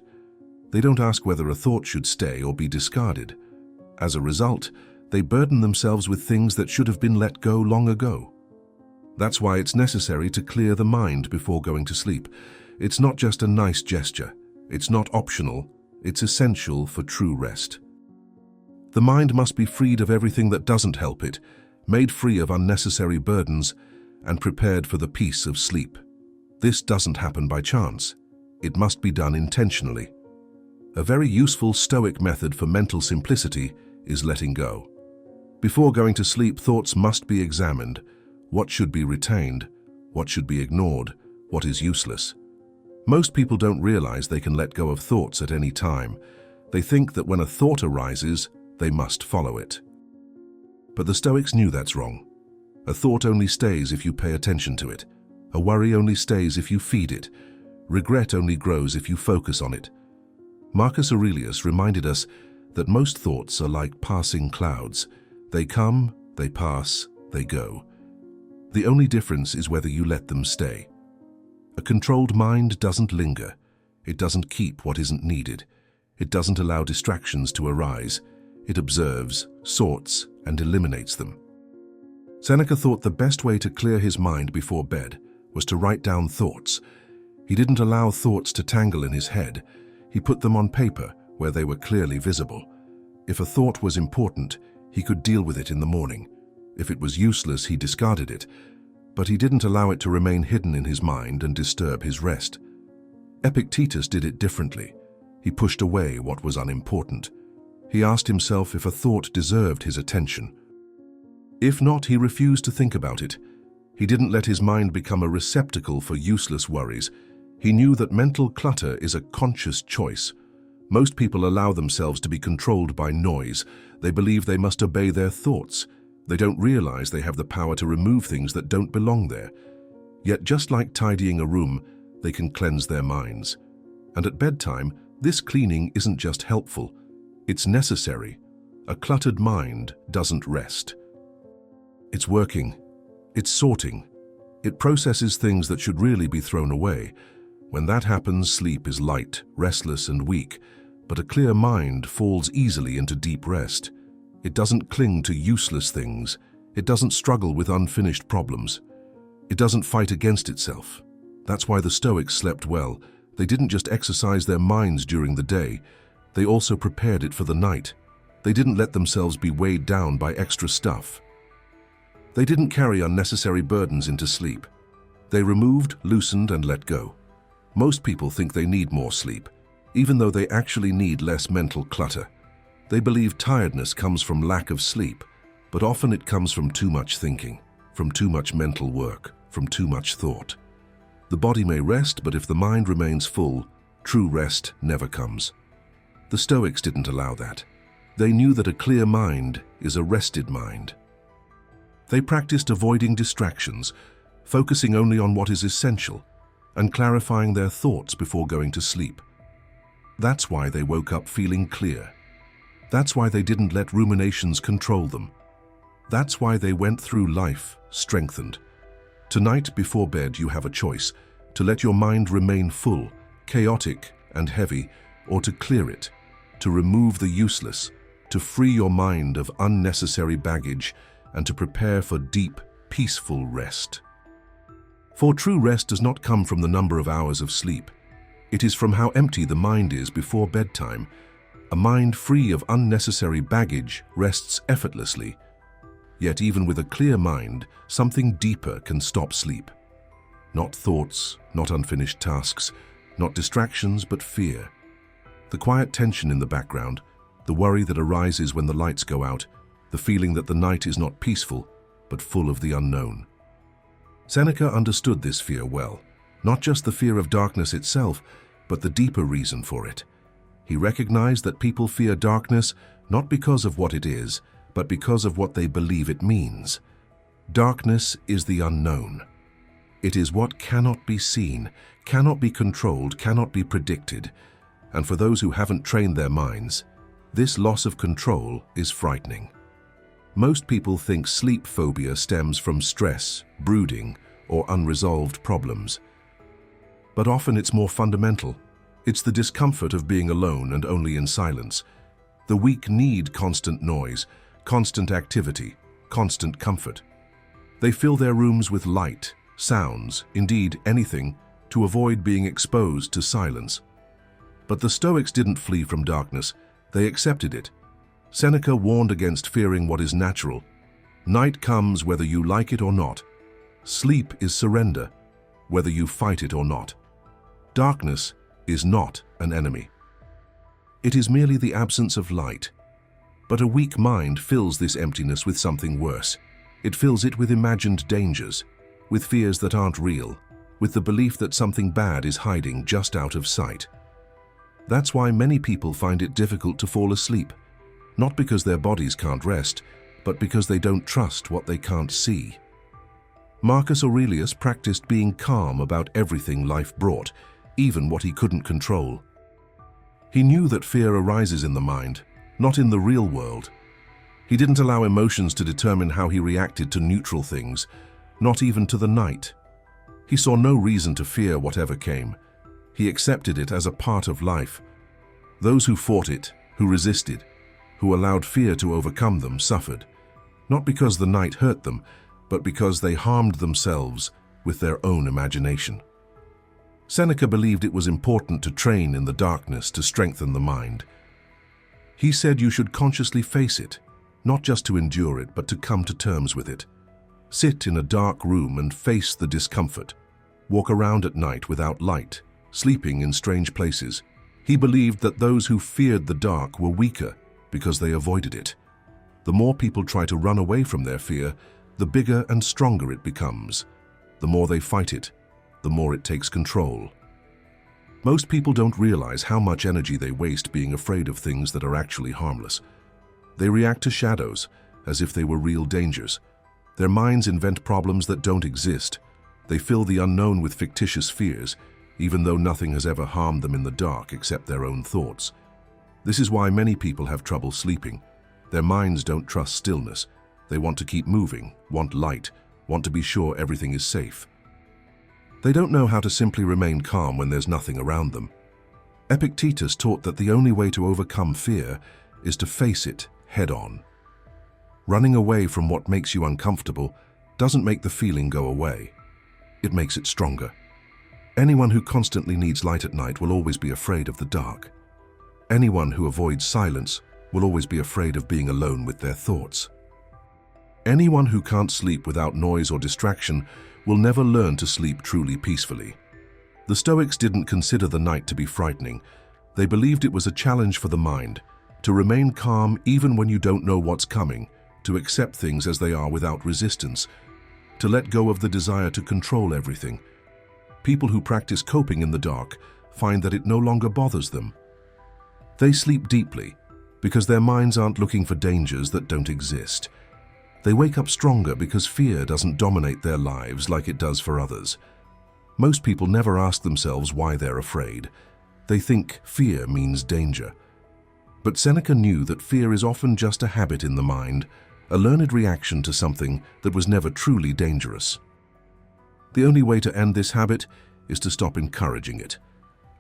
They don't ask whether a thought should stay or be discarded. As a result, they burden themselves with things that should have been let go long ago. That's why it's necessary to clear the mind before going to sleep. It's not just a nice gesture. It's not optional. It's essential for true rest. The mind must be freed of everything that doesn't help it, made free of unnecessary burdens, and prepared for the peace of sleep. This doesn't happen by chance. It must be done intentionally. A very useful Stoic method for mental simplicity is letting go. Before going to sleep, thoughts must be examined. What should be retained? What should be ignored? What is useless? Most people don't realize they can let go of thoughts at any time. They think that when a thought arises, they must follow it. But the Stoics knew that's wrong. A thought only stays if you pay attention to it. A worry only stays if you feed it. Regret only grows if you focus on it. Marcus Aurelius reminded us that most thoughts are like passing clouds. They come, they pass, they go. The only difference is whether you let them stay. A controlled mind doesn't linger. It doesn't keep what isn't needed. It doesn't allow distractions to arise. It observes, sorts, and eliminates them. Seneca thought the best way to clear his mind before bed was to write down thoughts. He didn't allow thoughts to tangle in his head. He put them on paper where they were clearly visible. If a thought was important, he could deal with it in the morning. If it was useless, he discarded it. But he didn't allow it to remain hidden in his mind and disturb his rest. Epictetus did it differently. He pushed away what was unimportant. He asked himself if a thought deserved his attention. If not, he refused to think about it. He didn't let his mind become a receptacle for useless worries. He knew that mental clutter is a conscious choice. Most people allow themselves to be controlled by noise. They believe they must obey their thoughts. They don't realize they have the power to remove things that don't belong there. Yet just like tidying a room, they can cleanse their minds. And at bedtime, this cleaning isn't just helpful. It's necessary. A cluttered mind doesn't rest. It's working. It's sorting. It processes things that should really be thrown away. When that happens, sleep is light, restless, and weak, but a clear mind falls easily into deep rest. It doesn't cling to useless things. It doesn't struggle with unfinished problems. It doesn't fight against itself. That's why the Stoics slept well. They didn't just exercise their minds during the day. they also prepared it for the night. They didn't let themselves be weighed down by extra stuff. They didn't carry unnecessary burdens into sleep. They removed, loosened, and let go. Most people think they need more sleep, even though they actually need less mental clutter. They believe tiredness comes from lack of sleep, but often it comes from too much thinking, from too much mental work, from too much thought. The body may rest, but if the mind remains full, true rest never comes. The Stoics didn't allow that. They knew that a clear mind is a rested mind. They practiced avoiding distractions, focusing only on what is essential, and clarifying their thoughts before going to sleep. That's why they woke up feeling clear. That's why they didn't let ruminations control them. That's why they went through life strengthened. Tonight before bed you have a choice: to let your mind remain full, chaotic and heavy, or to clear it, to remove the useless, to free your mind of unnecessary baggage, and to prepare for deep, peaceful rest. For true rest does not come from the number of hours of sleep. It is from how empty the mind is before bedtime. A mind free of unnecessary baggage rests effortlessly. Yet even with a clear mind, something deeper can stop sleep. Not thoughts, not unfinished tasks, not distractions, but fear. The quiet tension in the background, the worry that arises when the lights go out, the feeling that the night is not peaceful, but full of the unknown. Seneca understood this fear well, not just the fear of darkness itself, but the deeper reason for it. He recognized that people fear darkness not because of what it is, but because of what they believe it means. Darkness is the unknown. It is what cannot be seen, cannot be controlled, cannot be predicted. And for those who haven't trained their minds, this loss of control is frightening. Most people think sleep phobia stems from stress, brooding, or unresolved problems. But often it's more fundamental. It's the discomfort of being alone and only in silence. The weak need constant noise, constant activity, constant comfort. They fill their rooms with light, sounds, indeed anything, to avoid being exposed to silence. But the Stoics didn't flee from darkness, they accepted it. Seneca warned against fearing what is natural. Night comes whether you like it or not. Sleep is surrender, whether you fight it or not. Darkness is not an enemy. It is merely the absence of light. But a weak mind fills this emptiness with something worse. It fills it with imagined dangers, with fears that aren't real, with the belief that something bad is hiding just out of sight. That's why many people find it difficult to fall asleep, not because their bodies can't rest, but because they don't trust what they can't see. Marcus Aurelius practiced being calm about everything life brought, even what he couldn't control. He knew that fear arises in the mind, not in the real world. He didn't allow emotions to determine how he reacted to neutral things, not even to the night. He saw no reason to fear whatever came. He accepted it as a part of life. Those who fought it, who resisted, who allowed fear to overcome them, suffered, not because the night hurt them, but because they harmed themselves with their own imagination. Seneca believed it was important to train in the darkness to strengthen the mind. He said you should consciously face it, not just to endure it, but to come to terms with it. Sit in a dark room and face the discomfort. Walk around at night without light, sleeping in strange places. He believed that those who feared the dark were weaker because they avoided it. The more people try to run away from their fear, the bigger and stronger it becomes. The more they fight it, the more it takes control. Most people don't realize how much energy they waste being afraid of things that are actually harmless. They react to shadows as if they were real dangers. Their minds invent problems that don't exist. They fill the unknown with fictitious fears, even though nothing has ever harmed them in the dark except their own thoughts. This is why many people have trouble sleeping. Their minds don't trust stillness. They want to keep moving, want light, want to be sure everything is safe. They don't know how to simply remain calm when there's nothing around them. Epictetus taught that the only way to overcome fear is to face it head-on. Running away from what makes you uncomfortable doesn't make the feeling go away. It makes it stronger. Anyone who constantly needs light at night will always be afraid of the dark. Anyone who avoids silence will always be afraid of being alone with their thoughts. Anyone who can't sleep without noise or distraction will never learn to sleep truly peacefully. The Stoics didn't consider the night to be frightening. They believed it was a challenge for the mind, to remain calm even when you don't know what's coming, to accept things as they are without resistance, to let go of the desire to control everything. People who practice coping in the dark find that it no longer bothers them. They sleep deeply because their minds aren't looking for dangers that don't exist. They wake up stronger because fear doesn't dominate their lives like it does for others. Most people never ask themselves why they're afraid. They think fear means danger. But Seneca knew that fear is often just a habit in the mind, a learned reaction to something that was never truly dangerous. The only way to end this habit is to stop encouraging it,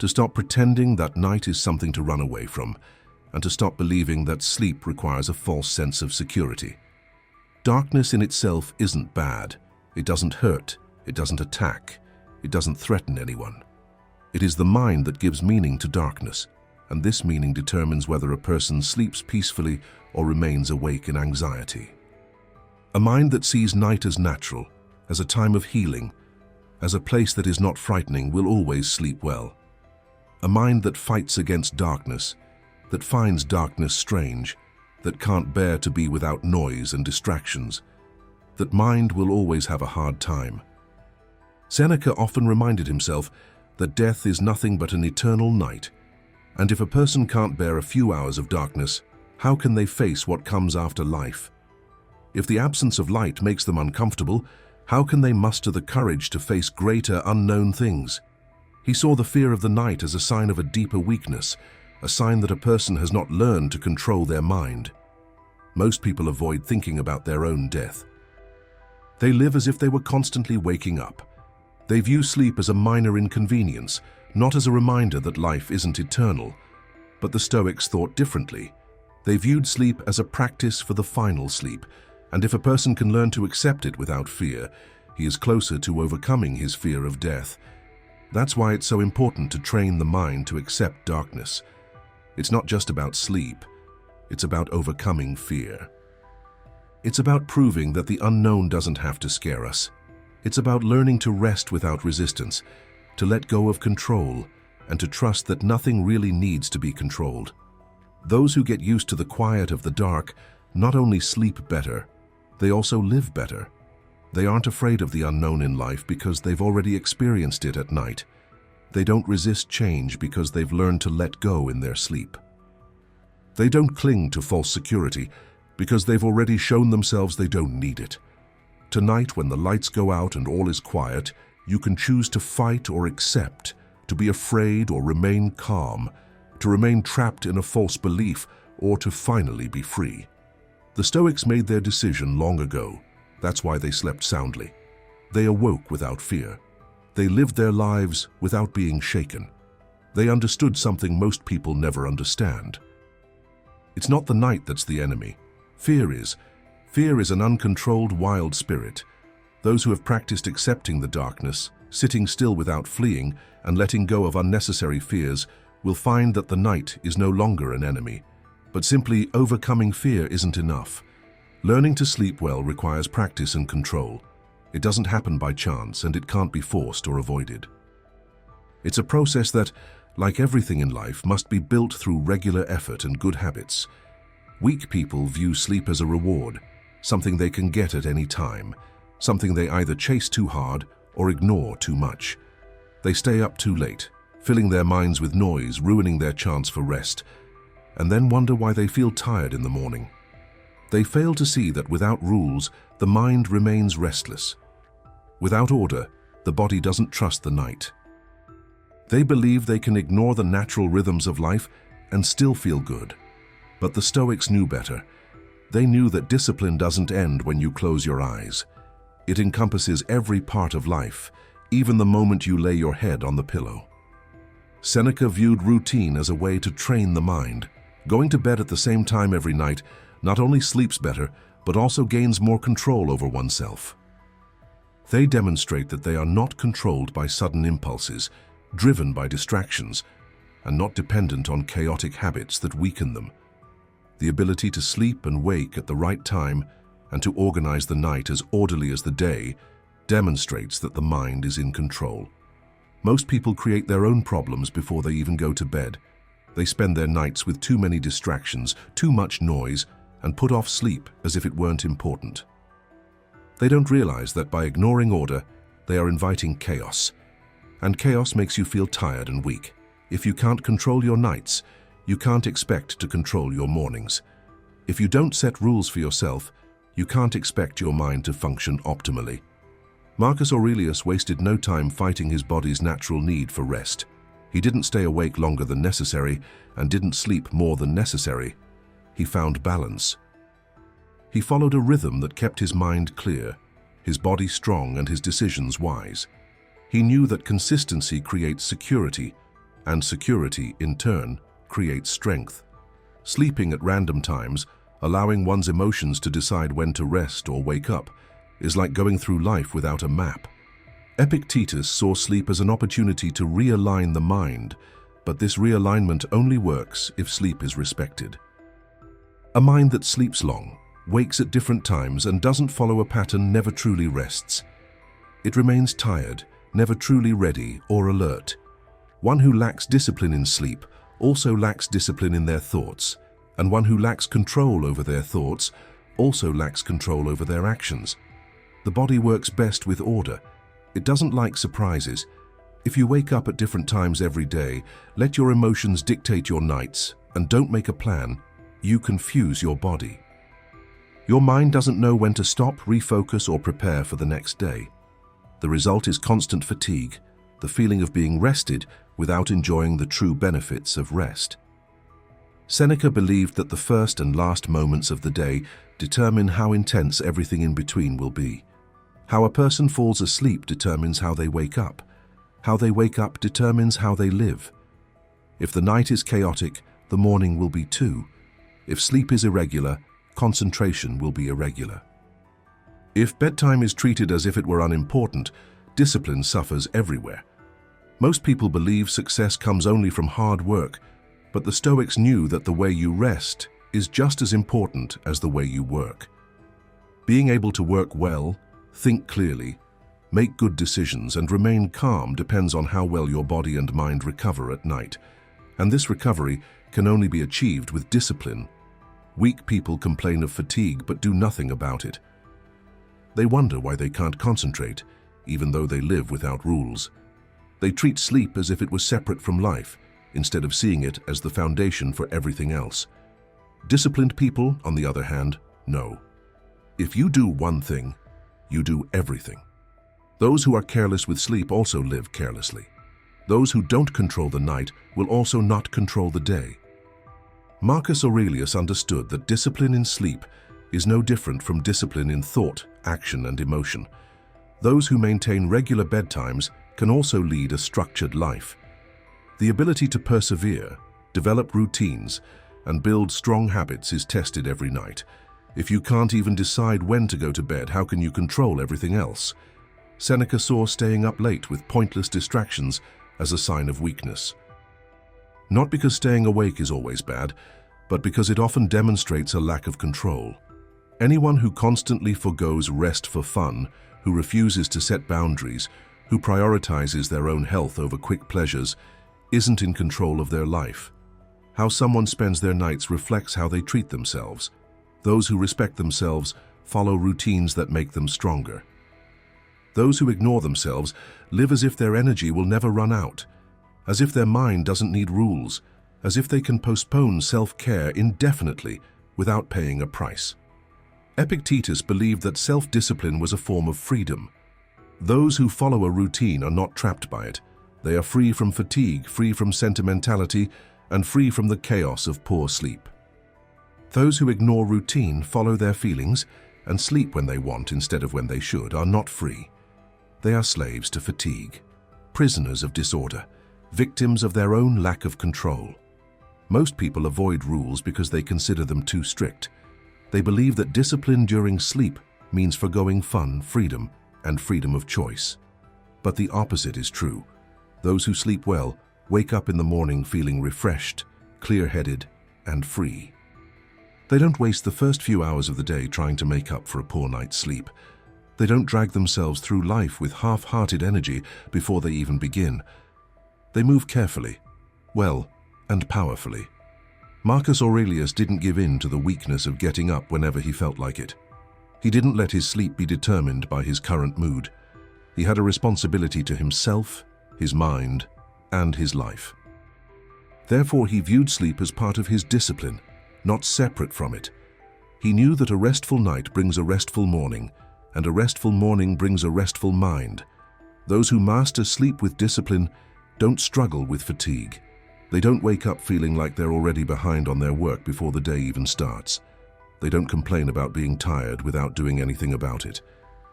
to stop pretending that night is something to run away from, and to stop believing that sleep requires a false sense of security. Darkness in itself isn't bad. It doesn't hurt. It doesn't attack. It doesn't threaten anyone. It is the mind that gives meaning to darkness, and this meaning determines whether a person sleeps peacefully or remains awake in anxiety. A mind that sees night as natural, as a time of healing, as a place that is not frightening, will always sleep well. A mind that fights against darkness, that finds darkness strange, that can't bear to be without noise and distractions, that mind will always have a hard time. Seneca often reminded himself that death is nothing but an eternal night, and if a person can't bear a few hours of darkness, how can they face what comes after life? If the absence of light makes them uncomfortable, how can they muster the courage to face greater unknown things? He saw the fear of the night as a sign of a deeper weakness, a sign that a person has not learned to control their mind. Most people avoid thinking about their own death. They live as if they were constantly waking up. They view sleep as a minor inconvenience, not as a reminder that life isn't eternal. But the Stoics thought differently. They viewed sleep as a practice for the final sleep, and if a person can learn to accept it without fear, he is closer to overcoming his fear of death. That's why it's so important to train the mind to accept darkness. It's not just about sleep, it's about overcoming fear. It's about proving that the unknown doesn't have to scare us. It's about learning to rest without resistance, to let go of control, and to trust that nothing really needs to be controlled. Those who get used to the quiet of the dark not only sleep better, they also live better. They aren't afraid of the unknown in life because they've already experienced it at night. They don't resist change because they've learned to let go in their sleep. They don't cling to false security because they've already shown themselves they don't need it. Tonight, when the lights go out and all is quiet, you can choose to fight or accept, to be afraid or remain calm, to remain trapped in a false belief, or to finally be free. The Stoics made their decision long ago. That's why they slept soundly. They awoke without fear. They lived their lives without being shaken. They understood something most people never understand. It's not the night that's the enemy. Fear is. Fear is an uncontrolled wild spirit. Those who have practiced accepting the darkness, sitting still without fleeing, and letting go of unnecessary fears will find that the night is no longer an enemy. But simply overcoming fear isn't enough. Learning to sleep well requires practice and control. It doesn't happen by chance, and it can't be forced or avoided. It's a process that, like everything in life, must be built through regular effort and good habits. Weak people view sleep as a reward, something they can get at any time, something they either chase too hard or ignore too much. They stay up too late, filling their minds with noise, ruining their chance for rest, and then wonder why they feel tired in the morning. They fail to see that without rules, the mind remains restless. Without order, the body doesn't trust the night. They believe they can ignore the natural rhythms of life and still feel good. But the Stoics knew better. They knew that discipline doesn't end when you close your eyes. It encompasses every part of life, even the moment you lay your head on the pillow. Seneca viewed routine as a way to train the mind. Going to bed at the same time every night not only sleeps better, but also gains more control over oneself. They demonstrate that they are not controlled by sudden impulses, driven by distractions, and not dependent on chaotic habits that weaken them. The ability to sleep and wake at the right time and to organize the night as orderly as the day demonstrates that the mind is in control. Most people create their own problems before they even go to bed. They spend their nights with too many distractions, too much noise, and put off sleep as if it weren't important. They don't realize that by ignoring order, they are inviting chaos. And chaos makes you feel tired and weak. If you can't control your nights, you can't expect to control your mornings. If you don't set rules for yourself, you can't expect your mind to function optimally. Marcus Aurelius wasted no time fighting his body's natural need for rest. He didn't stay awake longer than necessary and didn't sleep more than necessary. He found balance. He followed a rhythm that kept his mind clear, his body strong, and his decisions wise. He knew that consistency creates security, and security, in turn, creates strength. Sleeping at random times, allowing one's emotions to decide when to rest or wake up, is like going through life without a map. Epictetus saw sleep as an opportunity to realign the mind, but this realignment only works if sleep is respected. A mind that sleeps long, wakes at different times, and doesn't follow a pattern never truly rests. It remains tired, never truly ready or alert. One who lacks discipline in sleep also lacks discipline in their thoughts, and one who lacks control over their thoughts also lacks control over their actions. The body works best with order. It doesn't like surprises. If you wake up at different times every day, let your emotions dictate your nights, and don't make a plan, you confuse your body. Your mind doesn't know when to stop, refocus, or prepare for the next day. The result is constant fatigue, the feeling of being rested without enjoying the true benefits of rest. Seneca believed that the first and last moments of the day determine how intense everything in between will be. How a person falls asleep determines how they wake up. How they wake up determines how they live. If the night is chaotic, the morning will be too. If sleep is irregular, concentration will be irregular. If bedtime is treated as if it were unimportant, discipline suffers everywhere. Most people believe success comes only from hard work, but the Stoics knew that the way you rest is just as important as the way you work. Being able to work well, think clearly, make good decisions, and remain calm depends on how well your body and mind recover at night. And this recovery can only be achieved with discipline. Weak people complain of fatigue but do nothing about it. They wonder why they can't concentrate, even though they live without rules. They treat sleep as if it was separate from life, instead of seeing it as the foundation for everything else. Disciplined people, on the other hand, know. If you do one thing, you do everything. Those who are careless with sleep also live carelessly. Those who don't control the night will also not control the day. Marcus Aurelius understood that discipline in sleep is no different from discipline in thought, action, and emotion. Those who maintain regular bedtimes can also lead a structured life. The ability to persevere, develop routines, and build strong habits is tested every night. If you can't even decide when to go to bed, how can you control everything else? Seneca saw staying up late with pointless distractions as a sign of weakness. Not because staying awake is always bad, but because it often demonstrates a lack of control. Anyone who constantly forgoes rest for fun, who refuses to set boundaries, who prioritizes their own health over quick pleasures, isn't in control of their life. How someone spends their nights reflects how they treat themselves. Those who respect themselves follow routines that make them stronger. Those who ignore themselves live as if their energy will never run out, as if their mind doesn't need rules, as if they can postpone self-care indefinitely without paying a price. Epictetus believed that self-discipline was a form of freedom. Those who follow a routine are not trapped by it. They are free from fatigue, free from sentimentality, and free from the chaos of poor sleep. Those who ignore routine, follow their feelings, and sleep when they want instead of when they should are not free. They are slaves to fatigue, prisoners of disorder, victims of their own lack of control. Most people avoid rules because they consider them too strict. They believe that discipline during sleep means forgoing fun, freedom, and freedom of choice. But the opposite is true. Those who sleep well wake up in the morning feeling refreshed, clear-headed, and free. They don't waste the first few hours of the day trying to make up for a poor night's sleep. They don't drag themselves through life with half-hearted energy before they even begin. They move carefully, well, and powerfully. Marcus Aurelius didn't give in to the weakness of getting up whenever he felt like it. He didn't let his sleep be determined by his current mood. He had a responsibility to himself, his mind, and his life. Therefore, he viewed sleep as part of his discipline, not separate from it. He knew that a restful night brings a restful morning, and a restful morning brings a restful mind. Those who master sleep with discipline don't struggle with fatigue. They don't wake up feeling like they're already behind on their work before the day even starts. They don't complain about being tired without doing anything about it.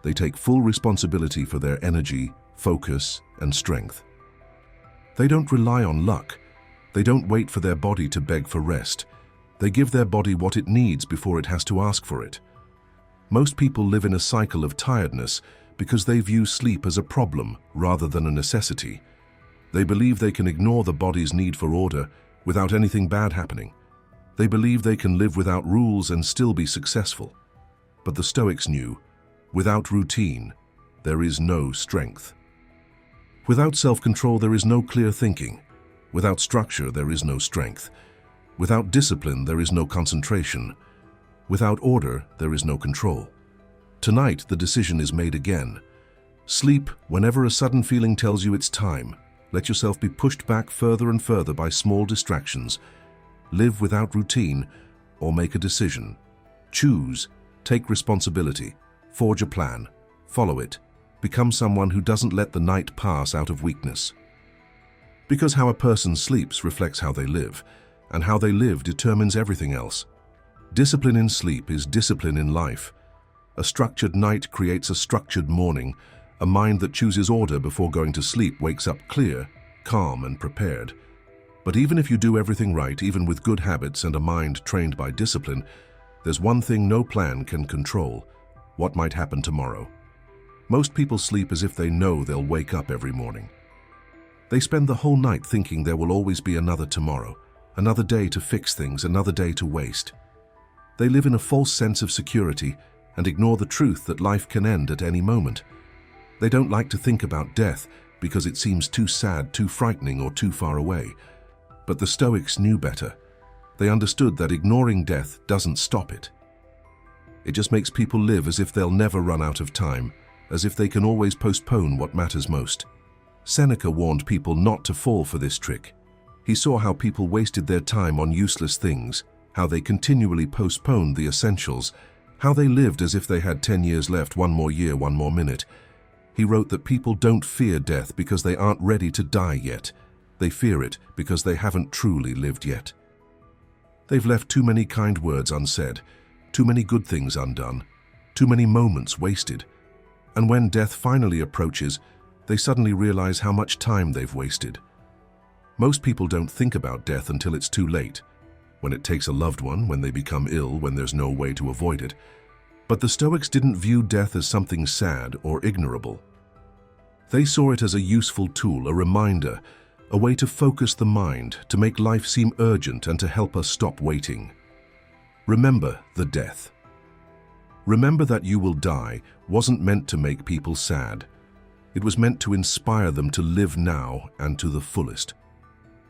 They take full responsibility for their energy, focus, and strength. They don't rely on luck. They don't wait for their body to beg for rest. They give their body what it needs before it has to ask for it. Most people live in a cycle of tiredness because they view sleep as a problem rather than a necessity. They believe they can ignore the body's need for order without anything bad happening. They believe they can live without rules and still be successful. But the Stoics knew, without routine, there is no strength. Without self-control, there is no clear thinking. Without structure, there is no strength. Without discipline, there is no concentration. Without order, there is no control. Tonight, the decision is made again. Sleep whenever a sudden feeling tells you it's time. Let yourself be pushed back further and further by small distractions. Live without routine, or make a decision. Choose, take responsibility, forge a plan, follow it. Become someone who doesn't let the night pass out of weakness. Because how a person sleeps reflects how they live, and how they live determines everything else. Discipline in sleep is discipline in life. A structured night creates a structured morning. A mind that chooses order before going to sleep wakes up clear, calm, and prepared. But even if you do everything right, even with good habits and a mind trained by discipline, there's one thing no plan can control: what might happen tomorrow. Most people sleep as if they know they'll wake up every morning. They spend the whole night thinking there will always be another tomorrow, another day to fix things, another day to waste. They live in a false sense of security and ignore the truth that life can end at any moment. They don't like to think about death because it seems too sad, too frightening, or too far away. But the Stoics knew better. They understood that ignoring death doesn't stop it. It just makes people live as if they'll never run out of time, as if they can always postpone what matters most. Seneca warned people not to fall for this trick. He saw how people wasted their time on useless things, how they continually postponed the essentials, how they lived as if they had 10 years left, one more year, one more minute. He wrote that people don't fear death because they aren't ready to die yet. They fear it because they haven't truly lived yet. They've left too many kind words unsaid, too many good things undone, too many moments wasted. And when death finally approaches, they suddenly realize how much time they've wasted. Most people don't think about death until it's too late, when it takes a loved one, when they become ill, when there's no way to avoid it. But the Stoics didn't view death as something sad or ignorable. They saw it as a useful tool, a reminder, a way to focus the mind, to make life seem urgent and to help us stop waiting. Remember the death. Remember that you will die wasn't meant to make people sad. It was meant to inspire them to live now and to the fullest.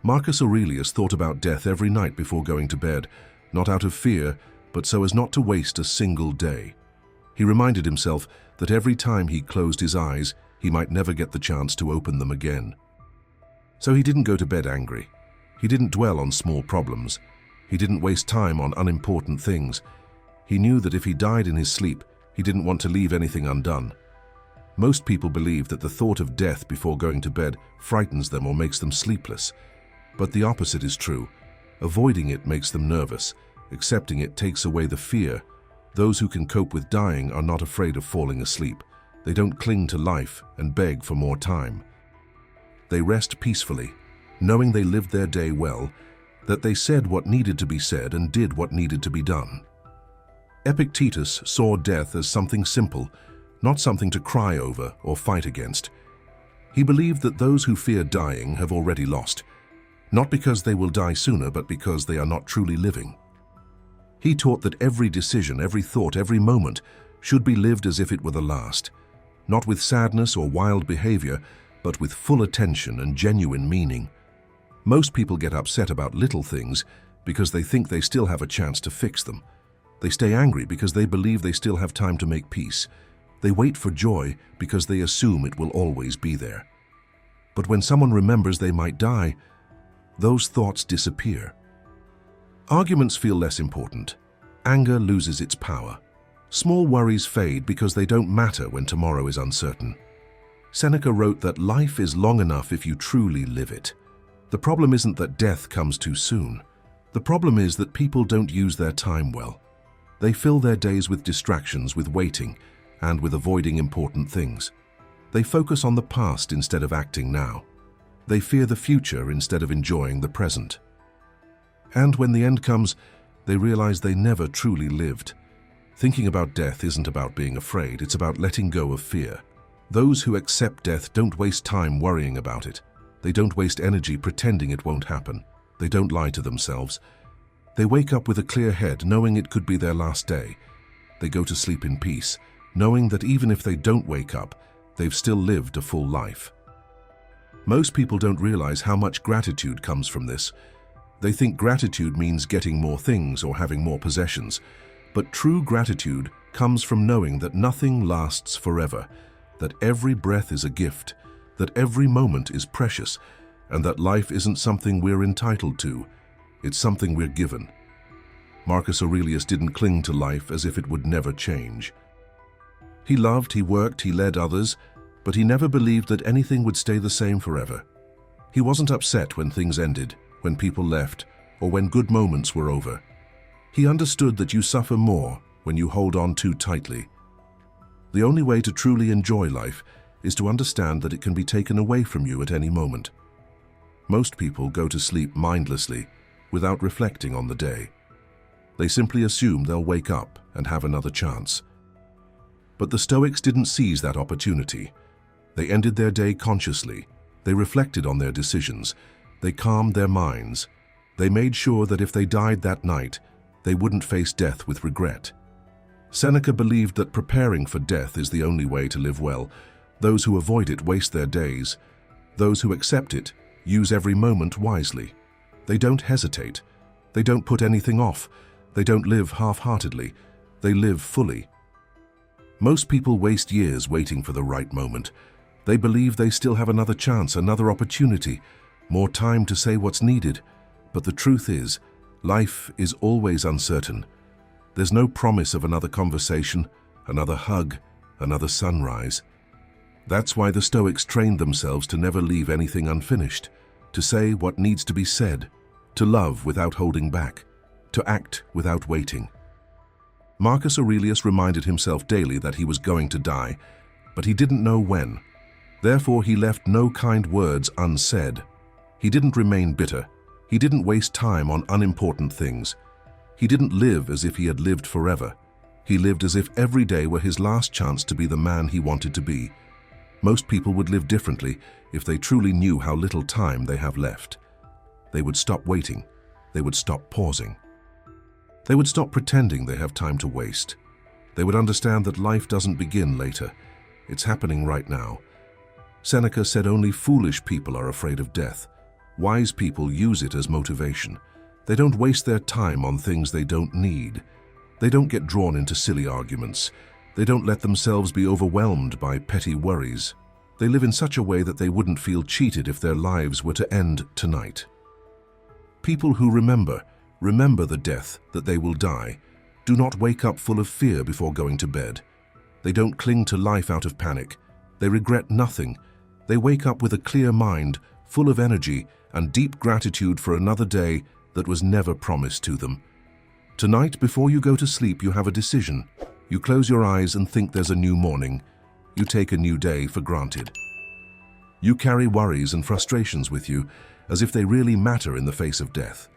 Marcus Aurelius thought about death every night before going to bed, not out of fear, but so as not to waste a single day. He reminded himself that every time he closed his eyes, he might never get the chance to open them again. So he didn't go to bed angry. He didn't dwell on small problems. He didn't waste time on unimportant things. He knew that if he died in his sleep, he didn't want to leave anything undone. Most people believe that the thought of death before going to bed frightens them or makes them sleepless. But the opposite is true. Avoiding it makes them nervous. Accepting it takes away the fear. Those who can cope with dying are not afraid of falling asleep. They don't cling to life and beg for more time. They rest peacefully, knowing they lived their day well, that they said what needed to be said and did what needed to be done. Epictetus saw death as something simple, not something to cry over or fight against. He believed that those who fear dying have already lost. not because they will die sooner, but because they are not truly living. He taught that every decision, every thought, every moment should be lived as if it were the last, not with sadness or wild behavior, but with full attention and genuine meaning. Most people get upset about little things because they think they still have a chance to fix them. They stay angry because they believe they still have time to make peace. They wait for joy because they assume it will always be there. But when someone remembers they might die, those thoughts disappear. Arguments feel less important. Anger loses its power. Small worries fade because they don't matter when tomorrow is uncertain. Seneca wrote that life is long enough if you truly live it. The problem isn't that death comes too soon. The problem is that people don't use their time well. They fill their days with distractions, with waiting, and with avoiding important things. They focus on the past instead of acting now. They fear the future instead of enjoying the present. And when the end comes, they realize they never truly lived. Thinking about death isn't about being afraid, it's about letting go of fear. Those who accept death don't waste time worrying about it. They don't waste energy pretending it won't happen. They don't lie to themselves. They wake up with a clear head, knowing it could be their last day. They go to sleep in peace, knowing that even if they don't wake up, they've still lived a full life. Most people don't realize how much gratitude comes from this. They think gratitude means getting more things or having more possessions. But true gratitude comes from knowing that nothing lasts forever, that every breath is a gift, that every moment is precious, and that life isn't something we're entitled to, it's something we're given. Marcus Aurelius didn't cling to life as if it would never change. He loved, he worked, he led others, but he never believed that anything would stay the same forever. He wasn't upset when things ended, when people left, or when good moments were over. He understood that you suffer more when you hold on too tightly. The only way to truly enjoy life is to understand that it can be taken away from you at any moment. Most people go to sleep mindlessly, without reflecting on the day. They simply assume they'll wake up and have another chance. But the Stoics didn't seize that opportunity. They ended their day consciously. They reflected on their decisions. They calmed their minds. They made sure that if they died that night, they wouldn't face death with regret. Seneca believed that preparing for death is the only way to live well. Those who avoid it waste their days. Those who accept it use every moment wisely. They don't hesitate. They don't put anything off. They don't live half-heartedly. They live fully. Most people waste years waiting for the right moment. They believe they still have another chance, another opportunity, more time to say what's needed. But the truth is, life is always uncertain. There's no promise of another conversation, another hug, another sunrise. That's why the Stoics trained themselves to never leave anything unfinished, to say what needs to be said, to love without holding back, to act without waiting. Marcus Aurelius reminded himself daily that he was going to die, but he didn't know when. Therefore, he left no kind words unsaid. He didn't remain bitter. He didn't waste time on unimportant things. He didn't live as if he had lived forever. He lived as if every day were his last chance to be the man he wanted to be. Most people would live differently if they truly knew how little time they have left. They would stop waiting. They would stop pausing. They would stop pretending they have time to waste. They would understand that life doesn't begin later. It's happening right now. Seneca said only foolish people are afraid of death. Wise people use it as motivation. They don't waste their time on things they don't need. They don't get drawn into silly arguments. They don't let themselves be overwhelmed by petty worries. They live in such a way that they wouldn't feel cheated if their lives were to end tonight. People who remember the death that they will die, do not wake up full of fear before going to bed. They don't cling to life out of panic. They regret nothing. They wake up with a clear mind, full of energy and deep gratitude for another day that was never promised to them. Tonight, before you go to sleep, you have a decision. You close your eyes and think there's a new morning. You take a new day for granted. You carry worries and frustrations with you as if they really matter in the face of death.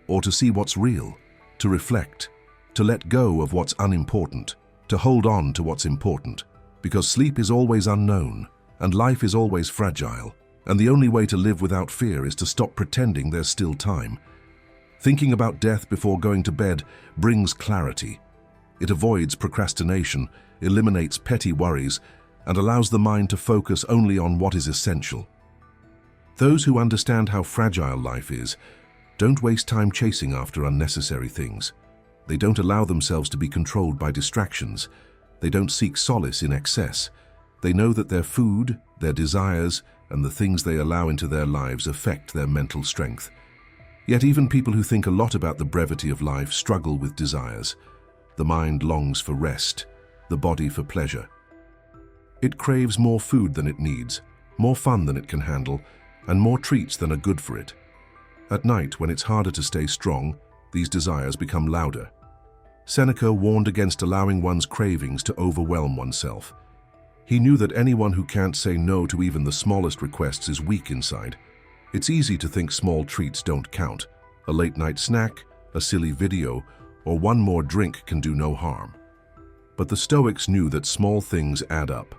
Or to see what's real, to reflect, to let go of what's unimportant, to hold on to what's important. Because sleep is always unknown and life is always fragile. And the only way to live without fear is to stop pretending there's still time. Thinking about death before going to bed brings clarity. It avoids procrastination, eliminates petty worries, and allows the mind to focus only on what is essential. Those who understand how fragile life is don't waste time chasing after unnecessary things. They don't allow themselves to be controlled by distractions. They don't seek solace in excess. They know that their food, their desires, and the things they allow into their lives affect their mental strength. Yet even people who think a lot about the brevity of life struggle with desires. The mind longs for rest, the body for pleasure. It craves more food than it needs, more fun than it can handle, and more treats than are good for it. At night, when it's harder to stay strong, these desires become louder. Seneca warned against allowing one's cravings to overwhelm oneself. He knew that anyone who can't say no to even the smallest requests is weak inside. It's easy to think small treats don't count. A late-night snack, a silly video, or one more drink can do no harm. But the Stoics knew that small things add up.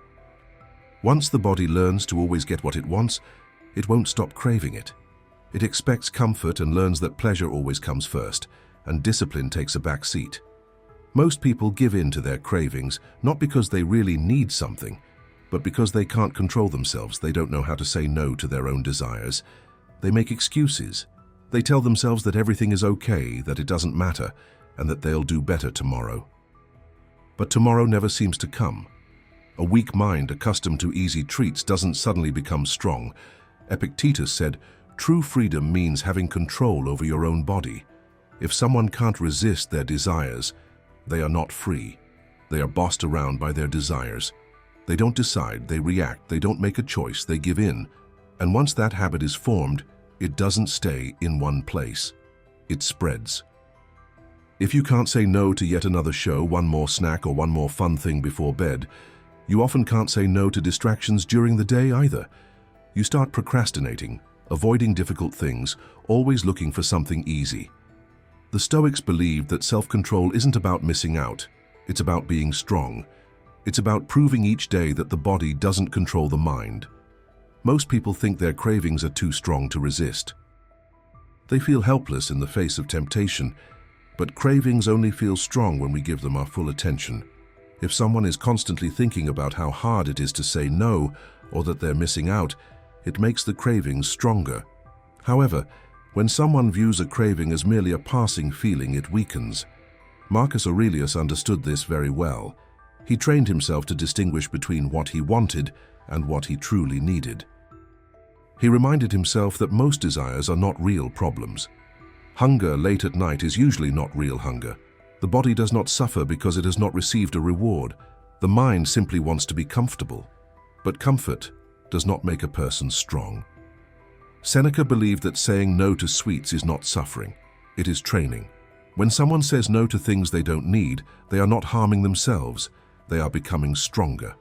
Once the body learns to always get what it wants, it won't stop craving it. It expects comfort and learns that pleasure always comes first, and discipline takes a back seat. Most people give in to their cravings, not because they really need something, but because they can't control themselves. They don't know how to say no to their own desires. They make excuses. They tell themselves that everything is okay, that it doesn't matter, and that they'll do better tomorrow. But tomorrow never seems to come. A weak mind accustomed to easy treats doesn't suddenly become strong. Epictetus said, "True freedom means having control over your own body." If someone can't resist their desires, they are not free. They are bossed around by their desires. They don't decide, they react, they don't make a choice, they give in. And once that habit is formed, it doesn't stay in one place. It spreads. If you can't say no to yet another show, one more snack, or one more fun thing before bed, you often can't say no to distractions during the day either. You start procrastinating, avoiding difficult things, always looking for something easy. The Stoics believed that self-control isn't about missing out. It's about being strong. It's about proving each day that the body doesn't control the mind. Most people think their cravings are too strong to resist. They feel helpless in the face of temptation, but cravings only feel strong when we give them our full attention. If someone is constantly thinking about how hard it is to say no, or that they're missing out, it makes the cravings stronger. However, when someone views a craving as merely a passing feeling, it weakens. Marcus Aurelius understood this very well. He trained himself to distinguish between what he wanted and what he truly needed. He reminded himself that most desires are not real problems. Hunger late at night is usually not real hunger. The body does not suffer because it has not received a reward. The mind simply wants to be comfortable. But comfort does not make a person strong. Seneca believed that saying no to sweets is not suffering, it is training. When someone says no to things they don't need, they are not harming themselves, they are becoming stronger.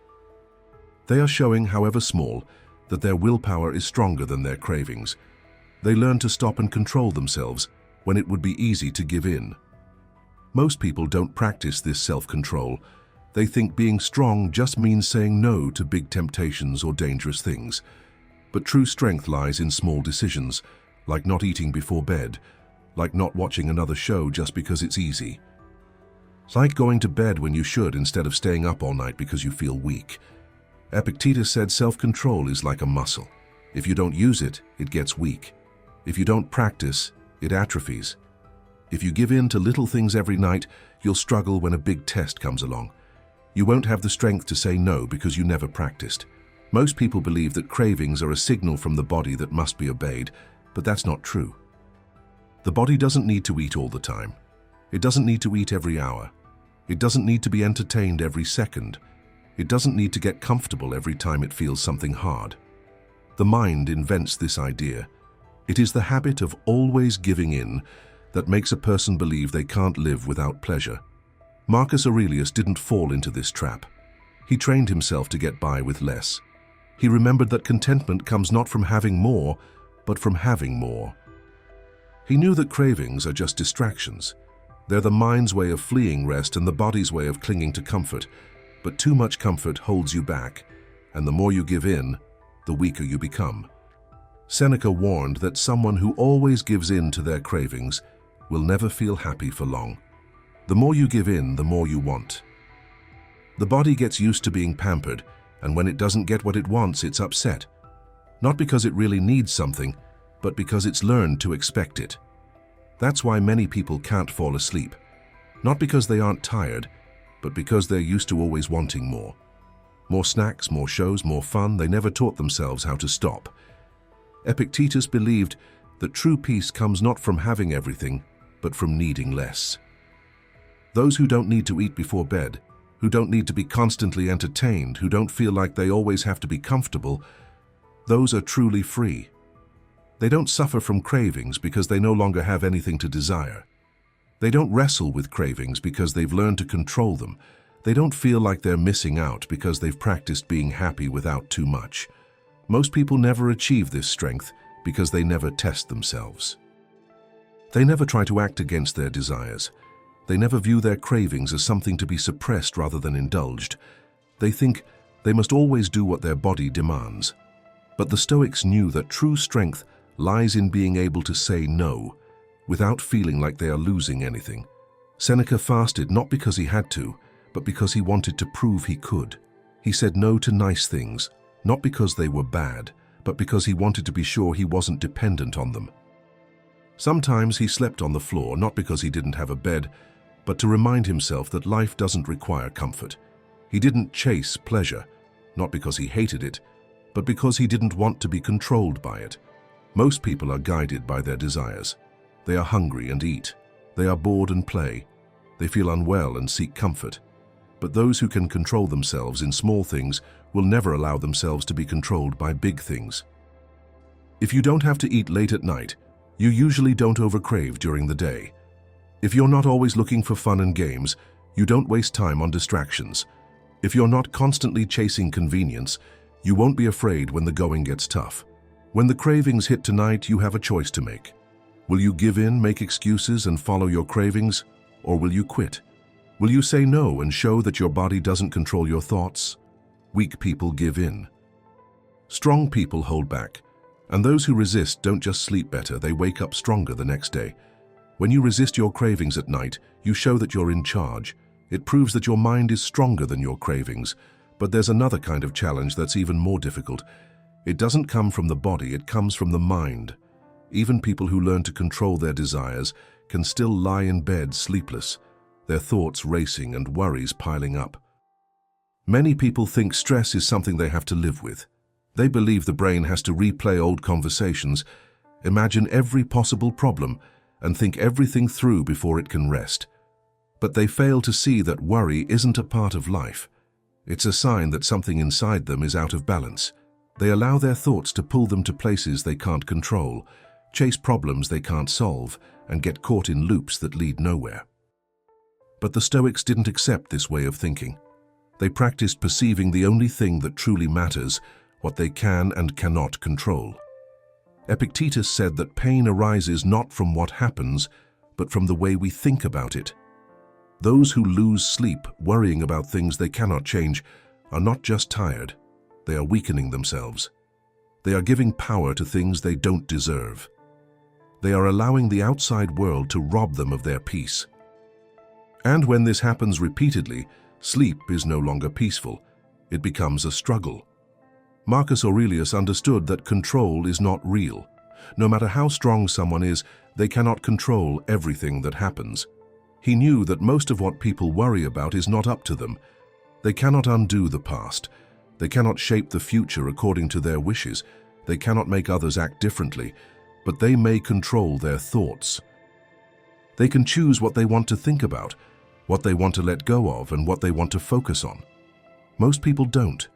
They are showing, however small, that their willpower is stronger than their cravings. They learn to stop and control themselves when it would be easy to give in. Most people don't practice this self-control. They think being strong just means saying no to big temptations or dangerous things. But true strength lies in small decisions, like not eating before bed, like not watching another show just because it's easy. Like going to bed when you should instead of staying up all night because you feel weak. Epictetus said self-control is like a muscle. If you don't use it, it gets weak. If you don't practice, it atrophies. If you give in to little things every night, you'll struggle when a big test comes along. You won't have the strength to say no because you never practiced. Most people believe that cravings are a signal from the body that must be obeyed, but that's not true. The body doesn't need to eat all the time. It doesn't need to eat every hour. It doesn't need to be entertained every second. It doesn't need to get comfortable every time it feels something hard. The mind invents this idea. It is the habit of always giving in that makes a person believe they can't live without pleasure. Marcus Aurelius didn't fall into this trap. He trained himself to get by with less. He remembered that contentment comes not from having more, but from having more. He knew that cravings are just distractions. They're the mind's way of fleeing rest and the body's way of clinging to comfort. But too much comfort holds you back, and the more you give in, the weaker you become. Seneca warned that someone who always gives in to their cravings will never feel happy for long. The more you give in, the more you want. The body gets used to being pampered, and when it doesn't get what it wants, it's upset. Not because it really needs something, but because it's learned to expect it. That's why many people can't fall asleep. Not because they aren't tired, but because they're used to always wanting more. More snacks, more shows, more fun. They never taught themselves how to stop. Epictetus believed that true peace comes not from having everything, but from needing less. Those who don't need to eat before bed, who don't need to be constantly entertained, who don't feel like they always have to be comfortable, those are truly free. They don't suffer from cravings because they no longer have anything to desire. They don't wrestle with cravings because they've learned to control them. They don't feel like they're missing out because they've practiced being happy without too much. Most people never achieve this strength because they never test themselves. They never try to act against their desires. They never view their cravings as something to be suppressed rather than indulged. They think they must always do what their body demands. But the Stoics knew that true strength lies in being able to say no, without feeling like they are losing anything. Seneca fasted not because he had to, but because he wanted to prove he could. He said no to nice things, not because they were bad, but because he wanted to be sure he wasn't dependent on them. Sometimes he slept on the floor, not because he didn't have a bed, but to remind himself that life doesn't require comfort. He didn't chase pleasure, not because he hated it, but because he didn't want to be controlled by it. Most people are guided by their desires. They are hungry and eat. They are bored and play. They feel unwell and seek comfort. But those who can control themselves in small things will never allow themselves to be controlled by big things. If you don't have to eat late at night, you usually don't overcrave during the day. If you're not always looking for fun and games, you don't waste time on distractions. If you're not constantly chasing convenience, you won't be afraid when the going gets tough. When the cravings hit tonight, you have a choice to make. Will you give in, make excuses, and follow your cravings, or will you quit? Will you say no and show that your body doesn't control your thoughts? Weak people give in. Strong people hold back, and those who resist don't just sleep better, they wake up stronger the next day. When you resist your cravings at night, you show that you're in charge. It proves that your mind is stronger than your cravings. But there's another kind of challenge that's even more difficult. It doesn't come from the body, it comes from the mind. Even people who learn to control their desires can still lie in bed sleepless, their thoughts racing and worries piling up. Many people think stress is something they have to live with. They believe the brain has to replay old conversations, imagine every possible problem, and think everything through before it can rest. But they fail to see that worry isn't a part of life. It's a sign that something inside them is out of balance. They allow their thoughts to pull them to places they can't control, chase problems they can't solve, and get caught in loops that lead nowhere. But the Stoics didn't accept this way of thinking. They practiced perceiving the only thing that truly matters, what they can and cannot control. Epictetus said that pain arises not from what happens, but from the way we think about it. Those who lose sleep worrying about things they cannot change are not just tired, they are weakening themselves. They are giving power to things they don't deserve. They are allowing the outside world to rob them of their peace. And when this happens repeatedly, sleep is no longer peaceful. It becomes a struggle. Marcus Aurelius understood that control is not real. No matter how strong someone is, they cannot control everything that happens. He knew that most of what people worry about is not up to them. They cannot undo the past. They cannot shape the future according to their wishes. They cannot make others act differently, but they may control their thoughts. They can choose what they want to think about, what they want to let go of, and what they want to focus on. Most people don't.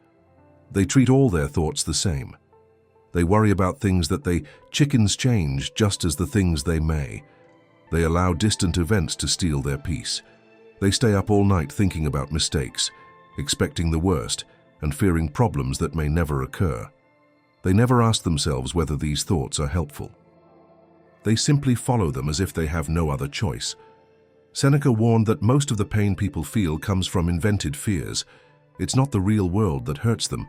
They treat all their thoughts the same. They worry about things that they chickens change just as the things they may. They allow distant events to steal their peace. They stay up all night thinking about mistakes, expecting the worst, and fearing problems that may never occur. They never ask themselves whether these thoughts are helpful. They simply follow them as if they have no other choice. Seneca warned that most of the pain people feel comes from invented fears. It's not the real world that hurts them.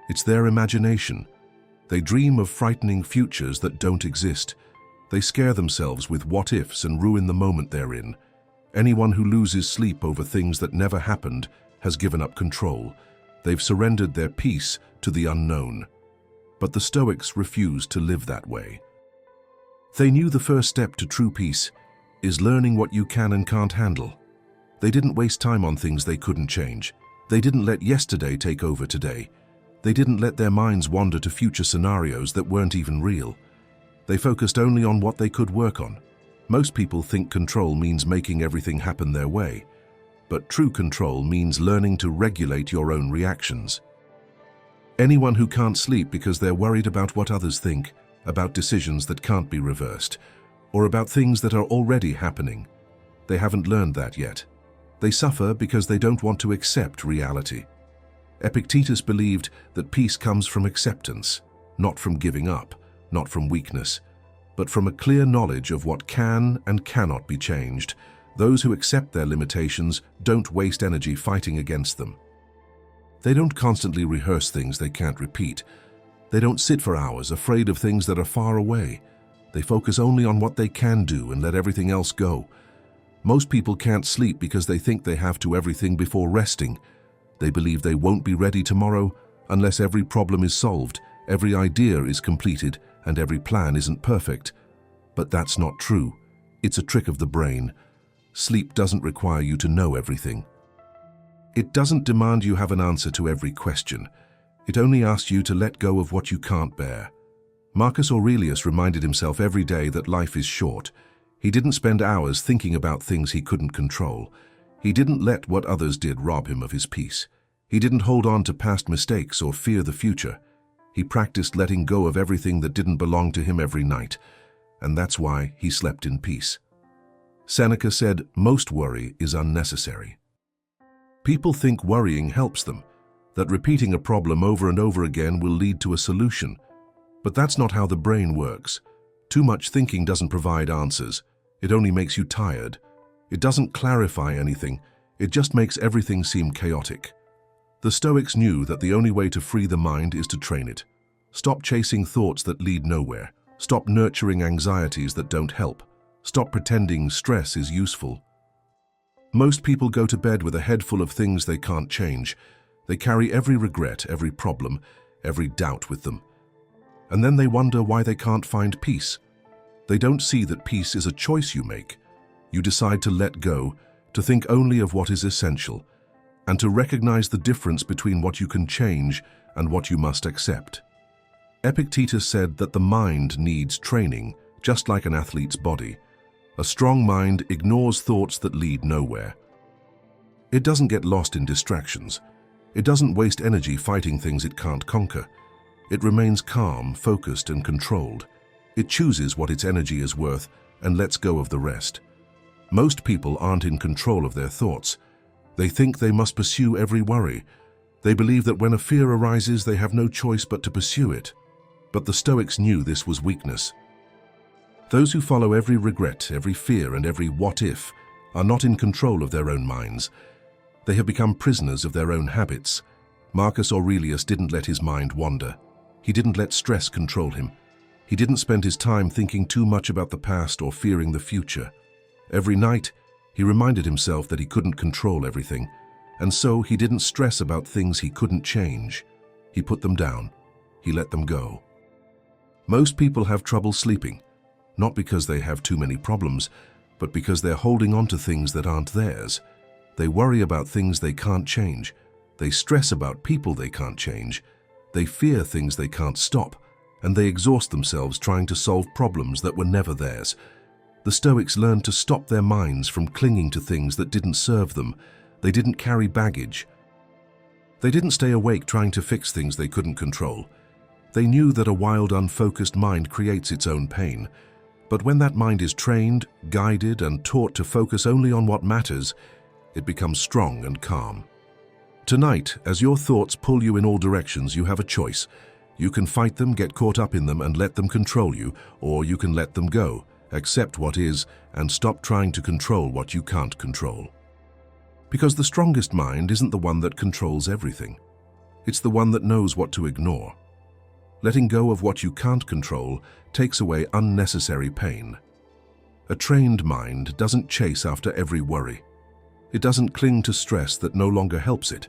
It's their imagination. They dream of frightening futures that don't exist. They scare themselves with what-ifs and ruin the moment they're in. Anyone who loses sleep over things that never happened has given up control. They've surrendered their peace to the unknown. But the Stoics refused to live that way. They knew the first step to true peace is learning what you can and can't handle. They didn't waste time on things they couldn't change. They didn't let yesterday take over today. They didn't let their minds wander to future scenarios that weren't even real. They focused only on what they could work on. Most people think control means making everything happen their way, but true control means learning to regulate your own reactions. Anyone who can't sleep because they're worried about what others think, about decisions that can't be reversed, or about things that are already happening, they haven't learned that yet. They suffer because they don't want to accept reality. Epictetus believed that peace comes from acceptance, not from giving up, not from weakness, but from a clear knowledge of what can and cannot be changed. Those who accept their limitations don't waste energy fighting against them. They don't constantly rehearse things they can't repeat. They don't sit for hours afraid of things that are far away. They focus only on what they can do and let everything else go. Most people can't sleep because they think they have to everything before resting. They believe they won't be ready tomorrow unless every problem is solved, every idea is completed, and every plan isn't perfect. But that's not true. It's a trick of the brain. Sleep doesn't require you to know everything. It doesn't demand you have an answer to every question. It only asks you to let go of what you can't bear. Marcus Aurelius reminded himself every day that life is short. He didn't spend hours thinking about things he couldn't control. He didn't let what others did rob him of his peace. He didn't hold on to past mistakes or fear the future. He practiced letting go of everything that didn't belong to him every night, and that's why he slept in peace. Seneca said, "Most worry is unnecessary." People think worrying helps them, that repeating a problem over and over again will lead to a solution. But that's not how the brain works. Too much thinking doesn't provide answers. It only makes you tired. It doesn't clarify anything. It just makes everything seem chaotic. The Stoics knew that the only way to free the mind is to train it. Stop chasing thoughts that lead nowhere. Stop nurturing anxieties that don't help. Stop pretending stress is useful. Most people go to bed with a head full of things they can't change. They carry every regret, every problem, every doubt with them. And then they wonder why they can't find peace. They don't see that peace is a choice you make. You decide to let go, to think only of what is essential, and to recognize the difference between what you can change and what you must accept. Epictetus said that the mind needs training, just like an athlete's body. A strong mind ignores thoughts that lead nowhere. It doesn't get lost in distractions. It doesn't waste energy fighting things it can't conquer. It remains calm, focused, and controlled. It chooses what its energy is worth and lets go of the rest. Most people aren't in control of their thoughts. They think they must pursue every worry. They believe that when a fear arises, they have no choice but to pursue it. But the Stoics knew this was weakness. Those who follow every regret, every fear, and every what-if are not in control of their own minds. They have become prisoners of their own habits. Marcus Aurelius didn't let his mind wander. He didn't let stress control him. He didn't spend his time thinking too much about the past or fearing the future. Every night, he reminded himself that he couldn't control everything, and so he didn't stress about things he couldn't change. He put them down. He let them go. Most people have trouble sleeping, not because they have too many problems, but because they're holding on to things that aren't theirs. They worry about things they can't change. They stress about people they can't change. They fear things they can't stop, and they exhaust themselves trying to solve problems that were never theirs. The Stoics learned to stop their minds from clinging to things that didn't serve them. They didn't carry baggage. They didn't stay awake trying to fix things they couldn't control. They knew that a wild, unfocused mind creates its own pain. But when that mind is trained, guided, and taught to focus only on what matters, it becomes strong and calm. Tonight, as your thoughts pull you in all directions, you have a choice. You can fight them, get caught up in them, and let them control you, or you can let them go, accept what is, and stop trying to control what you can't control. Because the strongest mind isn't the one that controls everything. It's the one that knows what to ignore. Letting go of what you can't control takes away unnecessary pain. A trained mind doesn't chase after every worry. It doesn't cling to stress that no longer helps it.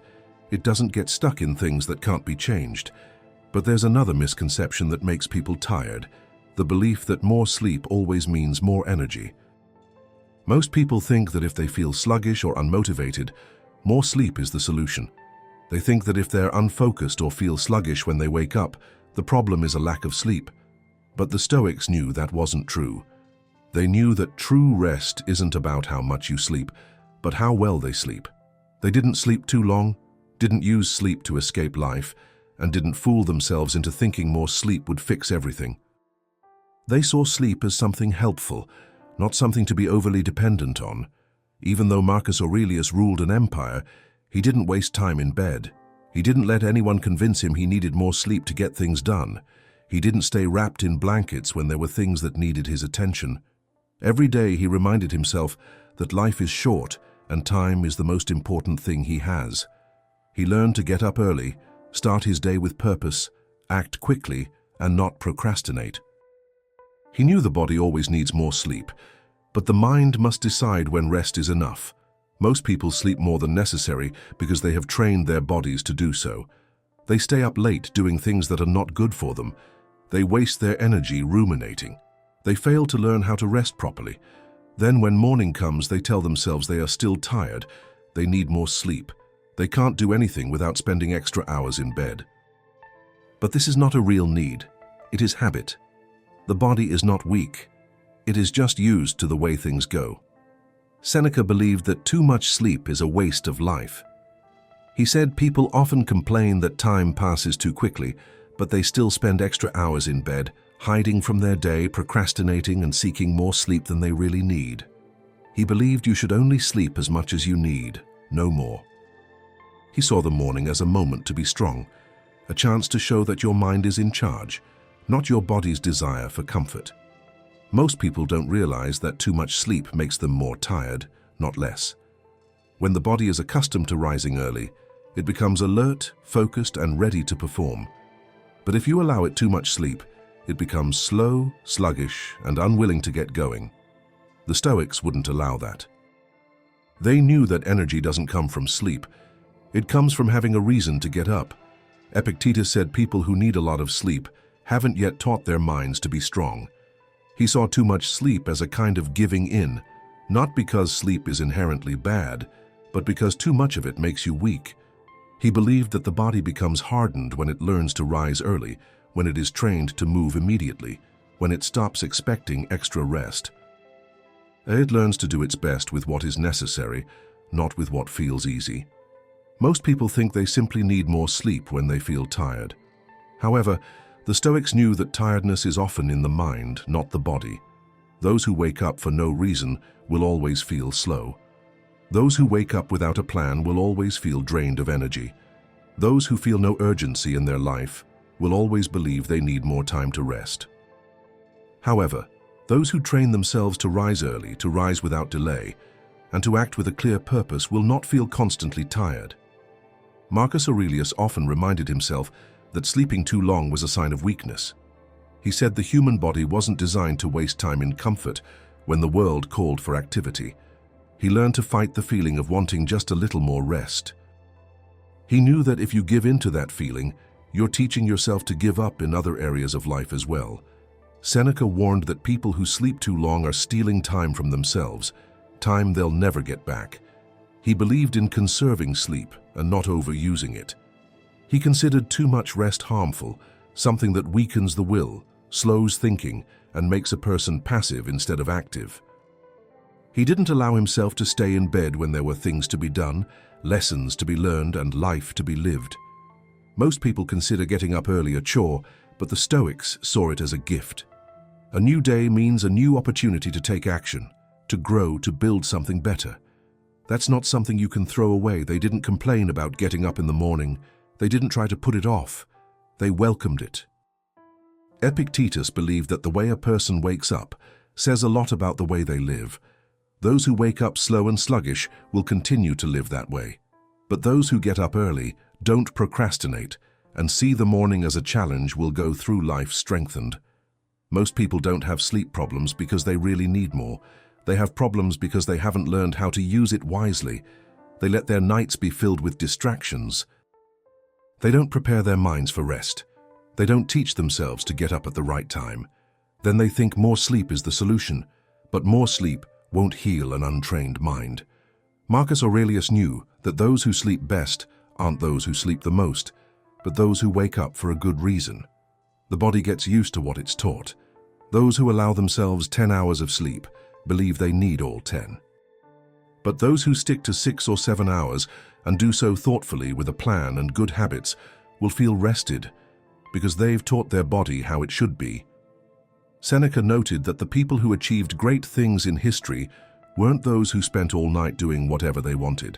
It doesn't get stuck in things that can't be changed. But there's another misconception that makes people tired: the belief that more sleep always means more energy. Most people think that if they feel sluggish or unmotivated, more sleep is the solution. They think that if they're unfocused or feel sluggish when they wake up, the problem is a lack of sleep. But the Stoics knew that wasn't true. They knew that true rest isn't about how much you sleep, but how well they sleep. They didn't sleep too long, didn't use sleep to escape life, and didn't fool themselves into thinking more sleep would fix everything. They saw sleep as something helpful, not something to be overly dependent on. Even though Marcus Aurelius ruled an empire, he didn't waste time in bed. He didn't let anyone convince him he needed more sleep to get things done. He didn't stay wrapped in blankets when there were things that needed his attention. Every day he reminded himself that life is short and time is the most important thing he has. He learned to get up early, start his day with purpose, act quickly, and not procrastinate. He knew the body always needs more sleep, but the mind must decide when rest is enough. Most people sleep more than necessary because they have trained their bodies to do so. They stay up late doing things that are not good for them. They waste their energy ruminating. They fail to learn how to rest properly. Then when morning comes, they tell themselves they are still tired. They need more sleep. They can't do anything without spending extra hours in bed. But this is not a real need. It is habit. The body is not weak. It is just used to the way things go. Seneca believed that too much sleep is a waste of life. He said people often complain that time passes too quickly, but they still spend extra hours in bed, hiding from their day, procrastinating and seeking more sleep than they really need. He believed you should only sleep as much as you need, no more. He saw the morning as a moment to be strong, a chance to show that your mind is in charge, not your body's desire for comfort. Most people don't realize that too much sleep makes them more tired, not less. When the body is accustomed to rising early, it becomes alert, focused, and ready to perform. But if you allow it too much sleep, it becomes slow, sluggish, and unwilling to get going. The Stoics wouldn't allow that. They knew that energy doesn't come from sleep. It comes from having a reason to get up. Epictetus said people who need a lot of sleep haven't yet taught their minds to be strong. He saw too much sleep as a kind of giving in, not because sleep is inherently bad, but because too much of it makes you weak. He believed that the body becomes hardened when it learns to rise early, when it is trained to move immediately, when it stops expecting extra rest. It learns to do its best with what is necessary, not with what feels easy. Most people think they simply need more sleep when they feel tired. However, the Stoics knew that tiredness is often in the mind, not the body. Those who wake up for no reason will always feel slow. Those who wake up without a plan will always feel drained of energy. Those who feel no urgency in their life will always believe they need more time to rest. However, those who train themselves to rise early, to rise without delay, and to act with a clear purpose will not feel constantly tired. Marcus Aurelius often reminded himself that sleeping too long was a sign of weakness. He said the human body wasn't designed to waste time in comfort when the world called for activity. He learned to fight the feeling of wanting just a little more rest. He knew that if you give in to that feeling, you're teaching yourself to give up in other areas of life as well. Seneca warned that people who sleep too long are stealing time from themselves, time they'll never get back. He believed in conserving sleep and not overusing it. He considered too much rest harmful, something that weakens the will, slows thinking, and makes a person passive instead of active. He didn't allow himself to stay in bed when there were things to be done, lessons to be learned, and life to be lived. Most people consider getting up early a chore, but the Stoics saw it as a gift. A new day means a new opportunity to take action, to grow, to build something better. That's not something you can throw away. They didn't complain about getting up in the morning. They didn't try to put it off. They welcomed it. Epictetus believed that the way a person wakes up says a lot about the way they live. Those who wake up slow and sluggish will continue to live that way. But those who get up early don't procrastinate and see the morning as a challenge will go through life strengthened. Most people don't have sleep problems because they really need more. They have problems because they haven't learned how to use it wisely. They let their nights be filled with distractions. They don't prepare their minds for rest. They don't teach themselves to get up at the right time. Then they think more sleep is the solution, but more sleep won't heal an untrained mind. Marcus Aurelius knew that those who sleep best aren't those who sleep the most, but those who wake up for a good reason. The body gets used to what it's taught. Those who allow themselves 10 hours of sleep believe they need all 10. But those who stick to 6 or 7 hours and do so thoughtfully with a plan and good habits will feel rested because they've taught their body how it should be. Seneca noted that the people who achieved great things in history weren't those who spent all night doing whatever they wanted.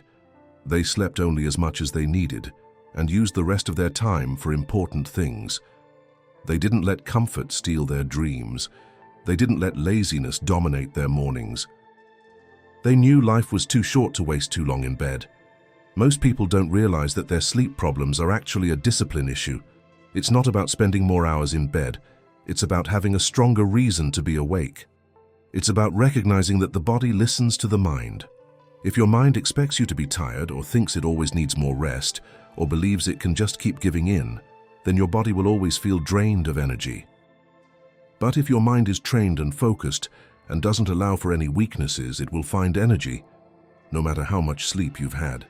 They slept only as much as they needed and used the rest of their time for important things. They didn't let comfort steal their dreams. They didn't let laziness dominate their mornings. They knew life was too short to waste too long in bed. Most people don't realize that their sleep problems are actually a discipline issue. It's not about spending more hours in bed. It's about having a stronger reason to be awake. It's about recognizing that the body listens to the mind. If your mind expects you to be tired or thinks it always needs more rest or believes it can just keep giving in, then your body will always feel drained of energy. But if your mind is trained and focused and doesn't allow for any weaknesses, it will find energy, no matter how much sleep you've had.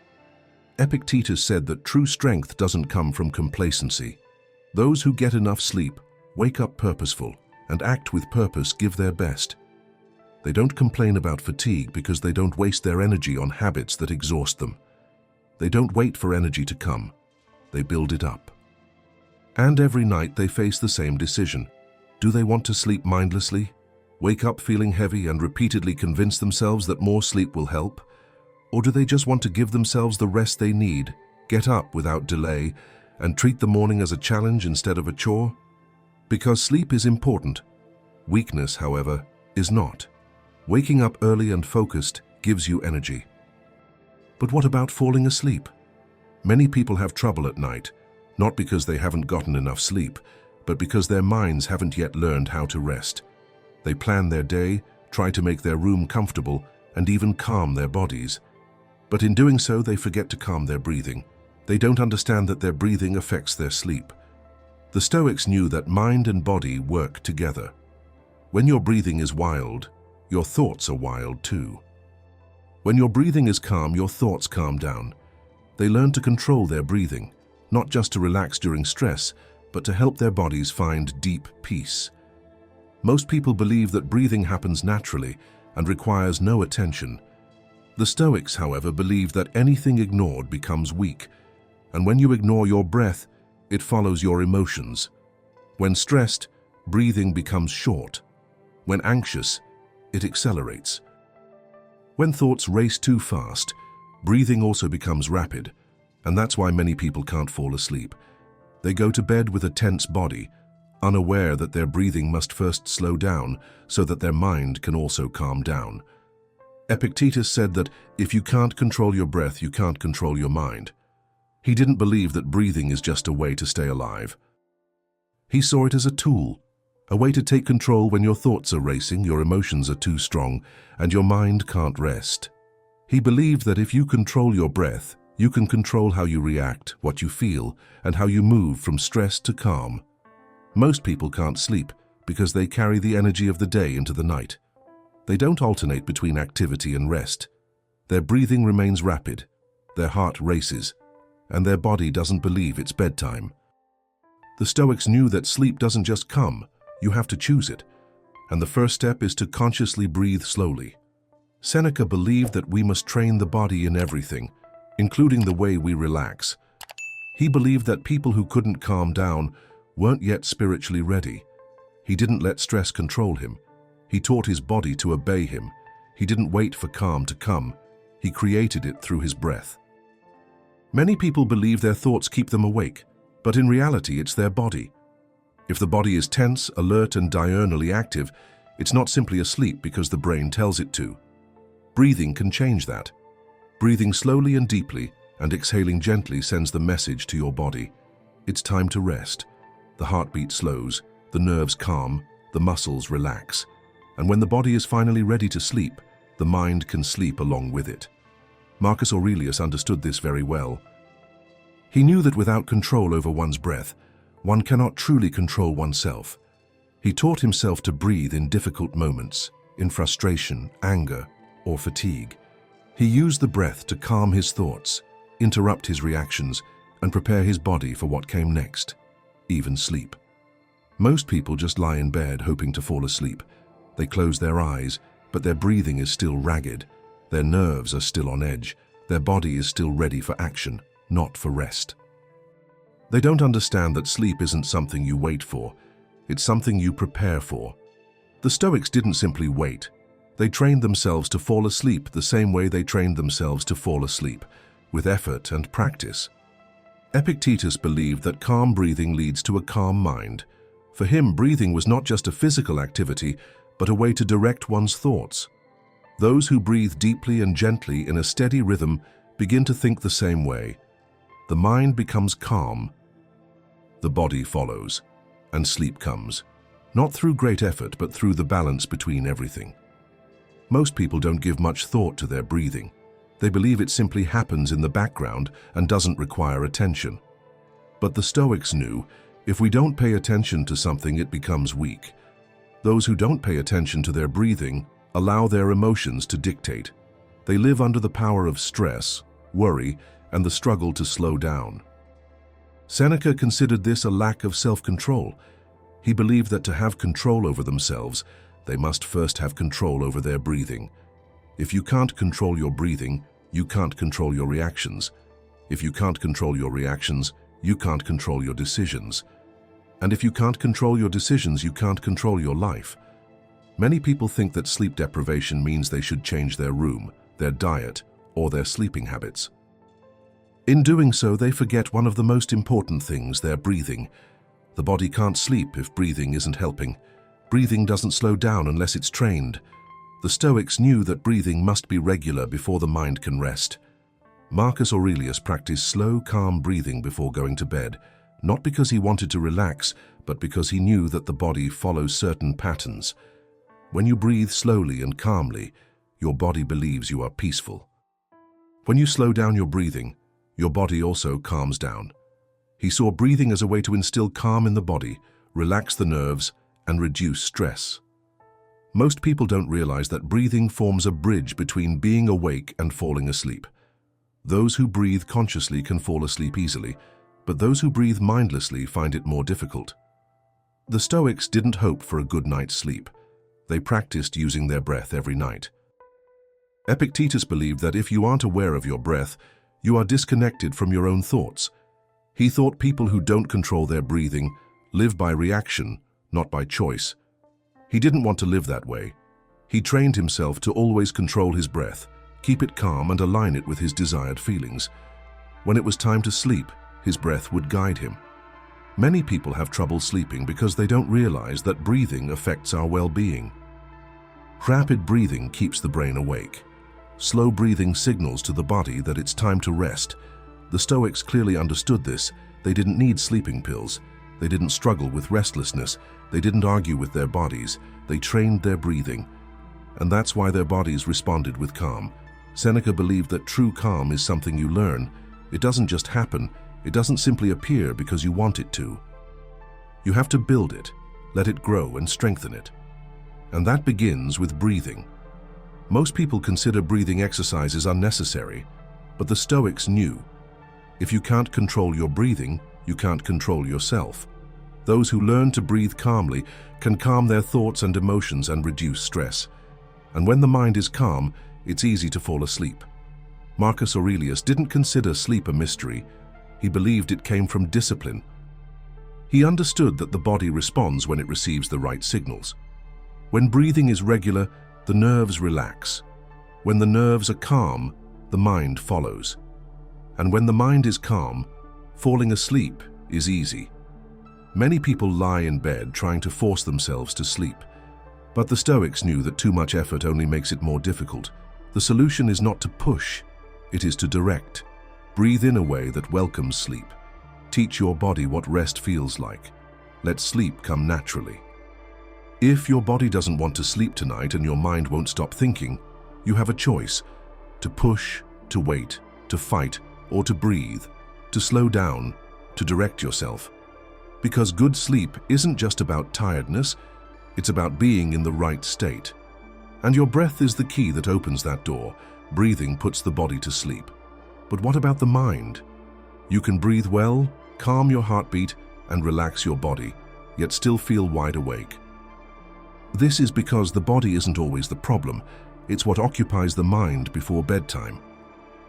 Epictetus said that true strength doesn't come from complacency. Those who get enough sleep, wake up purposeful, and act with purpose give their best. They don't complain about fatigue because they don't waste their energy on habits that exhaust them. They don't wait for energy to come. They build it up. And every night they face the same decision. Do they want to sleep mindlessly, wake up feeling heavy and repeatedly convince themselves that more sleep will help? Or do they just want to give themselves the rest they need, get up without delay, and treat the morning as a challenge instead of a chore? Because sleep is important. Weakness, however, is not. Waking up early and focused gives you energy. But what about falling asleep? Many people have trouble at night, not because they haven't gotten enough sleep, but because their minds haven't yet learned how to rest. They plan their day, try to make their room comfortable, and even calm their bodies. But in doing so, they forget to calm their breathing. They don't understand that their breathing affects their sleep. The Stoics knew that mind and body work together. When your breathing is wild, your thoughts are wild too. When your breathing is calm, your thoughts calm down. They learn to control their breathing, not just to relax during stress, but to help their bodies find deep peace. Most people believe that breathing happens naturally and requires no attention. The Stoics, however, believe that anything ignored becomes weak, and when you ignore your breath, it follows your emotions. When stressed, breathing becomes short. When anxious, it accelerates. When thoughts race too fast, breathing also becomes rapid, and that's why many people can't fall asleep. They go to bed with a tense body, unaware that their breathing must first slow down so that their mind can also calm down. Epictetus said that if you can't control your breath, you can't control your mind. He didn't believe that breathing is just a way to stay alive. He saw it as a tool, a way to take control when your thoughts are racing, your emotions are too strong, and your mind can't rest. He believed that if you control your breath, you can control how you react, what you feel, and how you move from stress to calm. Most people can't sleep because they carry the energy of the day into the night. They don't alternate between activity and rest. Their breathing remains rapid, their heart races, and their body doesn't believe it's bedtime. The Stoics knew that sleep doesn't just come, you have to choose it, and the first step is to consciously breathe slowly. Seneca believed that we must train the body in everything, including the way we relax. He believed that people who couldn't calm down weren't yet spiritually ready. He didn't let stress control him. He taught his body to obey him. He didn't wait for calm to come. He created it through his breath. Many people believe their thoughts keep them awake, but in reality it's their body. If the body is tense, alert, and diurnally active, it's not simply asleep because the brain tells it to. Breathing can change that. Breathing slowly and deeply and exhaling gently sends the message to your body. it's time to rest. The heartbeat slows, the nerves calm, the muscles relax. And when the body is finally ready to sleep, the mind can sleep along with it. Marcus Aurelius understood this very well. He knew that without control over one's breath, one cannot truly control oneself. He taught himself to breathe in difficult moments, in frustration, anger, or fatigue. He used the breath to calm his thoughts, interrupt his reactions, and prepare his body for what came next, even sleep. Most people just lie in bed hoping to fall asleep. They close their eyes, but their breathing is still ragged. Their nerves are still on edge. Their body is still ready for action, not for rest. They don't understand that sleep isn't something you wait for. It's something you prepare for. The Stoics didn't simply wait. They trained themselves to fall asleep the same way they trained themselves to fall asleep, with effort and practice. Epictetus believed that calm breathing leads to a calm mind. For him, breathing was not just a physical activity, but a way to direct one's thoughts. Those who breathe deeply and gently in a steady rhythm begin to think the same way. The mind becomes calm. The body follows, and sleep comes, not through great effort, but through the balance between everything. Most people don't give much thought to their breathing. They believe it simply happens in the background and doesn't require attention. But the Stoics knew, if we don't pay attention to something, it becomes weak. Those who don't pay attention to their breathing allow their emotions to dictate. They live under the power of stress, worry, and the struggle to slow down. Seneca considered this a lack of self-control. He believed that to have control over themselves, they must first have control over their breathing. If you can't control your breathing, you can't control your reactions. If you can't control your reactions, you can't control your decisions. And if you can't control your decisions, you can't control your life. Many people think that sleep deprivation means they should change their room, their diet, or their sleeping habits. In doing so, they forget one of the most important things, their breathing. The body can't sleep if breathing isn't helping. Breathing doesn't slow down unless it's trained. The Stoics knew that breathing must be regular before the mind can rest. Marcus Aurelius practiced slow, calm breathing before going to bed, not because he wanted to relax, but because he knew that the body follows certain patterns. When you breathe slowly and calmly, your body believes you are peaceful. When you slow down your breathing, your body also calms down. He saw breathing as a way to instill calm in the body, relax the nerves, and reduce stress. Most people don't realize that breathing forms a bridge between being awake and falling asleep. Those who breathe consciously can fall asleep easily, but those who breathe mindlessly find it more difficult. The Stoics didn't hope for a good night's sleep. They practiced using their breath every night. Epictetus believed that if you aren't aware of your breath, you are disconnected from your own thoughts. He thought people who don't control their breathing live by reaction, not by choice. He didn't want to live that way. He trained himself to always control his breath, keep it calm and align it with his desired feelings. When it was time to sleep, his breath would guide him. Many people have trouble sleeping because they don't realize that breathing affects our well-being. Rapid breathing keeps the brain awake. Slow breathing signals to the body that it's time to rest. The Stoics clearly understood this. They didn't need sleeping pills. They didn't struggle with restlessness. They didn't argue with their bodies. They trained their breathing. And that's why their bodies responded with calm. Seneca believed that true calm is something you learn. It doesn't just happen. It doesn't simply appear because you want it to. You have to build it, let it grow and strengthen it. And that begins with breathing. Most people consider breathing exercises unnecessary, but the Stoics knew. If you can't control your breathing, you can't control yourself. Those who learn to breathe calmly can calm their thoughts and emotions and reduce stress. And when the mind is calm, it's easy to fall asleep. Marcus Aurelius didn't consider sleep a mystery. He believed it came from discipline. He understood that the body responds when it receives the right signals. When breathing is regular, the nerves relax. When the nerves are calm, the mind follows. And when the mind is calm, falling asleep is easy. Many people lie in bed trying to force themselves to sleep. But the Stoics knew that too much effort only makes it more difficult. The solution is not to push, it is to direct. Breathe in a way that welcomes sleep. Teach your body what rest feels like. Let sleep come naturally. If your body doesn't want to sleep tonight and your mind won't stop thinking, you have a choice: to push, to wait, to fight, or to breathe, to slow down, to direct yourself. Because good sleep isn't just about tiredness, it's about being in the right state. And your breath is the key that opens that door. Breathing puts the body to sleep. But what about the mind? You can breathe well, calm your heartbeat, and relax your body, yet still feel wide awake. This is because the body isn't always the problem. It's what occupies the mind before bedtime.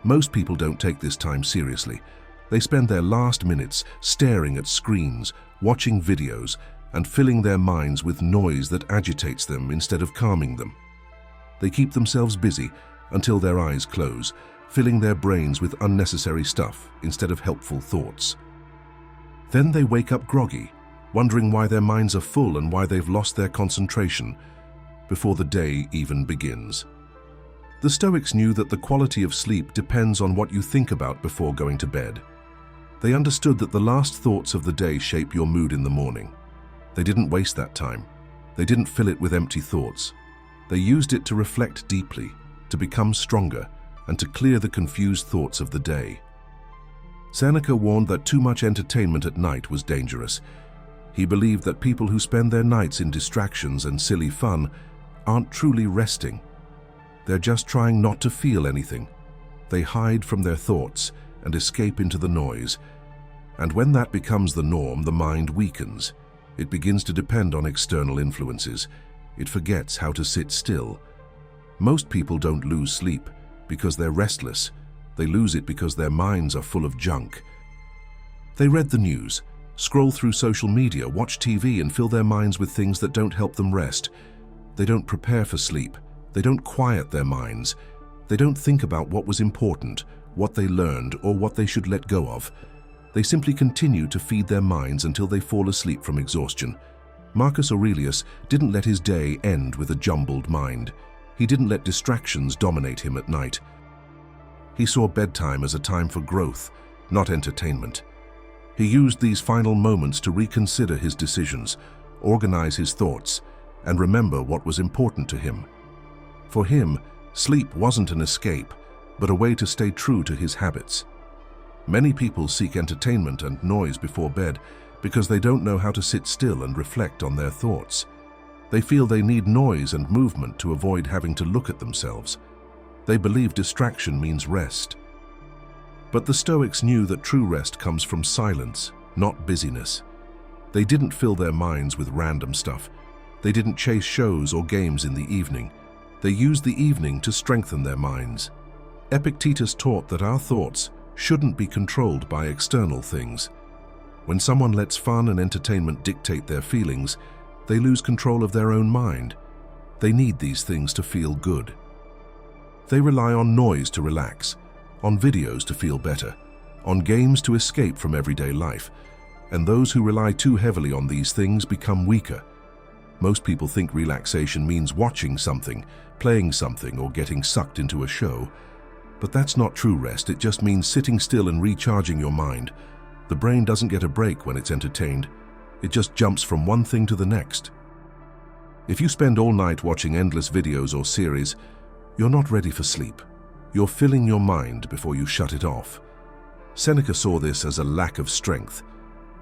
Most people don't take this time seriously. They spend their last minutes staring at screens, watching videos, and filling their minds with noise that agitates them instead of calming them. They keep themselves busy until their eyes close, filling their brains with unnecessary stuff instead of helpful thoughts. Then they wake up groggy, wondering why their minds are full and why they've lost their concentration before the day even begins. The Stoics knew that the quality of sleep depends on what you think about before going to bed. They understood that the last thoughts of the day shape your mood in the morning. They didn't waste that time. They didn't fill it with empty thoughts. They used it to reflect deeply, to become stronger, and to clear the confused thoughts of the day. Seneca warned that too much entertainment at night was dangerous. He believed that people who spend their nights in distractions and silly fun aren't truly resting. They're just trying not to feel anything. They hide from their thoughts and escape into the noise. And when that becomes the norm, the mind weakens. It begins to depend on external influences. It forgets how to sit still. Most people don't lose sleep because they're restless. They lose it because their minds are full of junk. They read the news, scroll through social media, watch TV, and fill their minds with things that don't help them rest. They don't prepare for sleep. They don't quiet their minds. They don't think about what was important, what they learned, or what they should let go of. They simply continue to feed their minds until they fall asleep from exhaustion. Marcus Aurelius didn't let his day end with a jumbled mind. He didn't let distractions dominate him at night. He saw bedtime as a time for growth, not entertainment. He used these final moments to reconsider his decisions, organize his thoughts, and remember what was important to him. For him, sleep wasn't an escape, but a way to stay true to his habits. Many people seek entertainment and noise before bed because they don't know how to sit still and reflect on their thoughts. They feel they need noise and movement to avoid having to look at themselves. They believe distraction means rest. But the Stoics knew that true rest comes from silence, not busyness. They didn't fill their minds with random stuff. They didn't chase shows or games in the evening. They used the evening to strengthen their minds. Epictetus taught that our thoughts shouldn't be controlled by external things. When someone lets fun and entertainment dictate their feelings, they lose control of their own mind. They need these things to feel good. They rely on noise to relax, on videos to feel better, on games to escape from everyday life. And those who rely too heavily on these things become weaker. Most people think relaxation means watching something, playing something, or getting sucked into a show. But that's not true rest. It just means sitting still and recharging your mind. The brain doesn't get a break when it's entertained. It just jumps from one thing to the next. If you spend all night watching endless videos or series, you're not ready for sleep. You're filling your mind before you shut it off. Seneca saw this as a lack of strength.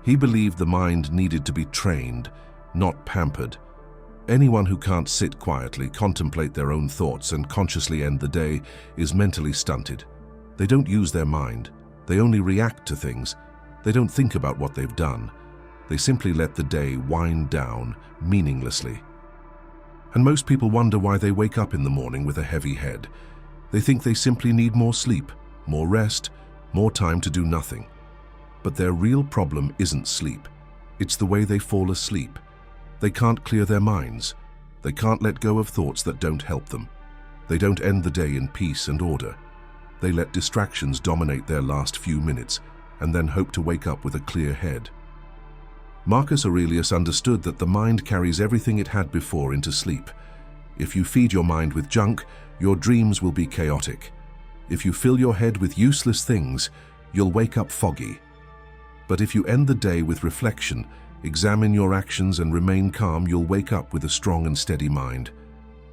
He believed the mind needed to be trained, not pampered. Anyone who can't sit quietly, contemplate their own thoughts, and consciously end the day is mentally stunted. They don't use their mind. They only react to things. They don't think about what they've done. They simply let the day wind down meaninglessly. And most people wonder why they wake up in the morning with a heavy head. They think they simply need more sleep, more rest, more time to do nothing. But their real problem isn't sleep. It's the way they fall asleep. They can't clear their minds. They can't let go of thoughts that don't help them. They don't end the day in peace and order. They let distractions dominate their last few minutes and then hope to wake up with a clear head. Marcus Aurelius understood that the mind carries everything it had before into sleep. If you feed your mind with junk, your dreams will be chaotic. If you fill your head with useless things, you'll wake up foggy. But if you end the day with reflection, examine your actions and remain calm, you'll wake up with a strong and steady mind.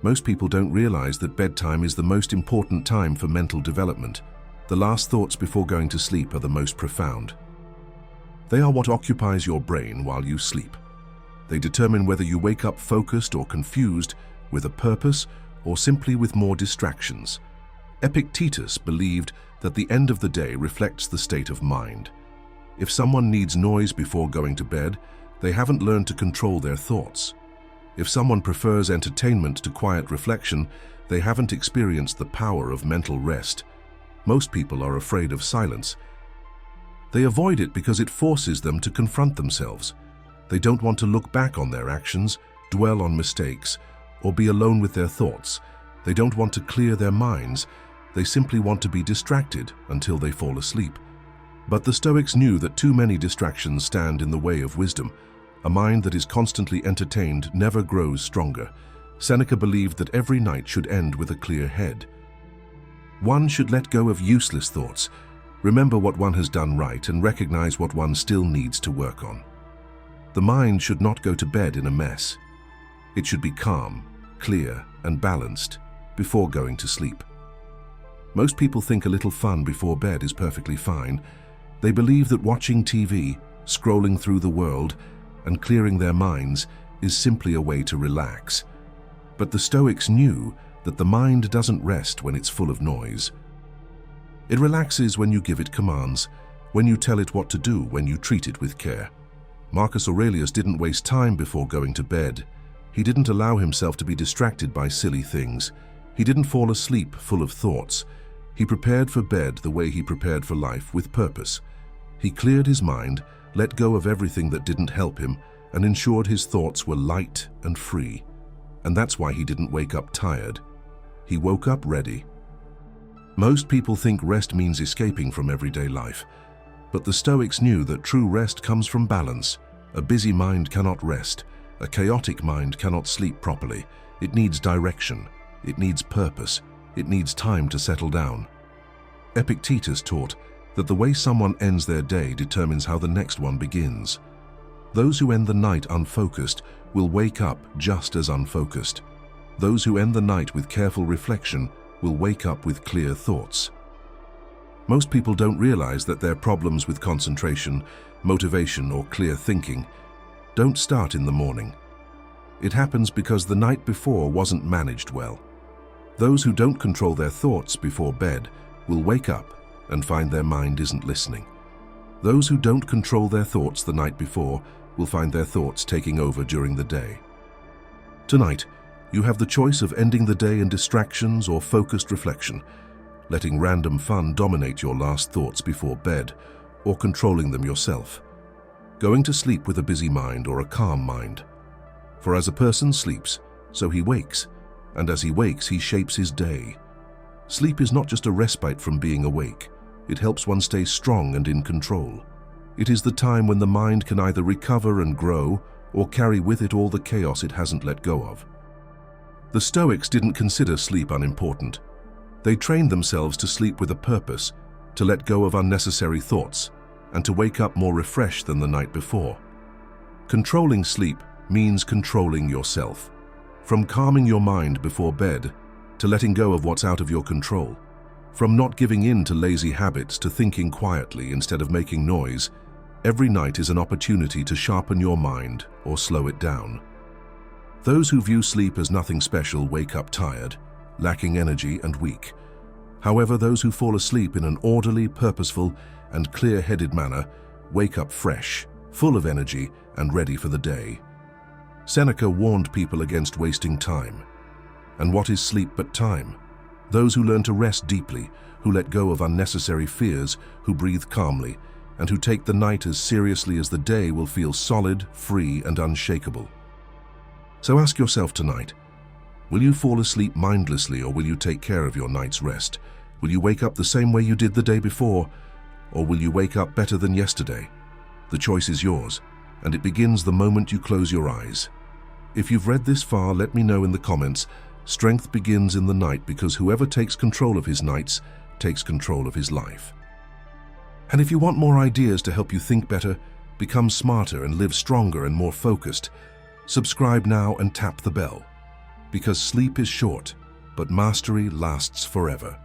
Most people don't realize that bedtime is the most important time for mental development. The last thoughts before going to sleep are the most profound. They are what occupies your brain while you sleep. They determine whether you wake up focused or confused, with a purpose, or simply with more distractions. Epictetus believed that the end of the day reflects the state of mind. If someone needs noise before going to bed, they haven't learned to control their thoughts. If someone prefers entertainment to quiet reflection, they haven't experienced the power of mental rest. Most people are afraid of silence. They avoid it because it forces them to confront themselves. They don't want to look back on their actions, dwell on mistakes, or be alone with their thoughts. They don't want to clear their minds. They simply want to be distracted until they fall asleep. But the Stoics knew that too many distractions stand in the way of wisdom. A mind that is constantly entertained never grows stronger. Seneca believed that every night should end with a clear head. One should let go of useless thoughts, remember what one has done right, and recognize what one still needs to work on. The mind should not go to bed in a mess. It should be calm, clear, and balanced before going to sleep. Most people think a little fun before bed is perfectly fine. They believe that watching TV, scrolling through the world, and clearing their minds is simply a way to relax. But the Stoics knew that the mind doesn't rest when it's full of noise. It relaxes when you give it commands, when you tell it what to do, when you treat it with care. Marcus Aurelius didn't waste time before going to bed. He didn't allow himself to be distracted by silly things. He didn't fall asleep full of thoughts. He prepared for bed the way he prepared for life, with purpose. He cleared his mind, let go of everything that didn't help him, and ensured his thoughts were light and free. And that's why he didn't wake up tired. He woke up ready. Most people think rest means escaping from everyday life. But the Stoics knew that true rest comes from balance. A busy mind cannot rest. A chaotic mind cannot sleep properly. It needs direction. It needs purpose. It needs time to settle down. Epictetus taught that the way someone ends their day determines how the next one begins. Those who end the night unfocused will wake up just as unfocused. Those who end the night with careful reflection will wake up with clear thoughts. Most people don't realize that their problems with concentration, motivation, or clear thinking don't start in the morning. It happens because the night before wasn't managed well. Those who don't control their thoughts before bed will wake up and find their mind isn't listening. Those who don't control their thoughts the night before will find their thoughts taking over during the day. Tonight, you have the choice of ending the day in distractions or focused reflection, letting random fun dominate your last thoughts before bed, or controlling them yourself. Going to sleep with a busy mind or a calm mind. For as a person sleeps, so he wakes, and as he wakes, he shapes his day. Sleep is not just a respite from being awake. It helps one stay strong and in control. It is the time when the mind can either recover and grow, or carry with it all the chaos it hasn't let go of. The Stoics didn't consider sleep unimportant. They trained themselves to sleep with a purpose, to let go of unnecessary thoughts, and to wake up more refreshed than the night before. Controlling sleep means controlling yourself. From calming your mind before bed, to letting go of what's out of your control. From not giving in to lazy habits to thinking quietly instead of making noise, every night is an opportunity to sharpen your mind or slow it down. Those who view sleep as nothing special wake up tired, lacking energy and weak. However, those who fall asleep in an orderly, purposeful, and clear-headed manner wake up fresh, full of energy, and ready for the day. Seneca warned people against wasting time. And what is sleep but time? Those who learn to rest deeply, who let go of unnecessary fears, who breathe calmly, and who take the night as seriously as the day will feel solid, free, and unshakable. So ask yourself tonight, will you fall asleep mindlessly, or will you take care of your night's rest? Will you wake up the same way you did the day before, or will you wake up better than yesterday? The choice is yours, and it begins the moment you close your eyes. If you've read this far, let me know in the comments. Strength begins in the night, because whoever takes control of his nights takes control of his life. And if you want more ideas to help you think better, become smarter and live stronger and more focused, subscribe now and tap the bell. Because sleep is short, but mastery lasts forever.